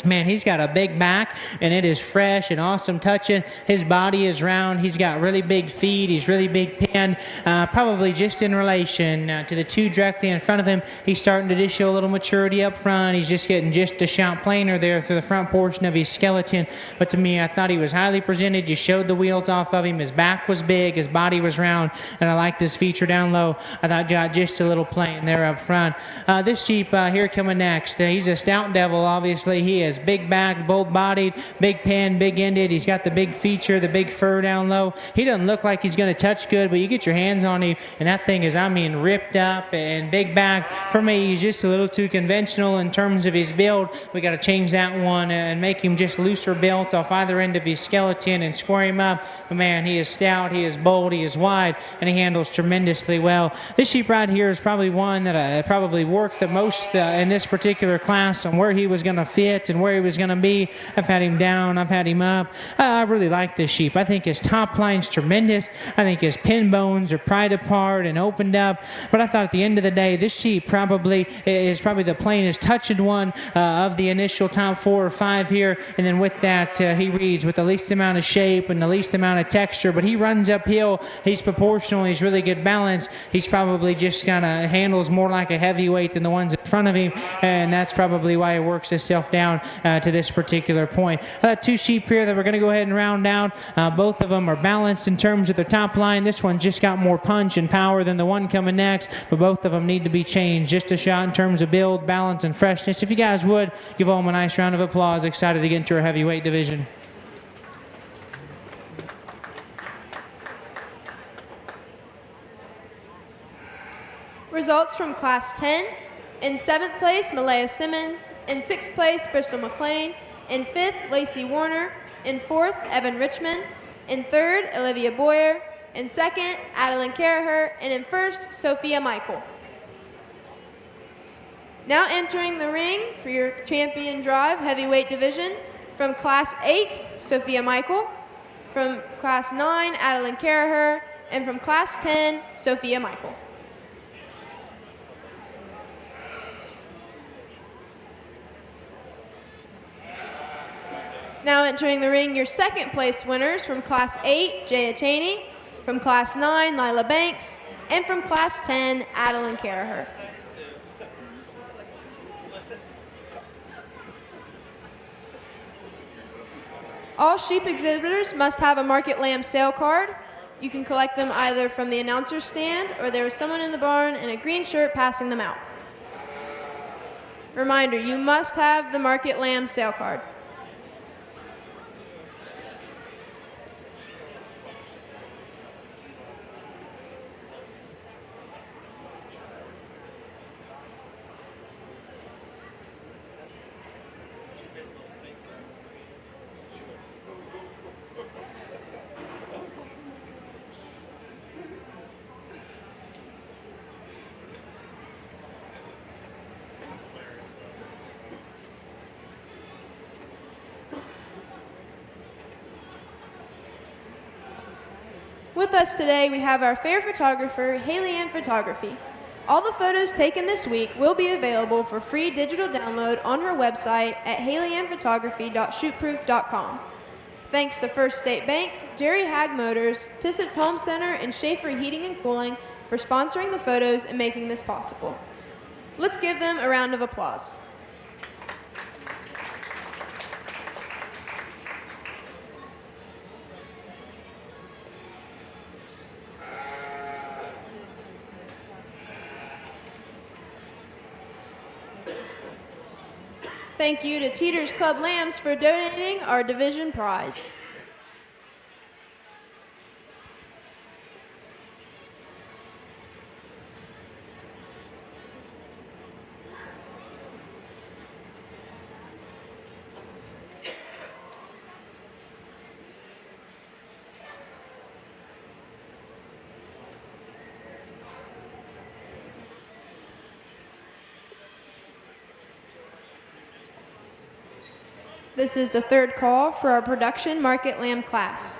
man, he's got a big back, and it is fresh and awesome touching. His body is round. He's got really big feet. He's really big pin. Probably just in relation to the two directly in front of him. He's starting to just show a little maturity up front. He's just getting just a shot plainer there through the front portion of his skeleton. But to me, I thought he was highly presented. Just showed the wheels off of him. His back was big. His body was round. And I liked this feature down low. I thought got just a little plain there up front. This sheep here coming next. He's a stout devil, obviously. He is big back, bold-bodied, big pin, big-ended. He's got the big feature, the big fur down low. He doesn't look like he's going to touch good, but you get your hands on him, and that thing is, ripped up and big back. For me, he's just a little too conventional in terms of his build. We got to change that one and make him just looser built off either end of his skeleton and square him up. But man, he is stout, he is bold, he is wide, and he handles tremendously well. This sheep right here is probably one that I probably worked the most in this particular class on where he was going to fit and where he was going to be. I've had him down, I've had him up. I really like this sheep. I think his top line's tremendous. I think his pin bones are pried apart and opened up. But I thought at the end of the day, this sheep probably is the plainest touching one of the initial top 4 or 5 here. And then with that, he reads with the least amount of shape and the least amount of texture. But he runs uphill. He's proportional. He's really good balance. He's probably just kind of handles more like a heavyweight than the ones in front of him. And that's probably why he works himself down to this particular point. Two sheep here that we're going to go ahead and round out. Both of them are balanced in terms of their top line. This one just got more punch and power than the one coming next, but both of them need to be changed just a shot in terms of build, balance, and freshness. If you guys would, give all them a nice round of applause. Excited to get into our heavyweight division. Results from Class 10. In 7th place, Malaya Simmons. In 6th place, Bristol McLean. In 5th, Lacey Warner. In 4th, Evan Richmond. In 3rd, Olivia Boyer. In 2nd, Adeline Caraher. And in 1st, Sophia Michael. Now entering the ring for your champion drive heavyweight division, from Class 8, Sophia Michael. From Class 9, Adeline Caraher. And from Class 10, Sophia Michael. Now entering the ring, your 2nd place winners, from Class 8, Jaya Cheney, from Class 9, Lila Banks, and from Class 10, Adeline Caraher. All sheep exhibitors must have a Market Lamb sale card. You can collect them either from the announcer's stand, or there is someone in the barn in a green shirt passing them out. Reminder, you must have the Market Lamb sale card. With us today, we have our fair photographer, Highland Photography. All the photos taken this week will be available for free digital download on her website at highlandphotography.shootproof.com. Thanks to First State Bank, Jerry Hag Motors, Tissett's Home Center, and Schaefer Heating and Cooling for sponsoring the photos and making this possible. Let's give them a round of applause. Thank you to Teeter's Club Lambs for donating our division prize. This is the third call for our production market lamb class.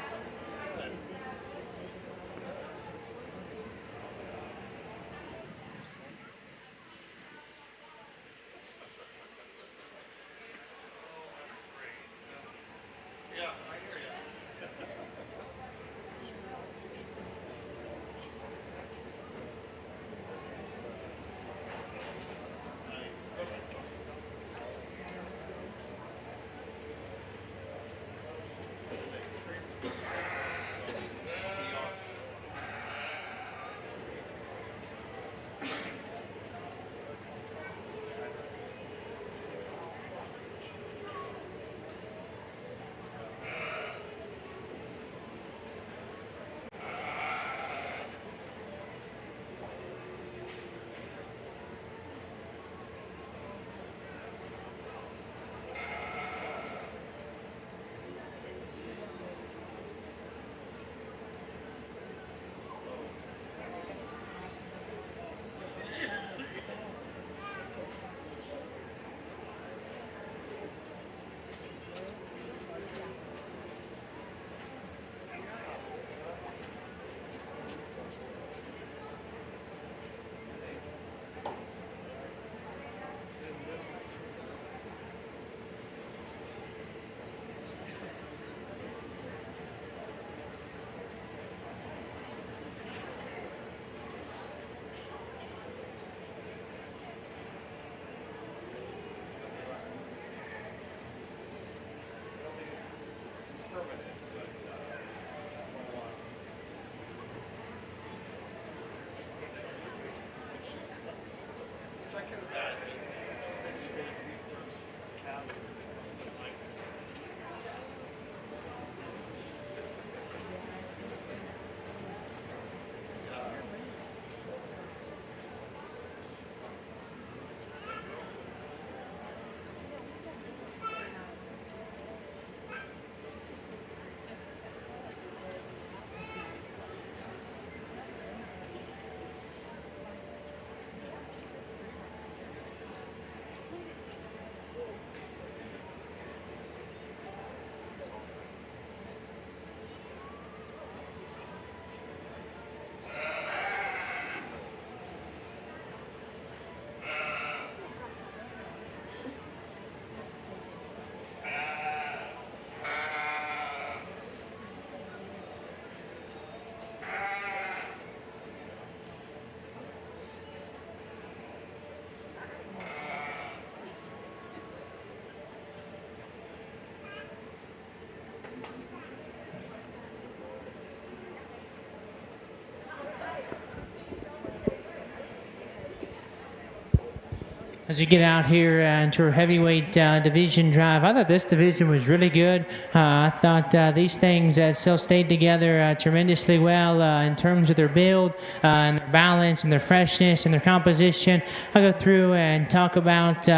As you get out here into our heavyweight division drive, I thought this division was really good. I thought these things still stayed together tremendously well in terms of their build and their balance and their freshness and their composition. I'll go through and talk about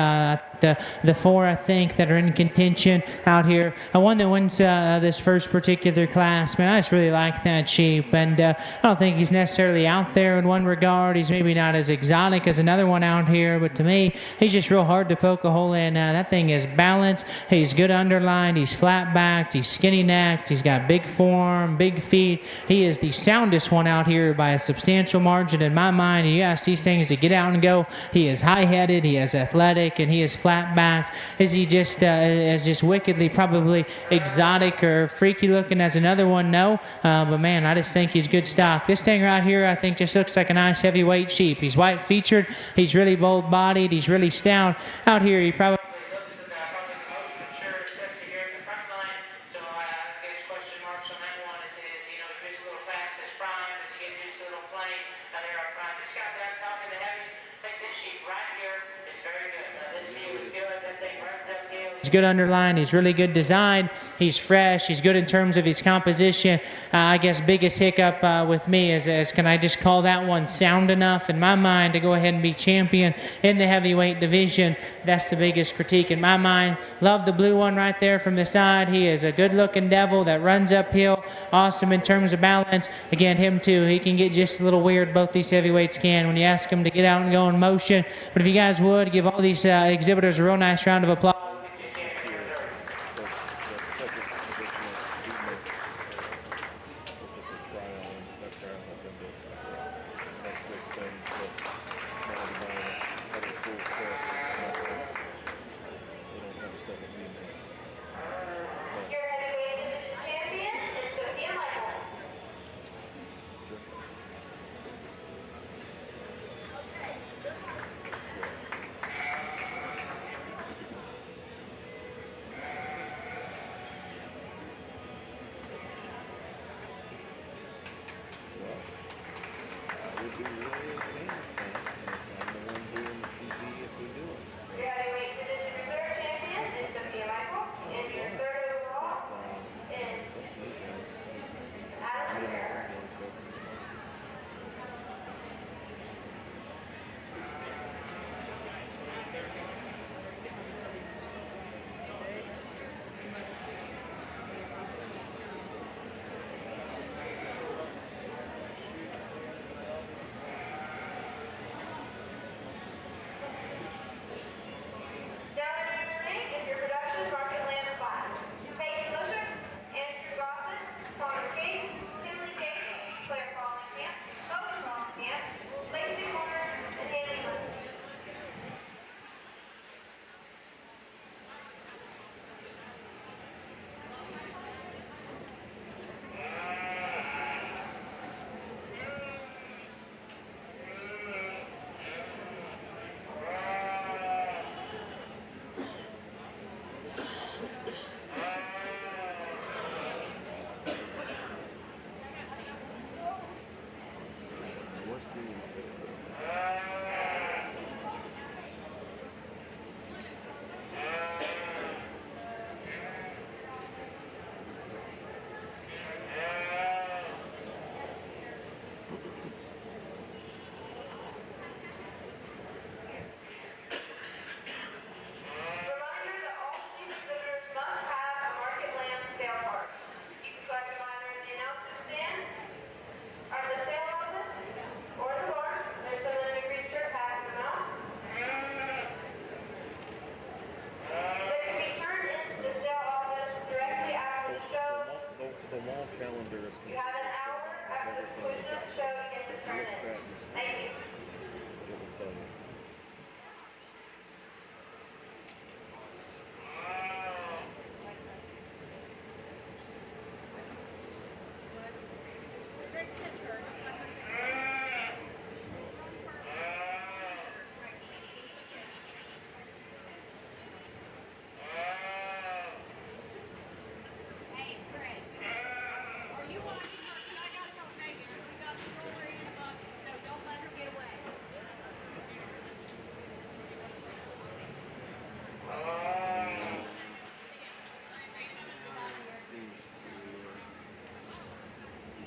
the four, I think, that are in contention out here. One that wins this first particular class, man, I just really like that sheep. And I don't think he's necessarily out there in one regard. He's maybe not as exotic as another one out here, but to me, he's just real hard to poke a hole in. That thing is balanced. He's good underlined. He's flat-backed. He's skinny-necked. He's got big form, big feet. He is the soundest one out here by a substantial margin in my mind. You ask these things to get out and go. He is high-headed. He is athletic, and he is flat-backed. Is he just as just wickedly probably exotic or freaky-looking as another one? No. But, man, I just think he's good stock. This thing right here, I think, just looks like a nice heavyweight sheep. He's white-featured. He's really bold-bodied. He's really stout. Out here, he probably He's good underline. He's really good design. He's fresh. He's good in terms of his composition. I guess biggest hiccup with me is can I just call that one sound enough in my mind to go ahead and be champion in the heavyweight division? That's the biggest critique in my mind. Love the blue one right there from the side. He is a good-looking devil that runs uphill. Awesome in terms of balance. Again, him too. He can get just a little weird. Both these heavyweights can when you ask him to get out and go in motion. But if you guys would, give all these exhibitors a real nice round of applause.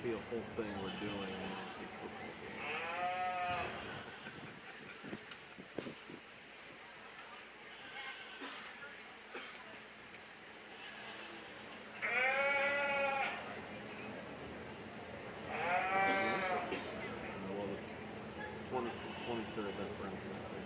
be a whole thing we're doing. 23rd, that's Brown 23rd.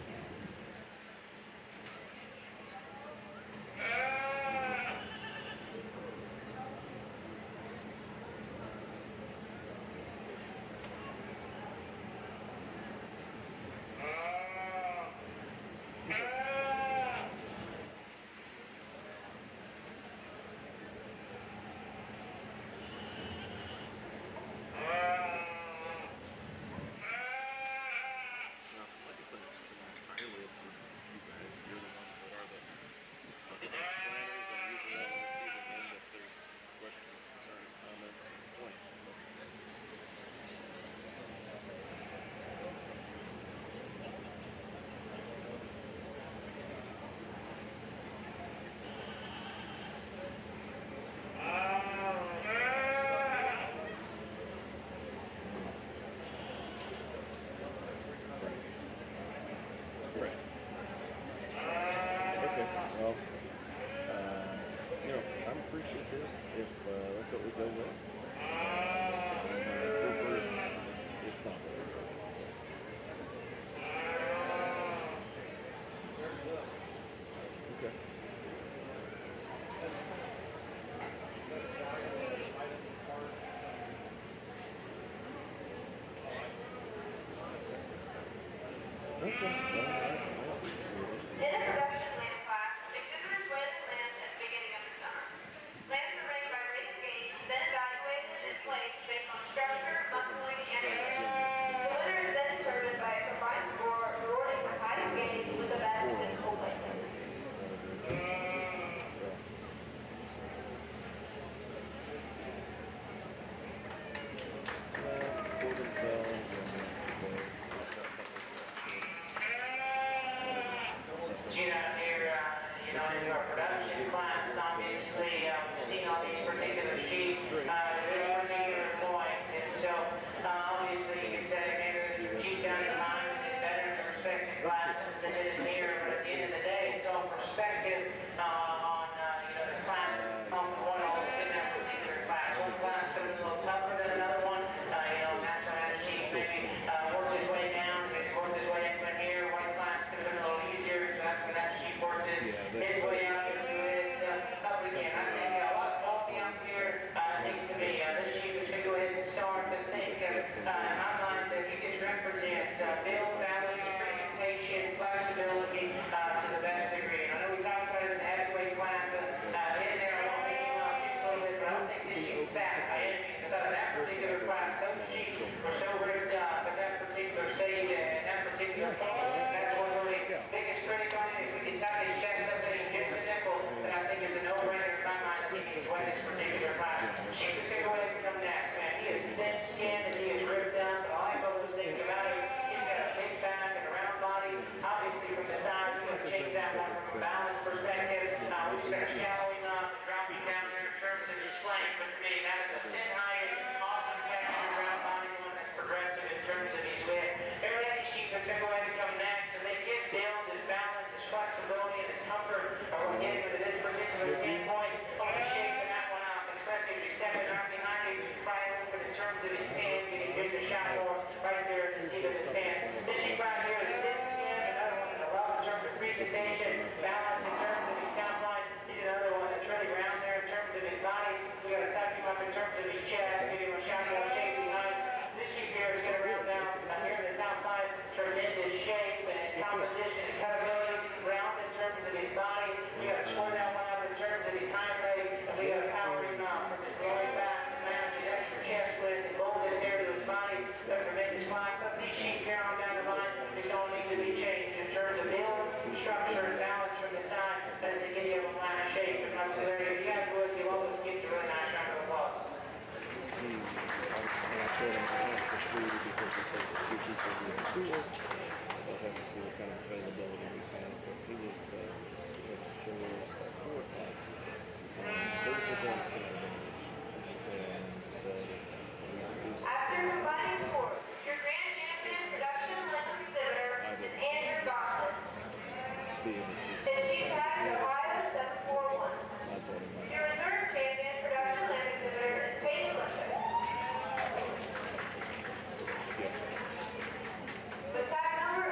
The tag number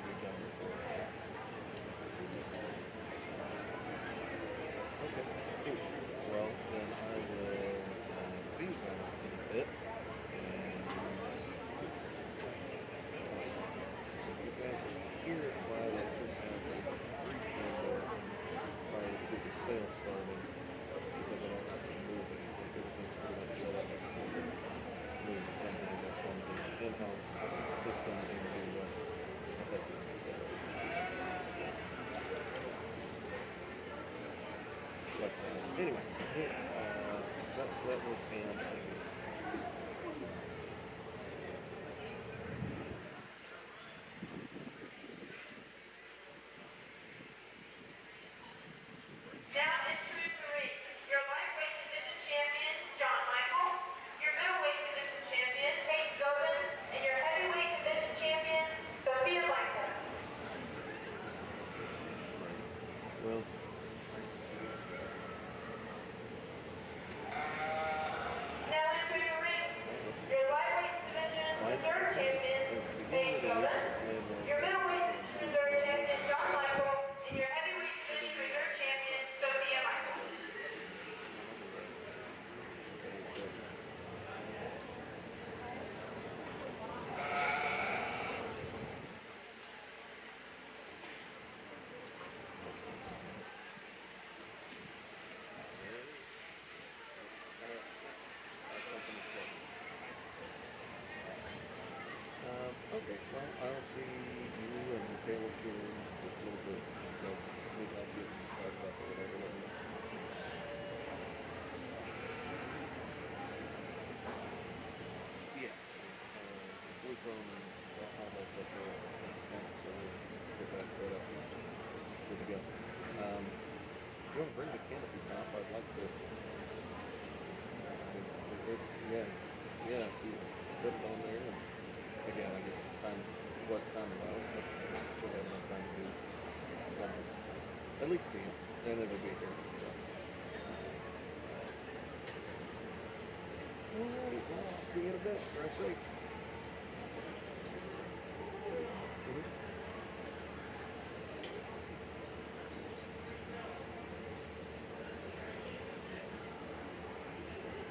we've done before. Okay, cool. Well, then I will see you guys in a bit. And if you guys are here at 5, I should have a brief window prior to the sale starting because I don't have to move it. I think everything's pretty much set up. Moving something is from the in-house system into that system. But anyway, that was Ham. Now entering the ring, your lightweight division champion, John Michael, your middleweight division champion, Kate Gobin, and your heavyweight division champion, Sophia Michael. Well, Now entering the ring, your lightweight division reserve champion, Kate Gobin, your middleweight division reserve champion, John Michael, and your heavyweight division reserve champion, Sophia Michael. Okay, well, I'll see you and Caleb here in just a little bit. You guys need help getting started up or whatever. Let me know. Yeah. Blue phone and the highlights up there in the tent, so we'll get that set up and good to go. If you want to bring the canopy top, I'd like to. Yeah, see, put it on there. And again, I guess what time it was, but I should have enough time to do something. At least see it, and it'll be here. So. Alrighty, well, I'll see you in a bit. Drive safe.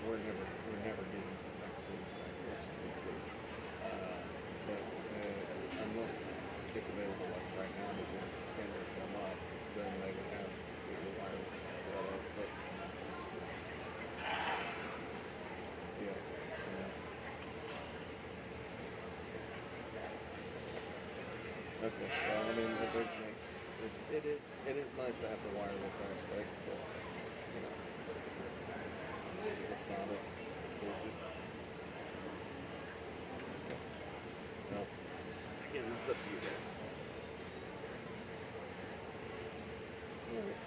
We're never getting exact scenes back. Let's just be clear. But unless it's available like right now before camera come up, then they would have the wireless set up. But yeah. Okay. Well, I mean, it is nice to have the wireless aspect, but you know, it's not it. Well, again, that's up to you guys. Alright.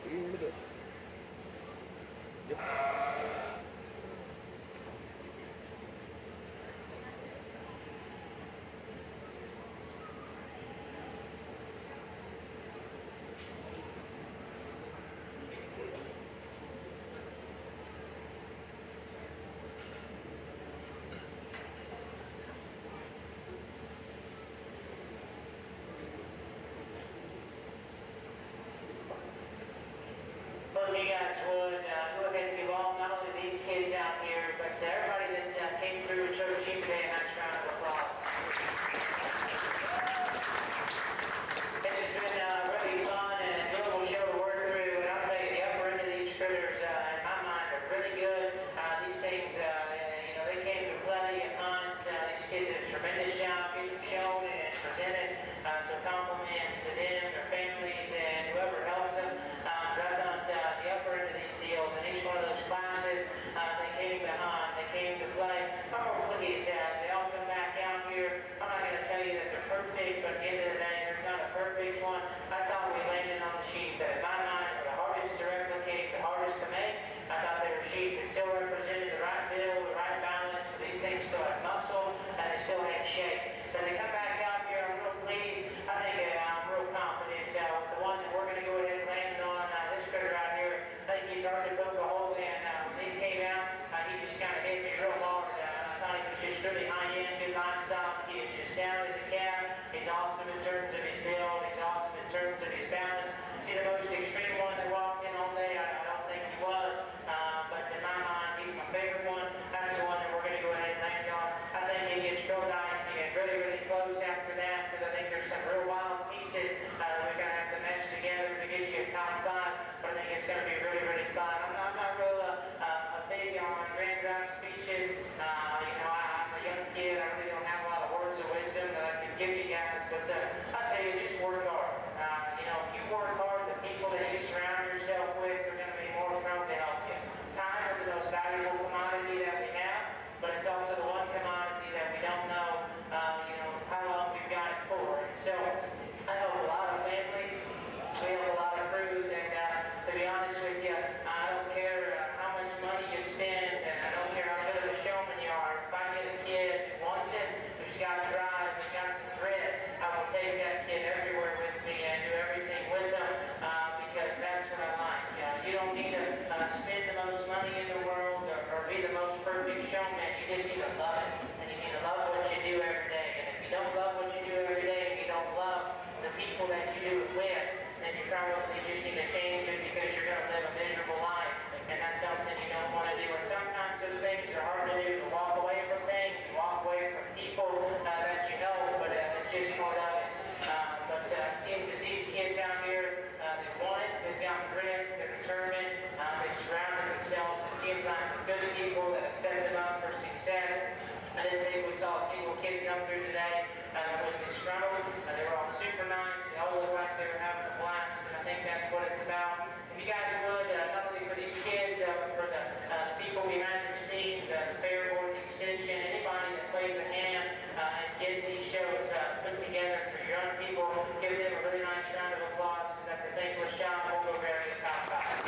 See you in a bit. Yep. You guys would go ahead and give all, not only these kids out here, but everybody that came through and showed Chief today a nice round of applause. This has been a really fun and enjoyable show to work through, and I'll tell you, the upper end of these critters, in my mind, are really good. These things, they came to play and hunt. These kids did a tremendous job getting shown and presented. So compliments to them, their families, and whoever helps them. I thought the upper end of these deals, in each one of those classes, they came to hunt, they came to play. I'm going to look at these guys. They all come back out here. I'm not going to tell you that they're perfect, but at the end of the day, there's not a perfect one. I thought we landed on the sheep that, in my mind, were the hardest to replicate, the hardest to make. I thought they were sheep that still represented the right build, the right balance, but these things still had muscle, and they still had shape. As they come back out here, I'm real pleased. I think guys, but I tell you, just work hard. If you work hard, the people that you surround yourself with are going to be more prone to help you. Time is the most valuable commodity that we have, but it's also the one commodity that we don't know, how long we've got it for. And so I help a lot of families, we help a lot of crews, and to be honest with you, I don't care how much money you spend, and I don't care how good of a showman you are. If I get a kid who wants it, who's got drive, who's got some grit, I will take that kid everywhere with me and do everything with them, because that's what I like. You don't need to spend the most money in the world or be the most perfect showman. You just need to love it, and you need to love what you do every day. And if you don't love what you do every day, and you don't love the people that you do it with, then you probably just need to change it because you're going to live a miserable life, and that's something you don't want to do. And sometimes those things are hard to do, to walk away from things, to walk away from people that you know, but it's just part of it. But it seems as these kids out here, they want it, they've got grit, they're determined, they've surrounded themselves, it seems like good people that have set them up for success. I didn't think we saw a single kid come through today that was disgruntled. They were all super nice. They all looked like they were having a blast, and I think that's what it's about. If you guys would, not only for these kids, but for the people behind the scenes, the fair board, the extension, anybody that plays a hand in getting these shows put together for your young people, give them a really nice round of applause, because that's a thankless job. We'll go very to the top five.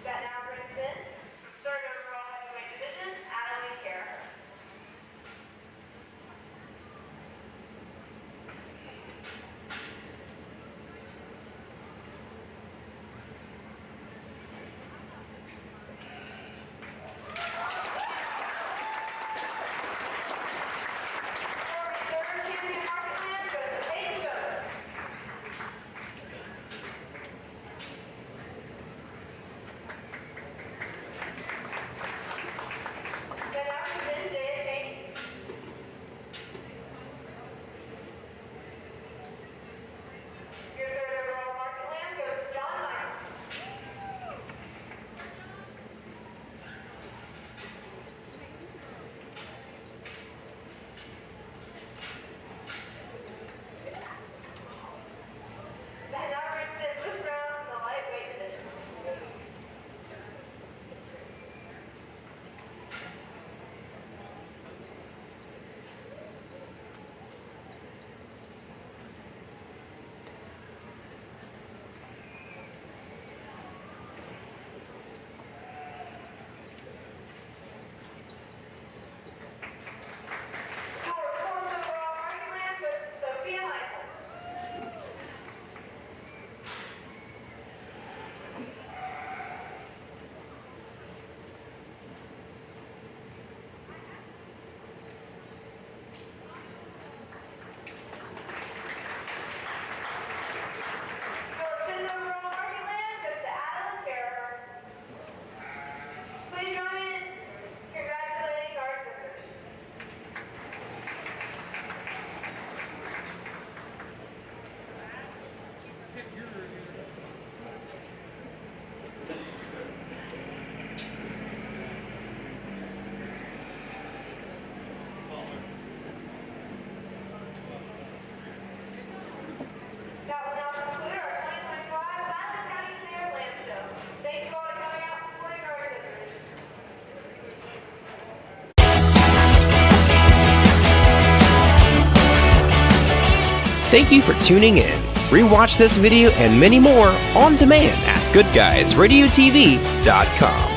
That now brings in third overall heavyweight division, Adeline Kerr. Third champion Marketland goes to Peyton Goodman. Then after this, Jaya Cheney. Your third overall market lamb goes to John Myers. That now brings in Bruce Brown from the lightweight division. Your fourth overall market lamb goes to Sophia Michael. Your fifth overall market lamb goes to Adeline Kerr. Please join me in congratulating our victors. That will now conclude our 2025 Highland County Fair Lamb Show. Thank you all for coming out and supporting our exhibitors. Thank you for tuning in. Rewatch this video and many more on demand at goodguysradiotv.com.